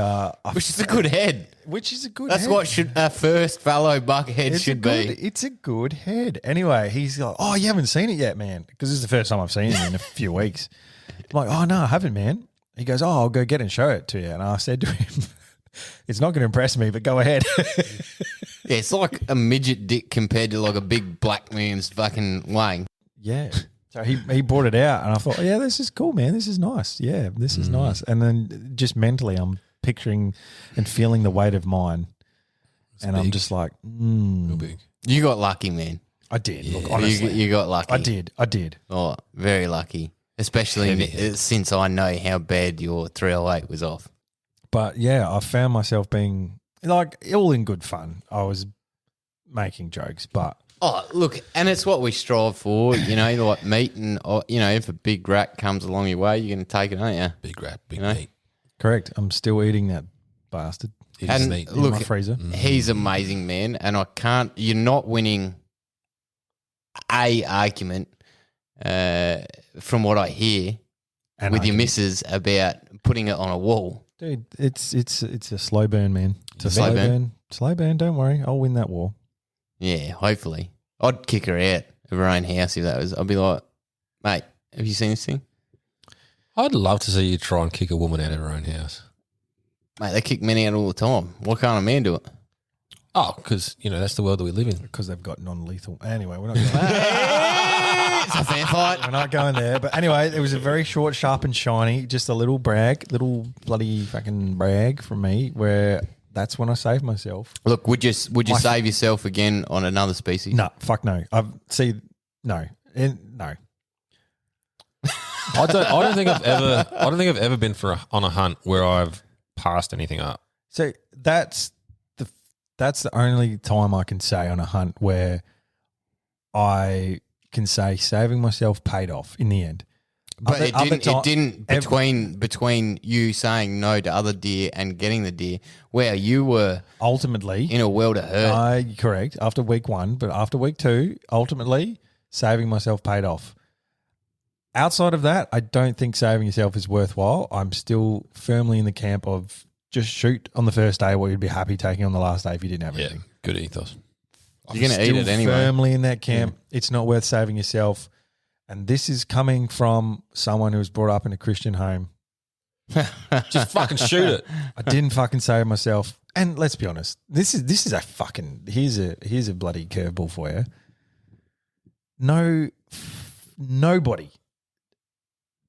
Which is a good head. which is a good. That's head. what should a first fellow buckhead It's should a good, be. It's a good head. Anyway, he's like, "Oh, you haven't seen it yet, man," because this is the first time I've seen it in a few weeks. I'm like, "Oh no, I haven't, man." He goes, "Oh, I'll go get it and show it to you." And I said to him, "It's not going to impress me, but go ahead." Yeah, it's like a midget dick compared to like a big black man's fucking wang. Yeah. So he brought it out, and I thought, yeah, this is cool, man. This is nice. Yeah, this is nice. And then just mentally, I'm picturing and feeling the weight of mine, and I'm big. just like, Real big. You got lucky, man. I did. Look, honestly, You got lucky. I did. Oh, very lucky. Especially since I know how bad your 308 was off. But yeah, I found myself being like all in good fun. I was making jokes, but Oh, look, and it's what we strive for, like meat and, if a big rat comes along your way, you're going to take it, aren't you? Big rat, big You know? meat. correct. I'm still eating that bastard It is And meat. in look, my freezer. he's amazing, man, and you're not winning a argument from what I hear And with I your can- missus about putting it on a wall. Dude, it's a slow burn, man. It's a Slow slow burn? burn. Slow burn. Don't worry, I'll win that war. Yeah, hopefully. I'd kick her out of her own house if that was. I'd be like, mate, have you seen this thing? I'd love to see you try and kick a woman out of her own house. Mate, they kick men out all the time. Why can't a man do it? Oh, because, that's the world that we live in. Because they've got non-lethal. Anyway, we're not going It's a fair fight. we're not going there. But anyway, it was a very short, sharp and shiny, just a little bloody fucking brag from me where that's when I saved myself. Look, would you save yourself again on another species? No, fuck no. No. No. I don't think I've ever been on a hunt where I've passed anything up. So that's the only time I can say on a hunt where I can say saving myself paid off in the end. But Other it didn't between you saying no to other deer and getting the deer, where you were ultimately in a world of hurt. correct after week 1, but after week 2, ultimately saving myself paid off. Outside of that, I don't think saving yourself is worthwhile. I'm still firmly in the camp of just shoot on the first day what you'd be happy taking on the last day if you didn't have Yeah, anything. good ethos. You're going to eat Still it anyway. firmly in that camp. It's not worth saving yourself. And this is coming from someone who was brought up in a Christian home. Just fucking shoot it. I didn't fucking save myself. And let's be honest, this is a fucking here's a bloody curveball for you. Nobody,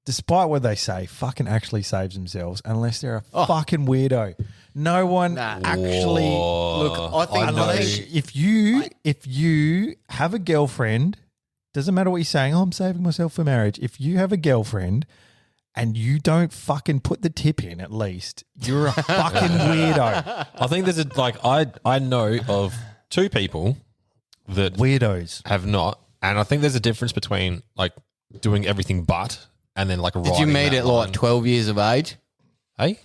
despite what they say, fucking actually saves themselves unless they're a fucking weirdo. No one actually. Look, I think Unless if you have a girlfriend, doesn't matter what you're saying. Oh, I'm saving myself for marriage. If you have a girlfriend and you don't fucking put the tip in, at least you're a fucking weirdo. I think there's I know of two people that Weirdos. have not, and I think there's a difference between like doing everything but and then like did you meet at like 12 years of age? Hey,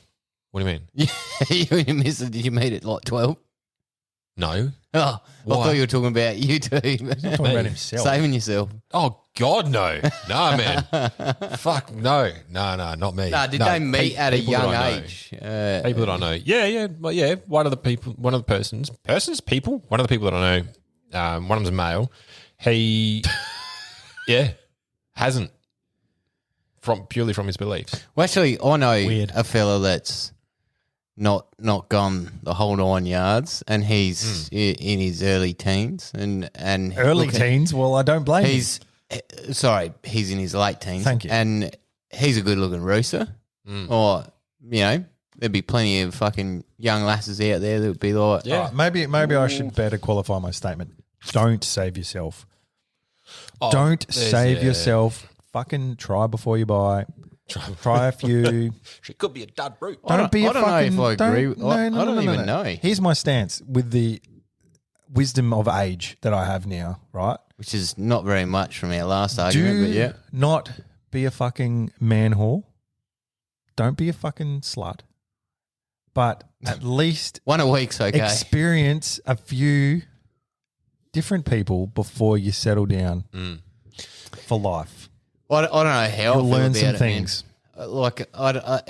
what do you mean? You and your missus, did you meet at like 12? No. Oh, I thought you were talking about you two. He's talking about himself. Saving yourself. Oh God, no, no, man. Fuck no, not me. Nah, did they meet at a people that young I know. age? People that I know, yeah. One of the people that I know, one of them's a male. He, hasn't purely from his beliefs. Well, actually, I know Weird. a fella that's not gone the whole 9 yards, and he's in his early teens, and Early look, teens? Well, I don't blame him. He's in his late teens. Thank you. And he's a good looking rooster. Or there'd be plenty of fucking young lasses out there that would be like, All right, maybe I should better qualify my statement. Don't save yourself. Oh, Don't there's- save yeah. yourself. Fucking try before you buy. Try a few. She could be a dud brute. Don't be a I don't know fucking. if I agree with- No, I no, don't no, no, even no. know. Here's my stance with the wisdom of age that I have now. Right? which is not very much from our last argument, but Do yeah. not be a fucking man whore. Don't be a fucking slut. but at least One a week's okay. experience a few different people before you settle down for life. I don't know how I You'll feel learn about some it, things. Man. Like,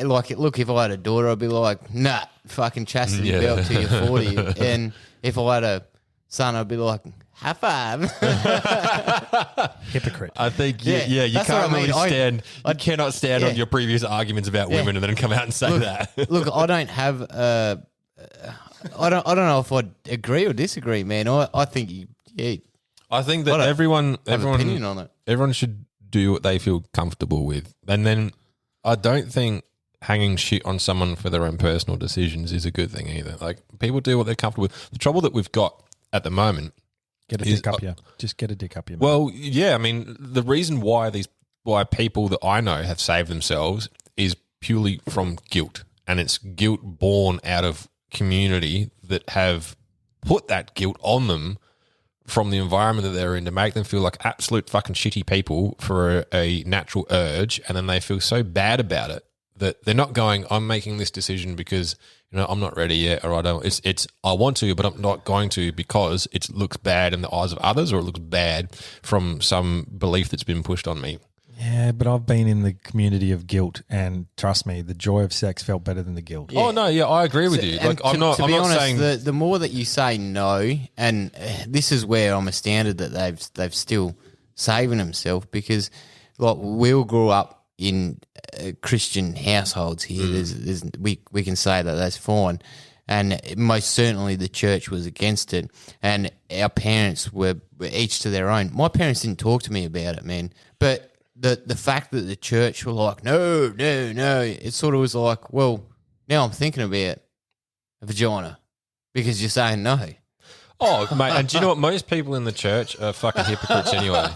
look, if I had a daughter, I'd be like, nah, fucking chastity belt till you're 40. And if I had a son, I'd be like, high five. Hypocrite. I think, Yeah, you that's can't what I mean. really stand. I You cannot stand yeah. on your previous arguments about women and then come out and say that. Look, I don't have. I don't know if I agree or disagree, man. I think I think I that don't everyone opinion on it. Everyone should do what they feel comfortable with. And then I don't think hanging shit on someone for their own personal decisions is a good thing either. Like, people do what they're comfortable with. The trouble that we've got at the moment Get a is, dick up you. Just get a dick up you. mate. well, yeah, I mean, the reason why people that I know have saved themselves is purely from guilt. And it's guilt born out of community that have put that guilt on them from the environment that they're in to make them feel like absolute fucking shitty people for a natural urge. And then they feel so bad about it that they're not going, I'm making this decision because, I'm not ready yet, or I don't. It's I want to, but I'm not going to because it looks bad in the eyes of others, or it looks bad from some belief that's been pushed on me. Yeah, but I've been in the community of guilt, and trust me, the joy of sex felt better than the guilt. Oh no, yeah, I agree with you. And Like, I'm not saying the more that you say no, and this is where I'm astounded that they've still saving themselves, because like we all grew up in Christian households here. We can say that that's fine, and most certainly the church was against it, and our parents were each to their own. My parents didn't talk to me about it, man, but the fact that the church were like, no, it sort of was like, well, now I'm thinking about a vagina because you're saying no. Oh, mate, and do you know what? Most people in the church are fucking hypocrites anyway.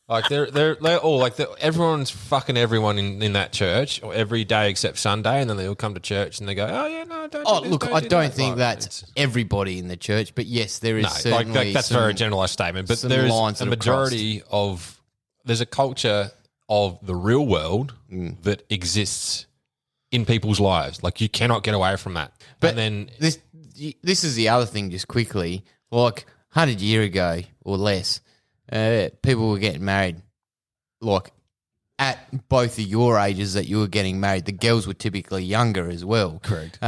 Like they're all like everyone's fucking everyone in that church or every day except Sunday, and then they all come to church and they go, oh yeah, no, don't. Oh, do this, look, I do don't that. think Like, that's everybody in the church, but yes, there is no, like certainly that's a very generalised statement. But some there's lines a that are majority of there's a culture of the real world that exists in people's lives. Like, you cannot get away from that. But and then this is the other thing, just quickly, like 100 years ago or less, people were getting married, like at both of your ages that you were getting married. The girls were typically younger as well. Correct.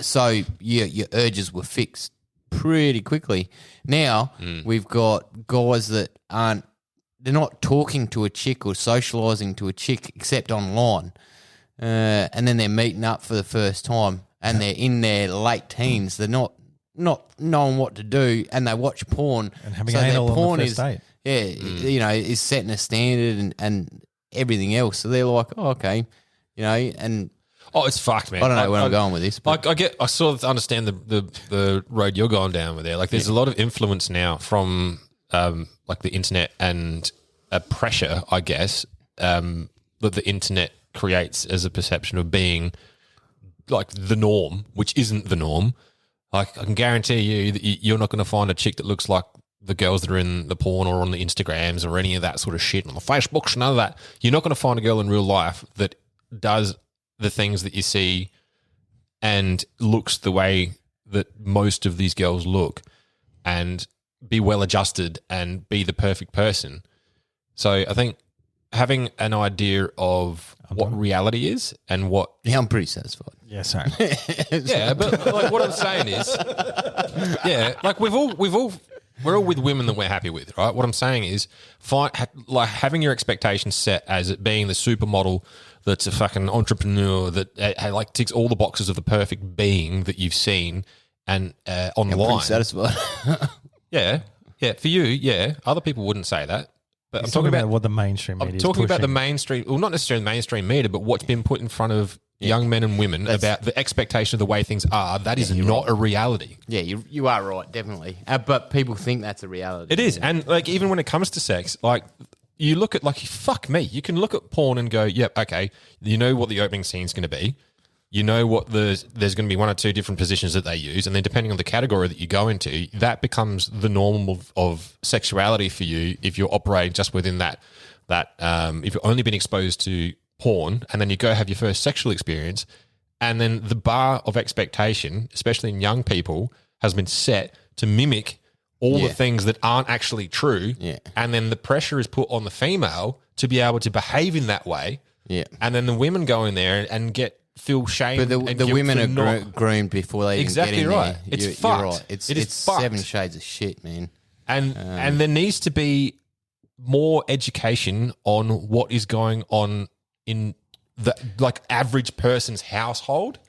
So your urges were fixed pretty quickly. Now we've got guys that they're not talking to a chick or socialising to a chick except online, and then they're meeting up for the first time, and they're in their late teens. They're not knowing what to do, and they watch porn And having their anal on the porn first is, date. yeah, is setting a standard and everything else. So they're like, oh, okay, and oh, it's fucked, man. I don't know where I'm going with this, but I sort of understand the road you're going down with there. Like, there's a lot of influence now from like the internet and a pressure, I guess, that the internet creates as a perception of being like the norm, which isn't the norm. Like, I can guarantee you that you're not going to find a chick that looks like the girls that are in the porn or on the Instagrams or any of that sort of shit on the Facebooks, none of that. You're not going to find a girl in real life that does the things that you see and looks the way that most of these girls look and be well adjusted and be the perfect person. So I think having an idea of what reality is and what yeah, I'm pretty satisfied. Yeah, sorry. yeah, but like what I'm saying is, yeah, like we're all with women that we're happy with, right? What I'm saying is, like having your expectations set as it being the supermodel that's a fucking entrepreneur that like ticks all the boxes of the perfect being that you've seen and online. I'm pretty satisfied. Yeah, for you, yeah. Other people wouldn't say that. But I'm talking about what the mainstream media I'm is talking about the pushing. mainstream, well, not necessarily the mainstream media, but what's been put in front of young men and women about the expectation of the way things are. That is not a reality. Yeah, you are right, definitely. But people think that's a reality. It is. And like, even when it comes to sex, like, you look at, like, fuck me, you can look at porn and go, yep, okay, you know what the opening scene's going to be. You know what there's going to be one or two different positions that they use, and then depending on the category that you go into, that becomes the norm of sexuality for you if you're operating just within that. If you've only been exposed to porn and then you go have your first sexual experience, And then the bar of expectation, especially in young people, has been set to mimic all the things that aren't actually true. Yeah. And then the pressure is put on the female to be able to behave in that way. Yeah. And then the women go in there and feel shame. But and the guilt women for are not- groomed before they Exactly even get in right. there. It's You're fucked. right. It is it's fucked. 7 shades of shit, man. And there needs to be more education on what is going on in the average person's household.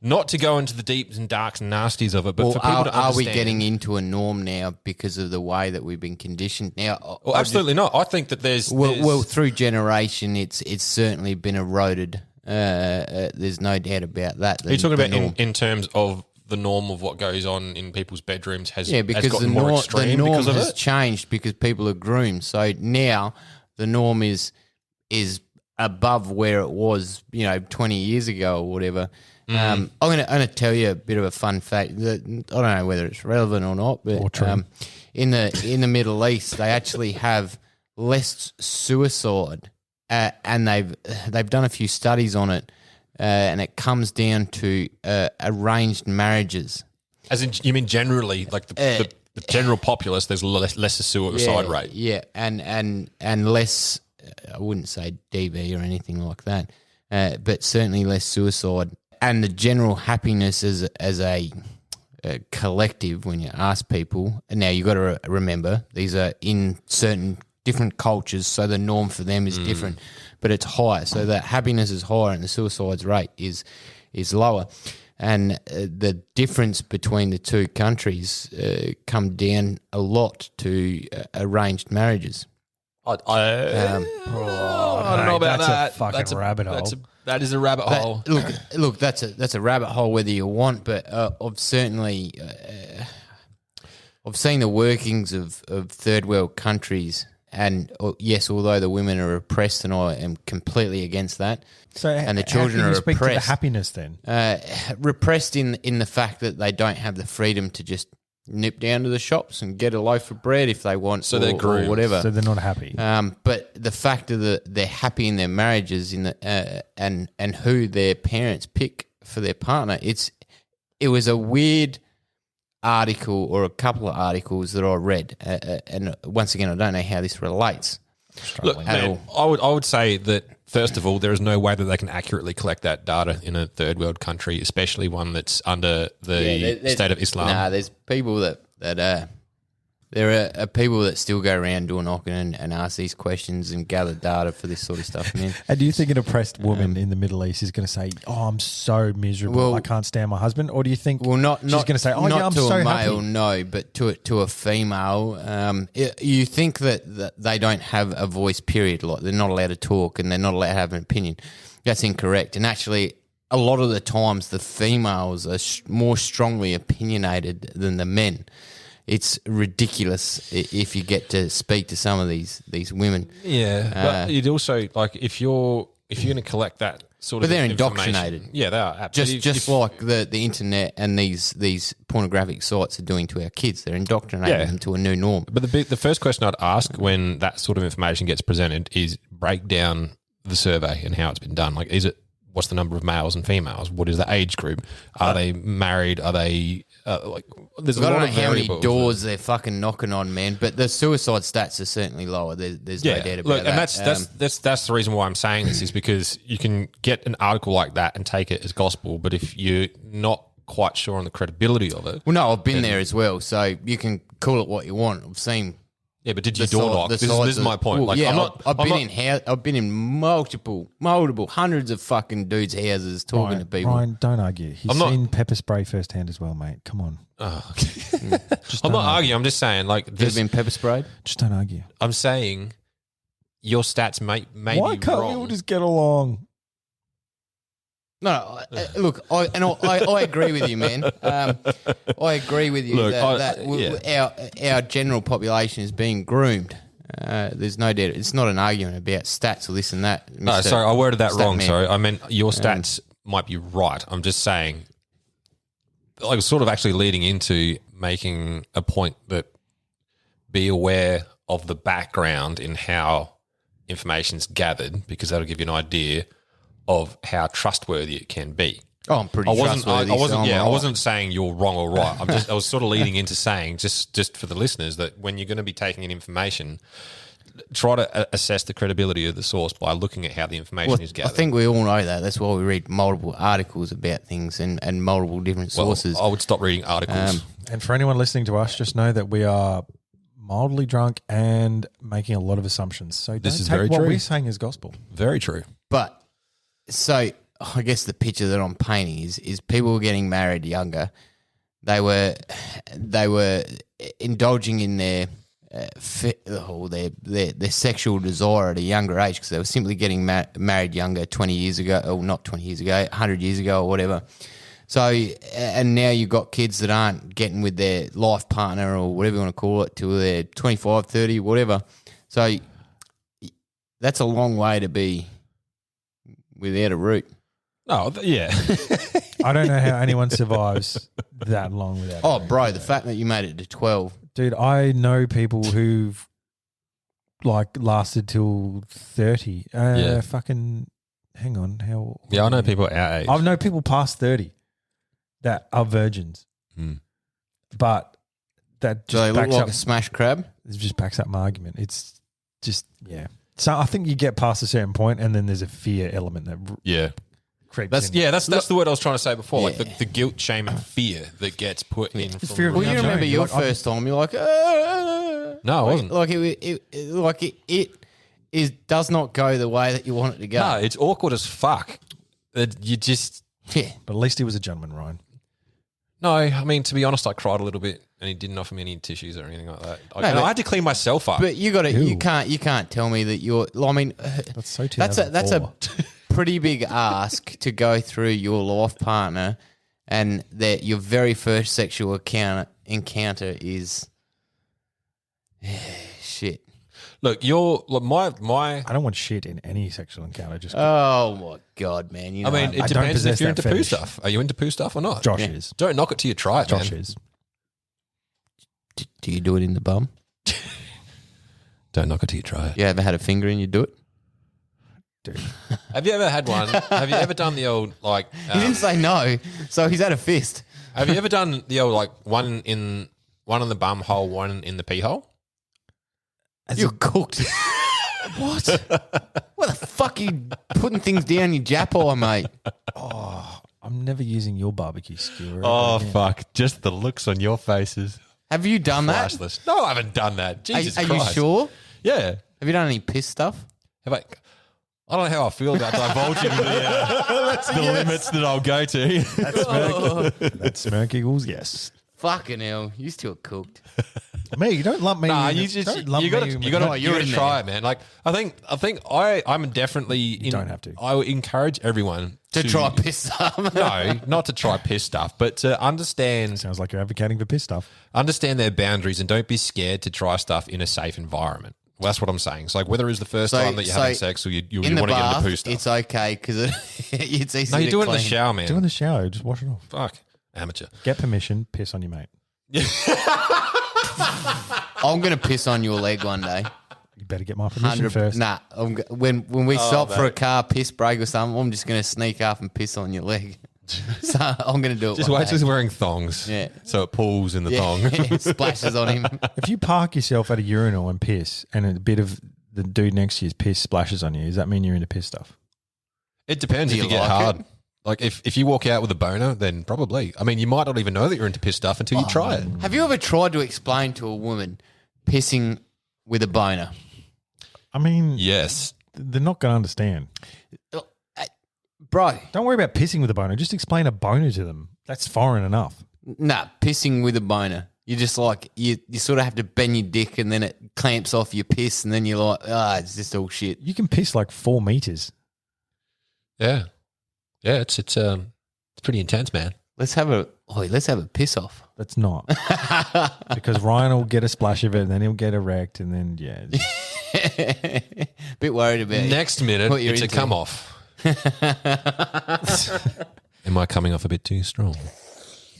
Not to go into the deeps and darks and nasties of it, but for people to understand. Are we getting into a norm now because of the way that we've been conditioned? Now, Well, absolutely not. I think that there's through generation, it's certainly been eroded. There's no doubt about that. Are you talking about in terms of the norm of what goes on in people's bedrooms has because gotten the more norm extreme because of has it? changed because people are groomed. So now the norm is above where it was, 20 years ago or whatever. I'm gonna tell you a bit of a fun fact that I don't know whether it's relevant or not, but in the Middle East they actually have less suicide, and they've done a few studies on it, and it comes down to arranged marriages. As in, you mean generally, like the general populace, there's less a suicide rate. Yeah, and less. I wouldn't say DV or anything like that, but certainly less suicide. And the general happiness as a collective, when you ask people, and now you've got to remember these are in certain different cultures, so the norm for them is different, but it's higher. So the happiness is higher and the suicides rate is lower. And the difference between the two countries come down a lot to arranged marriages. I don't know about that's that. a fucking rabbit hole. That is a rabbit hole. Look, that's a rabbit hole whether you want, but I've certainly I've seen the workings of third world countries, and yes, although the women are oppressed, and I am completely against that. So and the how children can you are speak to the oppressed. happiness then? Repressed in the fact that they don't have the freedom to just nip down to the shops and get a loaf of bread if they want, So they're or groomed. whatever. So they're not happy. But the fact of they're happy in their marriages and who their parents pick for their partner, it was a weird article or a couple of articles that I read, and once again I don't know how this relates. Look, at man, all. I would say that first of all, there is no way that they can accurately collect that data in a third world country, especially one that's under the state of Islam. Nah, there's people that there are people that still go around door knocking and ask these questions and gather data for this sort of stuff, man. And do you think an oppressed woman in the Middle East is going to say, "Oh, I'm so miserable, Well- I can't stand my husband," or do you think She's going to say, "Oh not yeah, I'm to so a male, happy"? no, but to a female, you think that they don't have a voice. Period. Like they're not allowed to talk and they're not allowed to have an opinion. That's incorrect. And actually, a lot of the times, the females are more strongly opinionated than the men. It's ridiculous if you get to speak to some of these women. Yeah, but you'd also like if you're going to collect that sort But of they're information- indoctrinated. Yeah, they are absolutely. Just like the internet and these pornographic sites are doing to our kids. They're indoctrinating Yeah. them to a new norm. But the first question I'd ask when that sort of information gets presented is break down the survey and how it's been done. Like, what's the number of males and females? What is the age group? Are they married? Are they there's a I lot don't know of how many variables. doors they're fucking knocking on, man. But the suicide stats are certainly lower. There's no doubt about look, that. and that's the reason why I'm saying this is because you can get an article like that and take it as gospel, but if you're not quite sure on the credibility of it, well, no, I've been there as well, so you can call it what you want. I've seen. yeah. But did you the door si- knock? the This sides is of- my point. Well, Like, yeah, I'm not. I've been in multiple hundreds of fucking dudes' houses talking to people. Ryan, don't argue. He's I'm not- seen pepper spray firsthand as well, mate. Come on. Oh, okay. Just I'm don't not argue. arguing. I'm just saying, like, Have this, you been pepper sprayed? Just don't argue. I'm saying your stats may Why be can't wrong. we all just get along? No, look, I agree with you, man. I agree with you Look, our general population is being groomed. There's no doubt. It's not an argument about stats or this and that. No, Mr. sorry, I worded that Stat wrong. man. Sorry, I meant your stats might be right. I'm just saying, like, sort of actually leading into making a point that be aware of the background in how information's gathered, because that'll give you an idea of how trustworthy it can be. Oh, I'm pretty I wasn't. trustworthy. I wasn't. so Yeah, I'm I right. wasn't saying you're wrong or right. I was sort of leading into saying just for the listeners that when you're going to be taking in information, try to assess the credibility of the source by looking at how the information Well, is I gathered. think we all know that. That's why we read multiple articles about things and multiple different sources. I would stop reading articles. And for anyone listening to us, just know that we are mildly drunk and making a lot of assumptions. So This don't is take very what true. we're saying as gospel. Very true. But so I guess the picture that I'm painting is people were getting married younger. They were indulging in their sexual desire at a younger age because they were simply getting married younger 20 years ago, or not 20 years ago, 100 years ago or whatever. So, and now you've got kids that aren't getting with their life partner or whatever you want to call it till they're 25, 30, whatever. So that's a long way to be without a root. No, yeah. I don't know how anyone survives that long without. Oh, bro, the fact that you made it to 12. Dude, I know people who've like lasted till 30. Yeah. Fucking, hang on, how? Yeah, I know people our age. I know people past 30 that are virgins, but that Do they just look backs like up. a smash crab? It just backs up my argument. It's just So I think you get past a certain point, and then there's a fear element that yeah. creeps That's in. that's the word I was trying to say before. Yeah. Like the guilt, shame, and fear that gets put in. From fear of Well, the you unknown. remember your Like, I- first time. You're like, No, I wasn't. It does not go the way that you want it to go. No, it's awkward as fuck. You just Yeah. But at least he was a gentleman, Ryan. no. I mean, to be honest, I cried a little bit, and he didn't offer me any tissues or anything like that. No, but- I had to clean myself up. But you got to. Ew. You can't tell me that you're. I mean, That's so that's a 2004. pretty big ask to go through your life partner, and that your very first sexual encounter is shit. Look, my. I don't want shit in any sexual encounter. Just Oh my god, man! You know, I mean, it I don't depends possess if you're that into poo fetish. stuff. Are you into poo stuff or not? Josh Yeah. is. Don't knock it till you try it, Josh man. is. do you do it in the bum? Don't knock it till you try it. You ever had a finger in? You do it? Dude. Have you ever had one? Have you ever done the old like? He didn't say no, so he's had a fist. Have you ever done the old like one in the bum hole, one in the pee hole? You're cooked. What? What the fuck are you putting things down your japper, mate? I'm never using your barbecue skewer. Oh ever again. fuck! Just the looks on your faces. Have you done that? Priceless. No, I haven't done that. Jesus Are you Christ. sure? Yeah. Have you done any piss stuff? Have I don't know how I feel about divulging the limits that I'll go to. That smirk equals yes. Fucking hell, you still cooked. Me, you don't lump me. Nah, in you it. just Don't lump you got me to in you with- got No, to you're in try there. it, man. Like I'm definitely in, don't have to. I would encourage everyone To try piss stuff. No, not to try piss stuff, but to understand Sounds like you're advocating for piss stuff. their boundaries and don't be scared to try stuff in a safe environment. Well, that's what I'm saying. So like whether it's the first time that you're having sex or you in the want to get bath, into poo stuff. it's okay because it's easy No, you to do it in the clean. shower, man. Do in the shower. Just wash it off. Fuck. Amateur. Get permission. Piss on your mate. I'm going to piss on your leg one day. You better get my permission first. Nah, when we stop for a car piss break or something, I'm just going to sneak up and piss on your leg. So I'm going to do it. Just one wait day. till he's wearing thongs. Yeah. So it pulls in the thong. Yeah, splashes on him. If you park yourself at a urinal and piss, and a bit of the dude next to you's piss splashes on you, does that mean you're into piss stuff? It depends Do if you you get like hard. it? Like if you walk out with a boner, then probably. I mean, you might not even know that you're into piss stuff until you try it. Have you ever tried to explain to a woman pissing with a boner? I mean, Yes. they're not going to understand. Bro, Don't worry about pissing with a boner. Just explain a boner to them. That's foreign enough. nah, pissing with a boner. You just like, you sort of have to bend your dick and then it clamps off your piss and then you're like, it's just all shit. You can piss like 4 meters. Yeah. Yeah, it's pretty intense, man. Let's have a piss off. That's not. Because Ryan will get a splash of it and then he'll get erect and then, yeah. Bit worried about Next minute, what you're it's a into. come off. Am I coming off a bit too strong?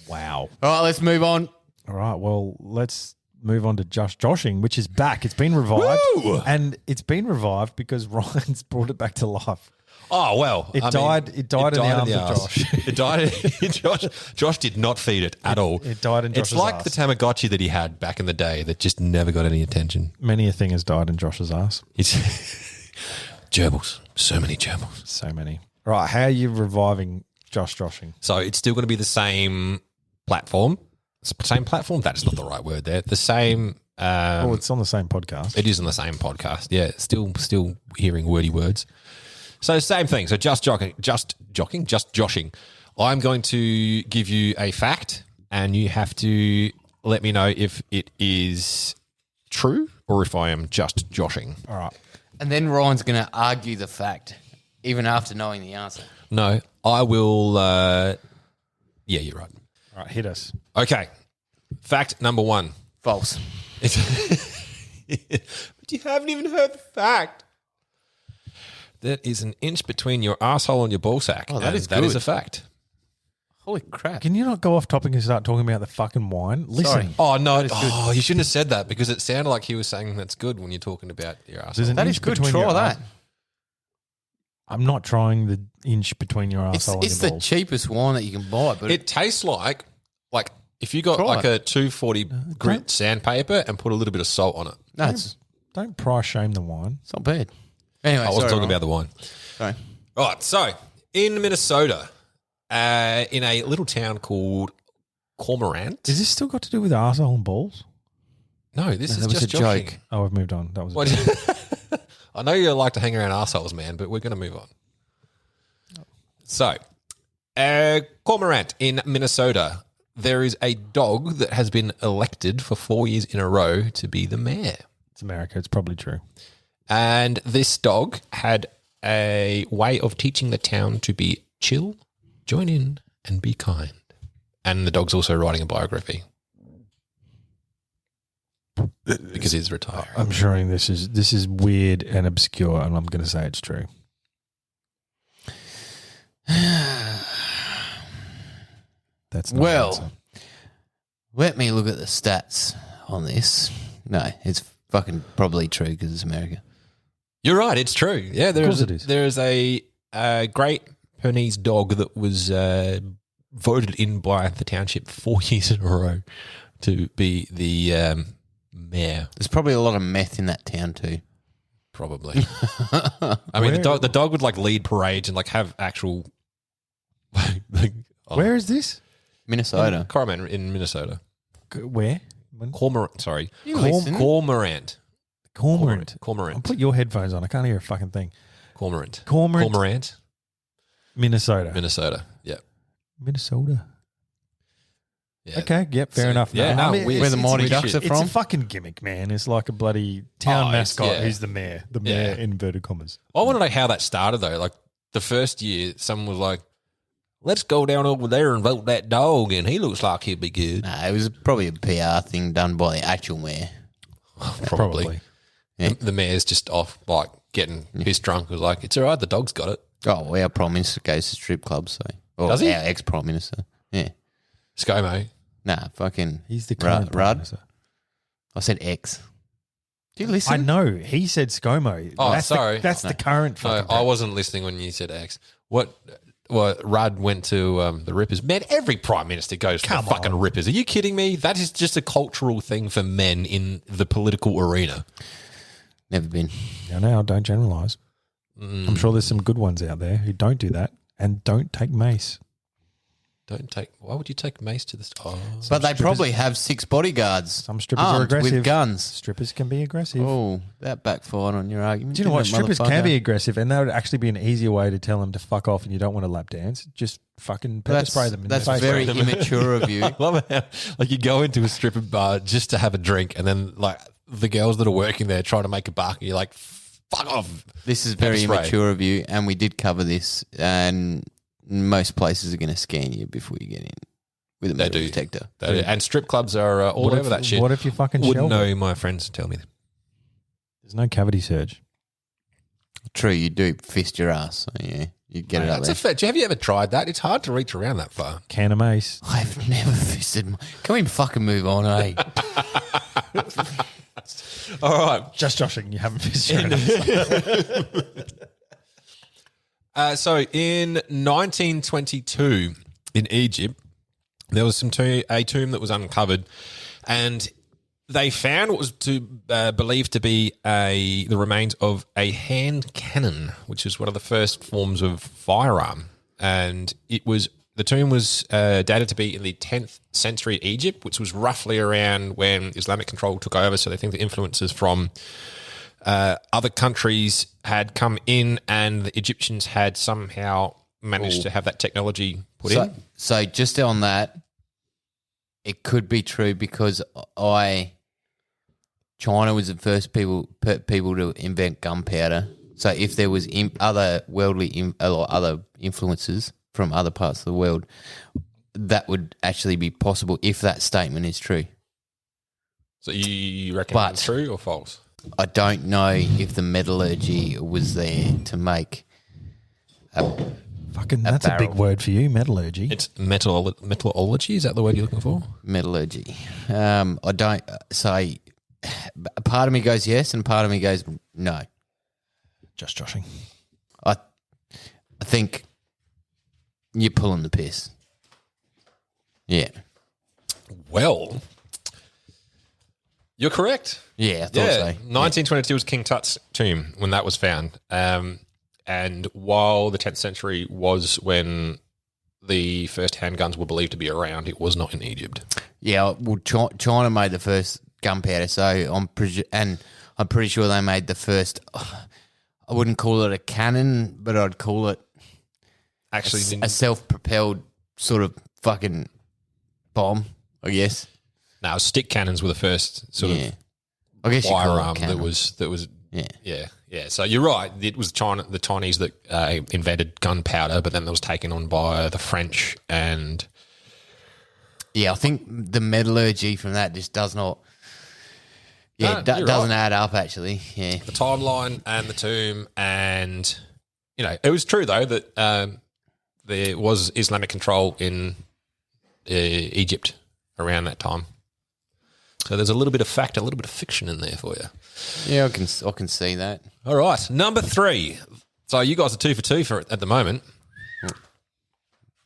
Wow. All right, let's move on. All right. Well, let's move on to Just Joshing, which is back. It's been revived. Woo! And it's been revived because Ryan's brought it back to life. Oh well, It died in the arms of arse. Josh. It died. Josh did not feed it at all. It died in It's Josh's like arse. the Tamagotchi that he had back in the day that just never got any attention. Many a thing has died in Josh's ass. It's gerbils. So many gerbils. So many. Right, how are you reviving Joshing? So it's still going to be the same platform. Same platform? That is not the right word there. The same. Oh, it's on the same podcast. It is on the same podcast. Yeah, still hearing wordy words. So same thing. So just joshing. I'm going to give you a fact, and you have to let me know if it is true or if I am just joshing. All right. And then Ryan's going to argue the fact, even after knowing the answer. No, I will. Yeah, you're right. All right, hit us. Okay. Fact number 1. False. But you haven't even heard the fact. That is an inch between your asshole and your ballsack. Oh, that is that is good. a fact. Holy crap. Can you not go off topic and start talking about the fucking wine? Listen. Sorry. Oh, no. Oh, you shouldn't have said that because it sounded like he was saying that's good when you're talking about your asshole. There's an That inch is good. between Try your that. ass- I'm not trying the inch between your It's asshole and the your balls. cheapest wine that you can buy, but It tastes like if you got Try like it. a 240 grit sandpaper and put a little bit of salt on it. no, it's Don't price shame the wine. not bad. Anyway, I wasn't talking about the wine. Sorry. All right, so in Minnesota, in a little town called Cormorant. Is this still got to do with asshole and balls? No, this that is was just a joke. joking. Oh, I've moved on. That was a What- joke. I know you like to hang around assholes, man, but we're going to move on. So, Cormorant in Minnesota, there is a dog that has been elected for 4 years in a row to be the mayor. It's America. It's probably true. And this dog had a way of teaching the town to be chill, join in, and be kind. And the dog's also writing a biography because he's retired. I'm sure this is weird and obscure, and I'm going to say it's true. That's not Well, an answer. let me look at the stats on this. No, it's fucking probably true because it's America. You're right. It's true. Yeah, course it is. There is a Great Pyrenees dog that was voted in by the township 4 years in a row to be the mayor. There's probably a lot of meth in that town too. Probably. I mean, the dog would like lead parades and like have actual. Where is this? Minnesota. Cormorant in Minnesota. Where? Cormorant. Sorry, You listen. Cormorant. Cormorant. Cormorant. Put your headphones on. I can't hear a fucking thing. Cormorant. Cormorant. Minnesota. Minnesota. Yeah. Minnesota. Yeah. Okay, yep, fair So, enough. yeah, No, I no, mean, we- Where the it's- Mighty it's- Ducks are It's from. a fucking gimmick, man. It's like a bloody town Oh, it's- mascot yeah. who's the mayor. The mayor Yeah. in inverted commas. I want to know how that started though. Like the first year, someone was like, "Let's go down over there and vote that dog, and he looks like he'll be good." No, it was probably a PR thing done by the actual mayor. Probably. Yeah. The mayor's just off, like getting pissed drunk. Was like, "It's all right. The dog's got it." Oh, well, our Prime Minister goes to strip clubs, so. Or Does he? Our ex-Prime Minister. Yeah. ScoMo. Nah, fucking. He's the current Prime Rudd. Minister. I said ex. Do you listen? I know. He said ScoMo. Oh, that's sorry. That's the current No, fucking I wasn't listening when you said X. What Rudd went to the Rippers. Man, every prime minister goes to the fucking Rippers. Are you kidding me? That is just a cultural thing for men in the political arena. Never been. Now, don't generalise. I'm sure there's some good ones out there who don't do that and don't take mace. Don't take. Why would you take mace to the? Oh, But they probably have 6 bodyguards. Some strippers are armed aggressive. with guns. Strippers can be aggressive. Oh, that backfired on your argument. Do you know what? didn't it, Strippers can motherfucker? be aggressive, and that would actually be an easier way to tell them to fuck off and you don't want to lap dance. Just fucking pepper spray them in That's the face. very immature of you. I love how like you go into a stripper bar just to have a drink, and then like the girls that are working there try to make a buck, and you're like, "Fuck off!" This is very Pepper spray. immature of you, and we did cover this, and most places are going to scan you before you get in with a They metal do. detector. And strip clubs are all What over if- that shit. What if you fucking Wouldn't shelve know it? my friends tell me. There's no cavity surge. True, you do fist your ass. So yeah, you get it up That's there. a fact. Have you ever tried that? It's hard to reach around that far. Can of mace. I've never fisted. Can we fucking move on, eh? All right. Just joshing. You haven't fisted. So in 1922 in Egypt, there was a tomb that was uncovered, and they found what was believed to be the remains of a hand cannon, which is one of the first forms of firearm, and the tomb was dated to be in the 10th century Egypt, which was roughly around when Islamic control took over. So they think the influences from other countries had come in, and the Egyptians had somehow managed to have that technology put in. So just on that, it could be true because China was the first people to invent gunpowder. So if there was other influences from other parts of the world, that would actually be possible if that statement is true. So you reckon that's true or false? I don't know if the metallurgy was there to make that's a big word for you, metallurgy. It's metallurgy. Is that the word you're looking for? Metallurgy. I don't say. Part of me goes yes, and part of me goes no. Just joshing. I think you're pulling the piss. Yeah. Well, you're correct. Yeah, I thought so. 1922 was King Tut's tomb when that was found. And while the 10th century was when the first handguns were believed to be around, it was not in Egypt. Yeah, well, China made the first gunpowder, so I'm pretty sure they made the first. I wouldn't call it a cannon, but I'd call it actually a self-propelled sort of fucking bomb, I guess. Now, stick cannons were the first sort of I guess firearm that was yeah. So you're right. It was the Chinese that invented gunpowder, but then that was taken on by the French and. Yeah, I think the metallurgy from that just does not. Yeah, doesn't add up actually. Yeah, the timeline and the tomb, and it was true though that there was Islamic control in Egypt around that time. So there's a little bit of fact, a little bit of fiction in there for you. Yeah, I can see that. All right, number 3. So you guys are 2 for 2 at the moment.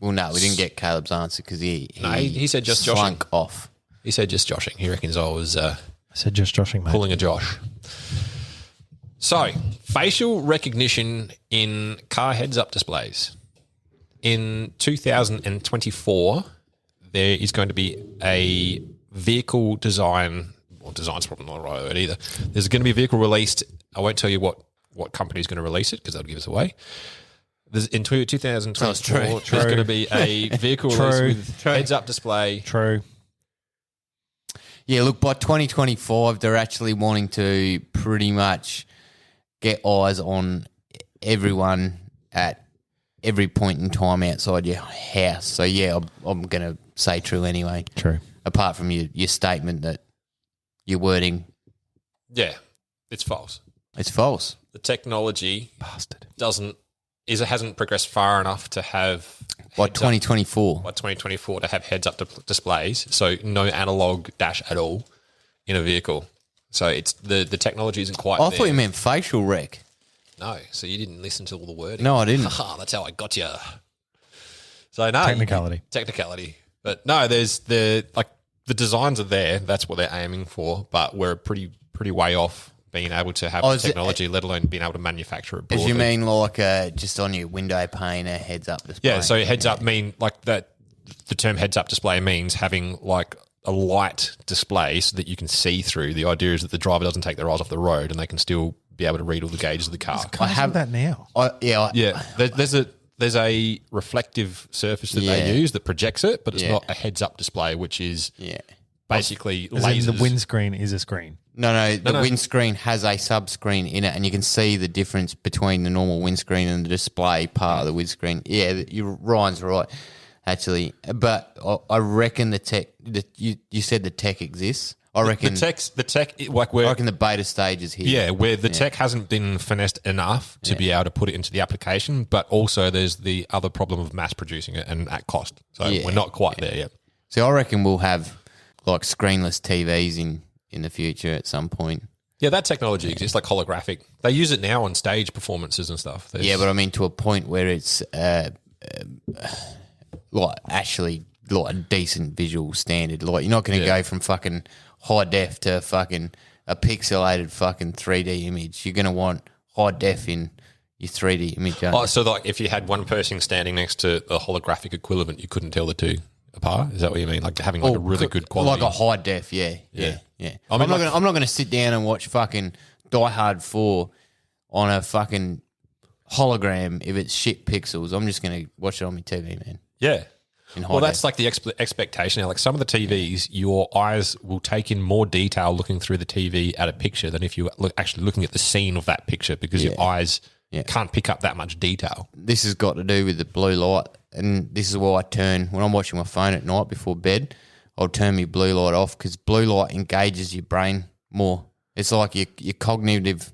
Well, no, we didn't get Caleb's answer because he said just slunk joshing. off. He said just joshing. He reckons I was. I said just joshing, mate. Pulling a Josh. So, facial recognition in car heads-up displays. In 2024, there is going to be a vehicle design. Well, design's probably not the right word either. There's going to be a vehicle released. I won't tell you what company is going to release it because that'll give us away. In 2024, there's going to be a vehicle release with heads-up display. True. Yeah, look, by 2025, they're actually wanting to pretty much get eyes on everyone at every point in time outside your house. So, yeah, I'm going to say true anyway. True. Apart from your statement that your wording. Yeah, it's false. It's false. The technology hasn't progressed far enough to have by 2024. By 2024 to have heads-up displays, so no analog dash at all in a vehicle. So it's the technology isn't quite. I thought you meant facial rec. No, so you didn't listen to all the wording. No, I didn't. That's how I got you. So no technicality, but no. There's the designs are there. That's what they're aiming for, but we're pretty way off being able to have the technology, let alone being able to manufacture it broadly. As you mean like just on your window pane, a heads-up display? Yeah, so heads-up mean like that. The term heads-up display means having like a light display so that you can see through. The idea is that the driver doesn't take their eyes off the road and they can still be able to read all the gauges of the car. I have that now. There's a reflective surface that they use that projects it, but it's not a heads-up display, which is basically lasers. The windscreen is a screen. No, the windscreen has a sub-screen in it, and you can see the difference between the normal windscreen and the display part of the windscreen. Yeah, Ryan's right, actually. But I reckon the tech, you said the tech exists. I reckon the tech, like I reckon the beta stage is here. Yeah, where the tech hasn't been finessed enough to be able to put it into the application, but also there's the other problem of mass producing it and at cost. So we're not quite there yet. So I reckon we'll have like screenless TVs in the future at some point. Yeah, that technology exists, like holographic. They use it now on stage performances and stuff. Yeah, but I mean to a point where it's like actually like a decent visual standard. Like you're not going to go from fucking high def to fucking a pixelated fucking 3D image. You're going to want high def in your 3D image. Oh, so like if you had one person standing next to a holographic equivalent, you couldn't tell the two apart? Is that what you mean? Like having like a really good quality? Like a high def, yeah. I mean, I'm not going to sit down and watch fucking Die Hard 4 on a fucking hologram if it's shit pixels. I'm just going to watch it on my TV, man. Yeah. In high Well, def. that's like the expectation now. Like some of the TVs, your eyes will take in more detail looking through the TV at a picture than if you were actually looking at the scene of that picture because your eyes can't pick up that much detail. This has got to do with the blue light, and this is why I turn when I'm watching my phone at night before bed. I'll turn my blue light off because blue light engages your brain more. It's like your cognitive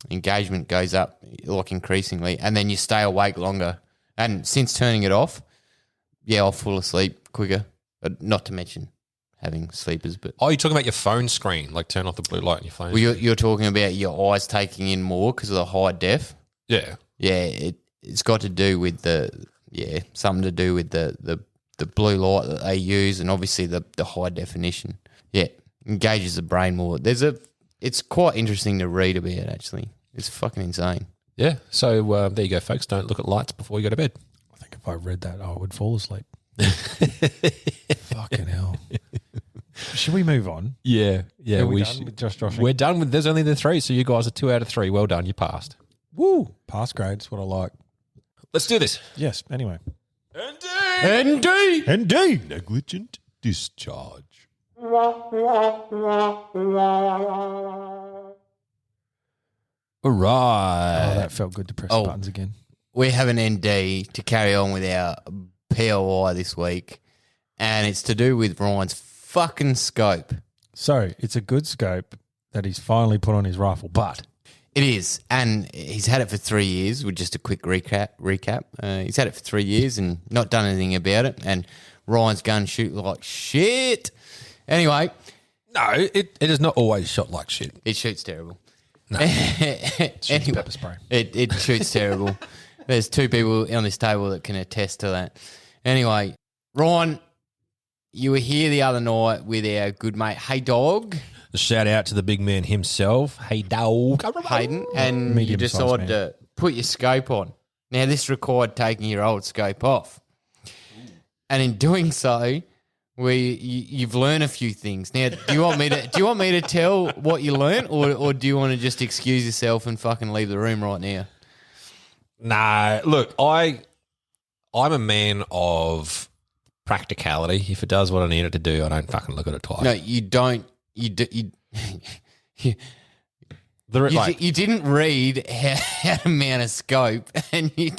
engagement goes up like increasingly, and then you stay awake longer. And since turning it off, I'll fall asleep quicker. Not to mention having sleepers, but Oh, you're talking about your phone screen, like turn off the blue light on your phone. well, you're talking about your eyes taking in more because of the high def. Yeah. Yeah, it's got to do with something to do with the blue light that they use, and obviously the high definition. Yeah, engages the brain more. It's quite interesting to read about actually. It's fucking insane. Yeah. So there you go, folks. Don't look at lights before you go to bed. I think if I read that, I would fall asleep. Fucking hell. Should we move on? Yeah. Are we done with Josh Joshing? We're done with. There's only the 3, so you guys are 2 out of 3. Well done. You passed. Woo! Pass grades, what I like. Let's do this. Yes, anyway. ND. ND! Negligent discharge. All right. Oh, that felt good to press the buttons again. We have an ND to carry on with our POI this week, and it's to do with Ryan's fucking scope. So, it's a good scope that he's finally put on his rifle, but It is, and he's had it for 3 years. With just a quick recap, he's had it for 3 years and not done anything about it. And Ryan's gun shoot like shit. Anyway, No, it is not always shot like shit. it shoots terrible. No. Anyway, pepper spray. It shoots terrible. There's 2 people on this table that can attest to that. Anyway, Ryan, you were here the other night with our good mate, Hey Dog, Shout out to the big man himself. Hey, dog. Hayden, and you Medium-sized decided man. to put your scope on. Now, this required taking your old scope off. And in doing so, you've learned a few things. Now, do you want me to tell what you learnt, or do you want to just excuse yourself and fucking leave the room right now? Nah, look, I'm a man of practicality. If it does what I need it to do, I don't fucking look at it twice. No, you don't. You didn't read how to mount a scope, and you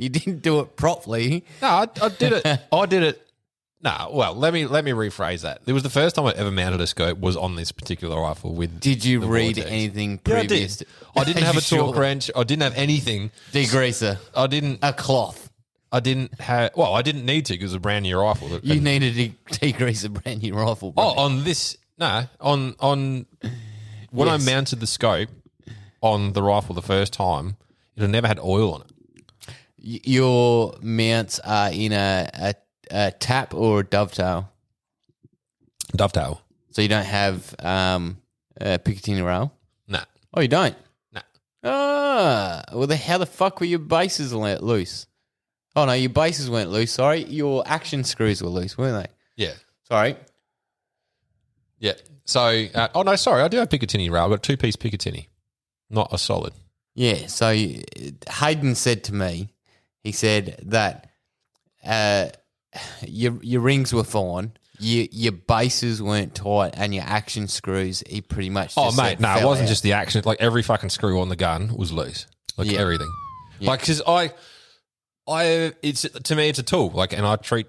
didn't do it properly. No, I did it. I did it. No, well, let me rephrase that. It was the first time I ever mounted a scope was on this particular rifle with. Did you the read Vortex. anything Yeah, previous? I didn't have a Sure. torque wrench. I didn't have anything. Degreaser, I didn't. a cloth. I didn't have. Well, I didn't need to because it was a brand new rifle. You needed to degrease a brand new rifle. Bro. Oh, on this. No, on when Yes. I mounted the scope on the rifle the first time, it had never had oil on it. Your mounts are in a tap or a dovetail, Dovetail. so you don't have a Picatinny rail. Nah. Oh, you don't. Nah. Well, how the fuck were your bases loose? Oh no, your bases weren't loose. Sorry, your action screws were loose, weren't they? Yeah. Sorry. Yeah. So, oh no, sorry, I do have Picatinny rail. I've got a 2-piece Picatinny, not a solid. Yeah. So Hayden said to me, he said that your rings were fine, your bases weren't tight, and your action screws, he pretty much. Oh just mate, said no, it fell wasn't out. just the action. Like every fucking screw on the gun was loose. Like Yeah. everything. Yeah. Like because it's to me it's a tool. Like, and I treat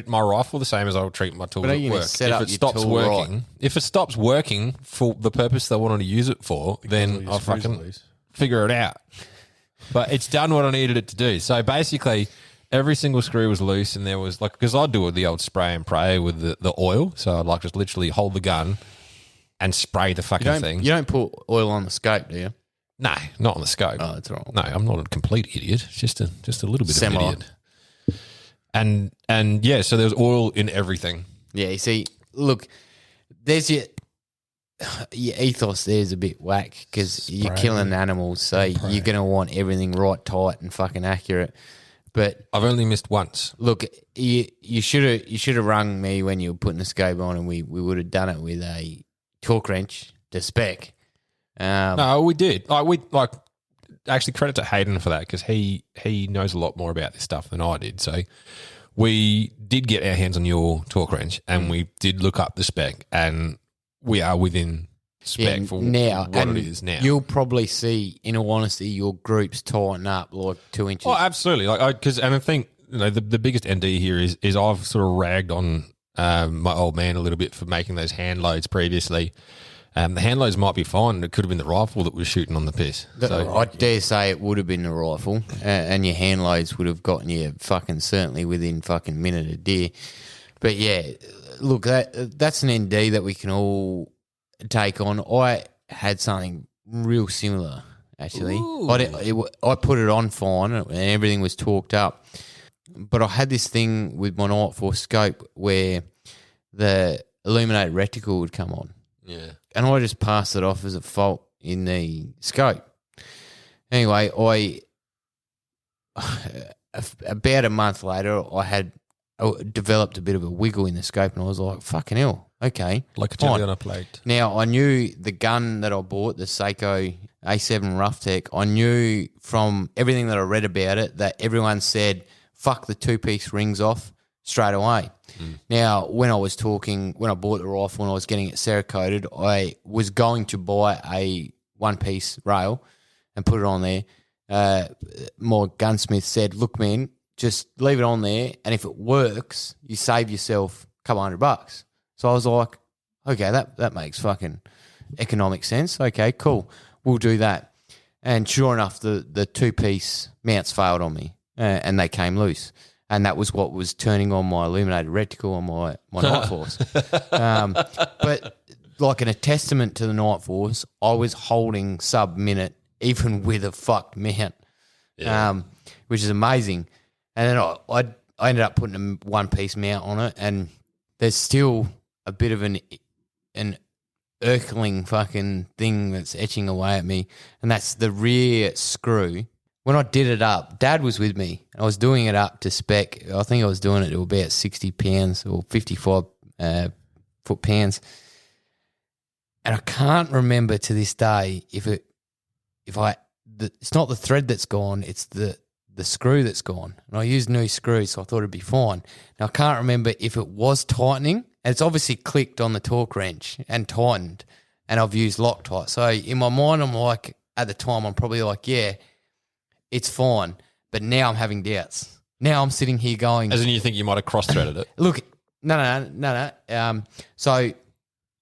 my rifle the same as I would treat my tools But are at you gonna work. set If up it your stops tool working, right? if it stops working for the purpose they wanted to use it for, then I'll fucking figure it out. But it's done what I needed it to do. So basically, every single screw was loose, and there was like because I'd do it with the old spray and pray with the oil. So I'd like just literally hold the gun, and spray the fucking thing. You don't put oil on the scope, do you? No, not on the scope. Oh, that's wrong. No, I'm not a complete idiot. It's just a little bit Semi. of an idiot. And yeah, so there was oil in everything. Yeah, you see, look, there's your ethos there's a bit whack because you're killing animals, so you're going to want everything right, tight and fucking accurate. But I've only missed once. look, you should have rung me when you were putting the scope on, and we would have done it with a torque wrench to spec. No, we did. Actually, credit to Hayden for that because he knows a lot more about this stuff than I did. So we did get our hands on your torque wrench, and we did look up the spec, and we are within spec for now, what and it is now. You'll probably see, in all honesty, your groups tighten up like 2 inches. Oh, absolutely. And I think the biggest ND here is I've sort of ragged on my old man a little bit for making those hand loads previously. The hand loads might be fine. It could have been the rifle that was shooting on the piss. I dare say it would have been the rifle, and your hand loads would have gotten you fucking certainly within fucking minute of deer. But yeah, look, that's an ND that we can all take on. I had something real similar, actually. I put it on fine and everything was torqued up. But I had this thing with my Night Force scope where the illuminated reticle would come on. Yeah. And I just passed it off as a fault in the scope. Anyway, about a month later, I developed a bit of a wiggle in the scope, and I was like, fucking hell, okay. Like a jelly on a plate. Now, I knew the gun that I bought, the Seiko A7 Rough Tech, I knew from everything that I read about it that everyone said, fuck the two-piece rings off straight away. Now, when I bought the rifle and I was getting it Cerakoted, I was going to buy a one-piece rail and put it on there. My gunsmith said, look, man, just leave it on there, and if it works, you save yourself a couple $100. So I was like, okay, that makes fucking economic sense. Okay, cool. We'll do that. And sure enough, the two-piece mounts failed on me, and they came loose. And that was what was turning on my illuminated reticle on my Night Force. But like in a testament to the Night Force, I was holding sub-minute even with a fucked mount, which is amazing. And then I ended up putting a one-piece mount on it, and there's still a bit of an irkling fucking thing that's etching away at me, and that's the rear screw. When I did it up, Dad was with me. I was doing it up to spec. I think I was doing it to about 60 pounds or 55 foot-pounds. And I can't remember to this day it's not the thread that's gone, it's the screw that's gone. And I used new screws, so I thought it'd be fine. Now, I can't remember if it was tightening. And it's obviously clicked on the torque wrench and tightened, and I've used Loctite. So in my mind, I'm like, at the time, I'm probably like, yeah, it's fine, but now I'm having doubts. Now I'm sitting here going... As in you think you might have cross-threaded it? Look, no. So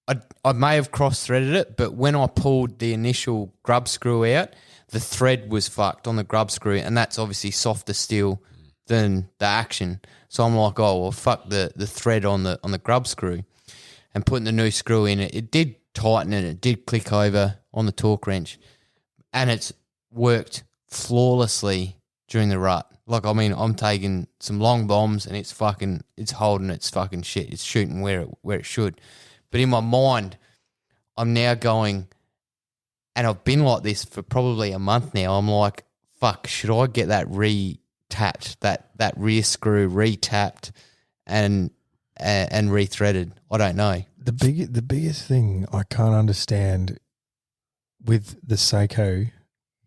I may have cross-threaded it, but when I pulled the initial grub screw out, the thread was fucked on the grub screw, and that's obviously softer steel than the action. So I'm like, oh, well, fuck the thread on the grub screw. And putting the new screw in, it did tighten and it did click over on the torque wrench. And it's worked flawlessly during the rut. Like, I mean, I'm taking some long bombs and it's holding its fucking shit. It's shooting where it should. But in my mind, I'm now going, and I've been like this for probably a month now. I'm like, fuck, should I get that re-tapped, that rear screw re-tapped and re-threaded? I don't know. The biggest thing I can't understand with the Seiko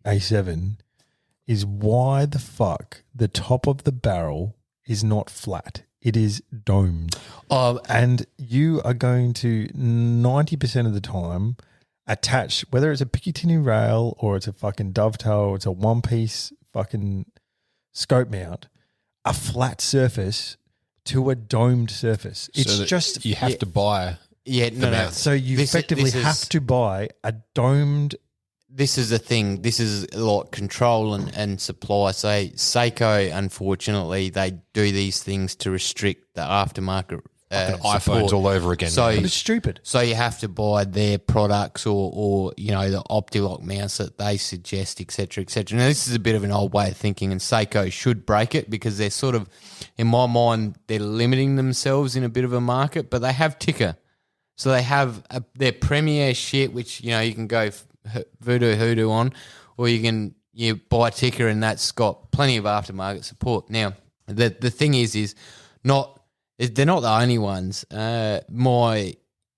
A7 is why the fuck the top of the barrel is not flat. It is domed. And you are going to 90% of the time attach, whether it's a Picatinny rail or it's a fucking dovetail or it's a one-piece fucking scope mount, a flat surface to a domed surface. It's So just... you have to buy. No. So you effectively have to buy a domed... This is the thing. This is like control and supply. So Seiko, unfortunately, they do these things to restrict the aftermarket iPhones support. all over again. So But it's stupid. So you have to buy their products or the OptiLock mounts that they suggest, etc., etc. Now this is a bit of an old way of thinking, and Seiko should break it because they're sort of, in my mind, they're limiting themselves in a bit of a market. But they have Ticker, so they have their premier shit, which you can go voodoo hoodoo on, or you buy Ticker and that's got plenty of aftermarket support. Now the thing is they're not the only ones. My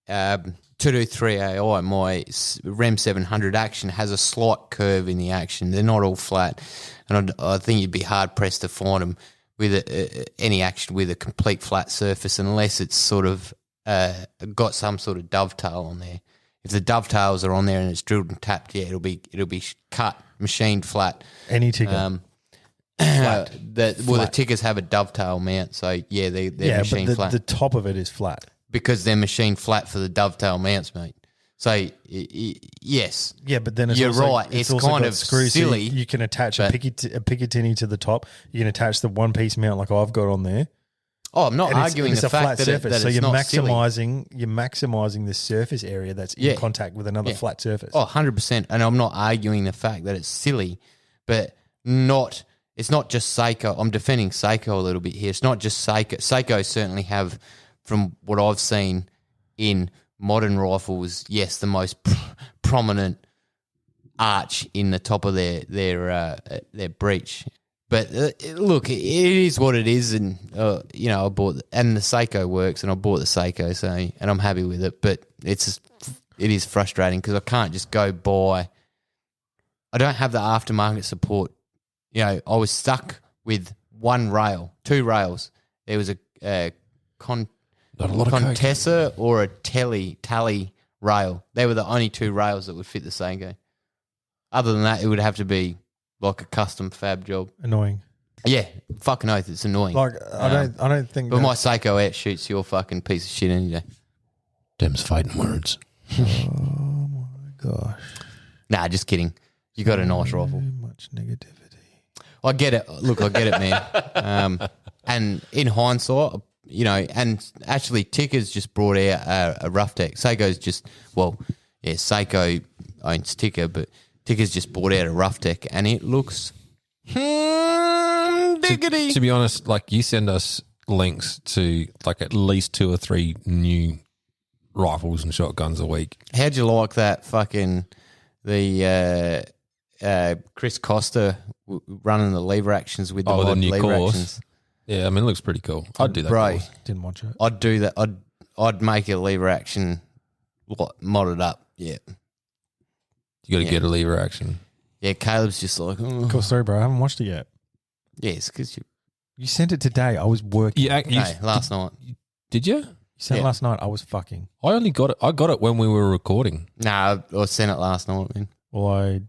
223 AI, my REM 700 action has a slight curve in the action. They're not all flat, and I think you'd be hard pressed to find them with any action with a complete flat surface, unless it's sort of got some sort of dovetail on there. If the dovetails are on there and it's drilled and tapped, it'll be cut, machined flat. Any Ticker. The Tickers have a dovetail mount, so they're machined but flat the top of it is flat. because they're machined flat for the dovetail mounts, mate. So yes, Yeah, but then it's You're also, right. It's also kind got of screws, so silly, you can attach a but- Picatinny to the top. You can attach the one piece mount like I've got on there. oh, I'm not And arguing it's the a flat fact that, surface, so it's you're not silly. maximizing the surface area that's in Yeah. contact with another Yeah. flat surface. Oh, 100%. And I'm not arguing the fact that it's silly, but it's not just Seiko. I'm defending Seiko a little bit here. It's not just Seiko. Seiko certainly have, from what I've seen in modern rifles, yes, the most prominent arch in the top of their breech. But look, it is what it is, and I bought and the Seiko works, and I bought the Seiko, and I'm happy with it. But it is frustrating because I can't just go buy. I don't have the aftermarket support. I was stuck with two rails. There was a Not a lot of coke. Contessa or a Tally rail. They were the only two rails that would fit the Seiko. Other than that, it would have to be like a custom fab job. Annoying. Yeah, fucking oath, it's annoying. Like I don't think. But my Seiko outshoots your fucking piece of shit any day. Them's fighting words. Oh my gosh. Nah, just kidding. You got a nice rifle. Too much negativity. I get it. Look, I get it, man. And in hindsight, and actually Ticker's just brought out a rough deck. Seiko's just, Seiko owns Ticker, but Ticker's just brought out a rough deck, and it looks diggity. To be honest, like you send us links to like at least 2 or 3 new rifles and shotguns a week. How'd you like that fucking the Chris Costa running the lever actions with the Oh, the mod new lever course. actions? Yeah, I mean, it looks pretty cool. I'd do that. Bro, course. Didn't watch it. I'd do that. I'd make a lever action modded up. Yeah. You got to get a lever action. Yeah, Caleb's just like, oh. Cool story, bro. I haven't watched it yet. Yes, because You sent it today. I was working. last night. Did you? You sent it last night. I was fucking. I only got it. I got it when we were recording. No, I sent it last night, man. Well, I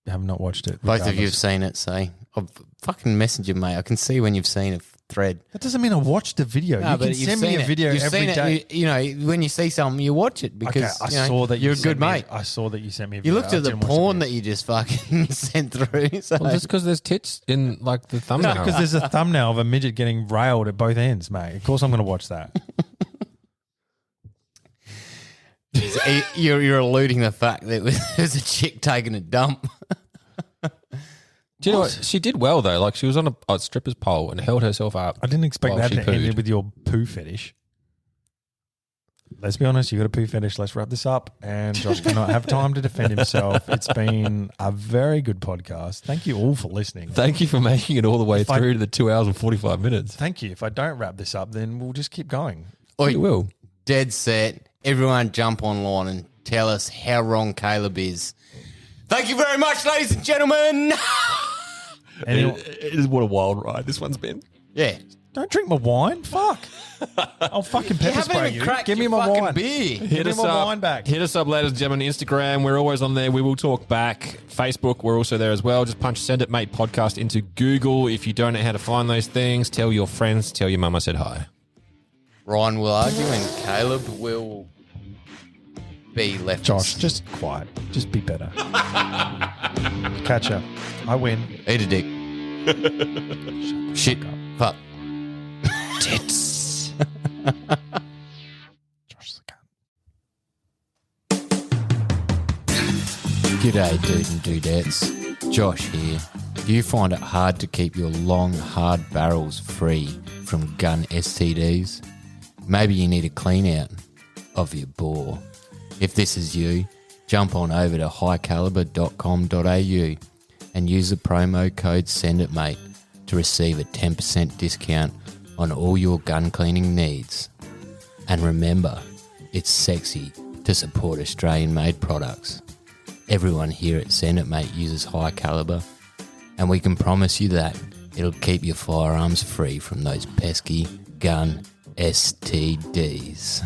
have not watched it. Both of you have regardless. seen it, so I've fucking messaged you, mate. I can see when you've seen a thread. That doesn't mean I watched the video. No, you but can you've send me seen a it. video You've every seen day. it. When you see something, you watch it because I saw that you're a sent good me mate. I saw that you sent me a You video. looked at the porn that you just fucking sent through. So. Well, just because there's tits in like the thumbnail. No, because there's a thumbnail of a midget getting railed at both ends, mate. Of course I'm going to watch that. You're alluding the fact that there's a chick taking a dump. Do you know what? She did well though. Like she was on a stripper's pole and held herself up. I didn't expect while that she to end pooed. with your poo fetish. Let's be honest, you got a poo fetish. Let's wrap this up. And Josh cannot have time to defend himself. It's been a very good podcast. Thank you all for listening. Thank you for making it all the way If I- through to the 2 hours and 45 minutes. Thank you. If I don't wrap this up, then we'll just keep going. We will. Dead set. Everyone jump online and tell us how wrong Caleb is. Thank you very much, ladies and gentlemen. Anyone, It is what a wild ride this one's been. Yeah. don't drink my wine. Fuck. I'll fucking pepper haven't spray even you. cracked Give me your my fucking wine. beer. Give me my wine back. Hit us up, ladies and gentlemen, Instagram. We're always on there. We will talk back. Facebook, we're also there as well. Just punch Send It Mate podcast into Google. If you don't know how to find those things, tell your friends, tell your mum I said hi. Ryan will argue and Caleb will be left. Josh, just quiet. Just be better. Catch up. I win. Eat a dick. Shit. Fuck. Tits. G'day, dude and dudettes. Josh here. Do you find it hard to keep your long, hard barrels free from gun STDs? Maybe you need a clean out of your bore. If this is you, jump on over to highcaliber.com.au and use the promo code SENDITMATE to receive a 10% discount on all your gun cleaning needs. And remember, it's sexy to support Australian-made products. Everyone here at Send It Mate uses High Caliber, and we can promise you that it'll keep your firearms free from those pesky gun STDs.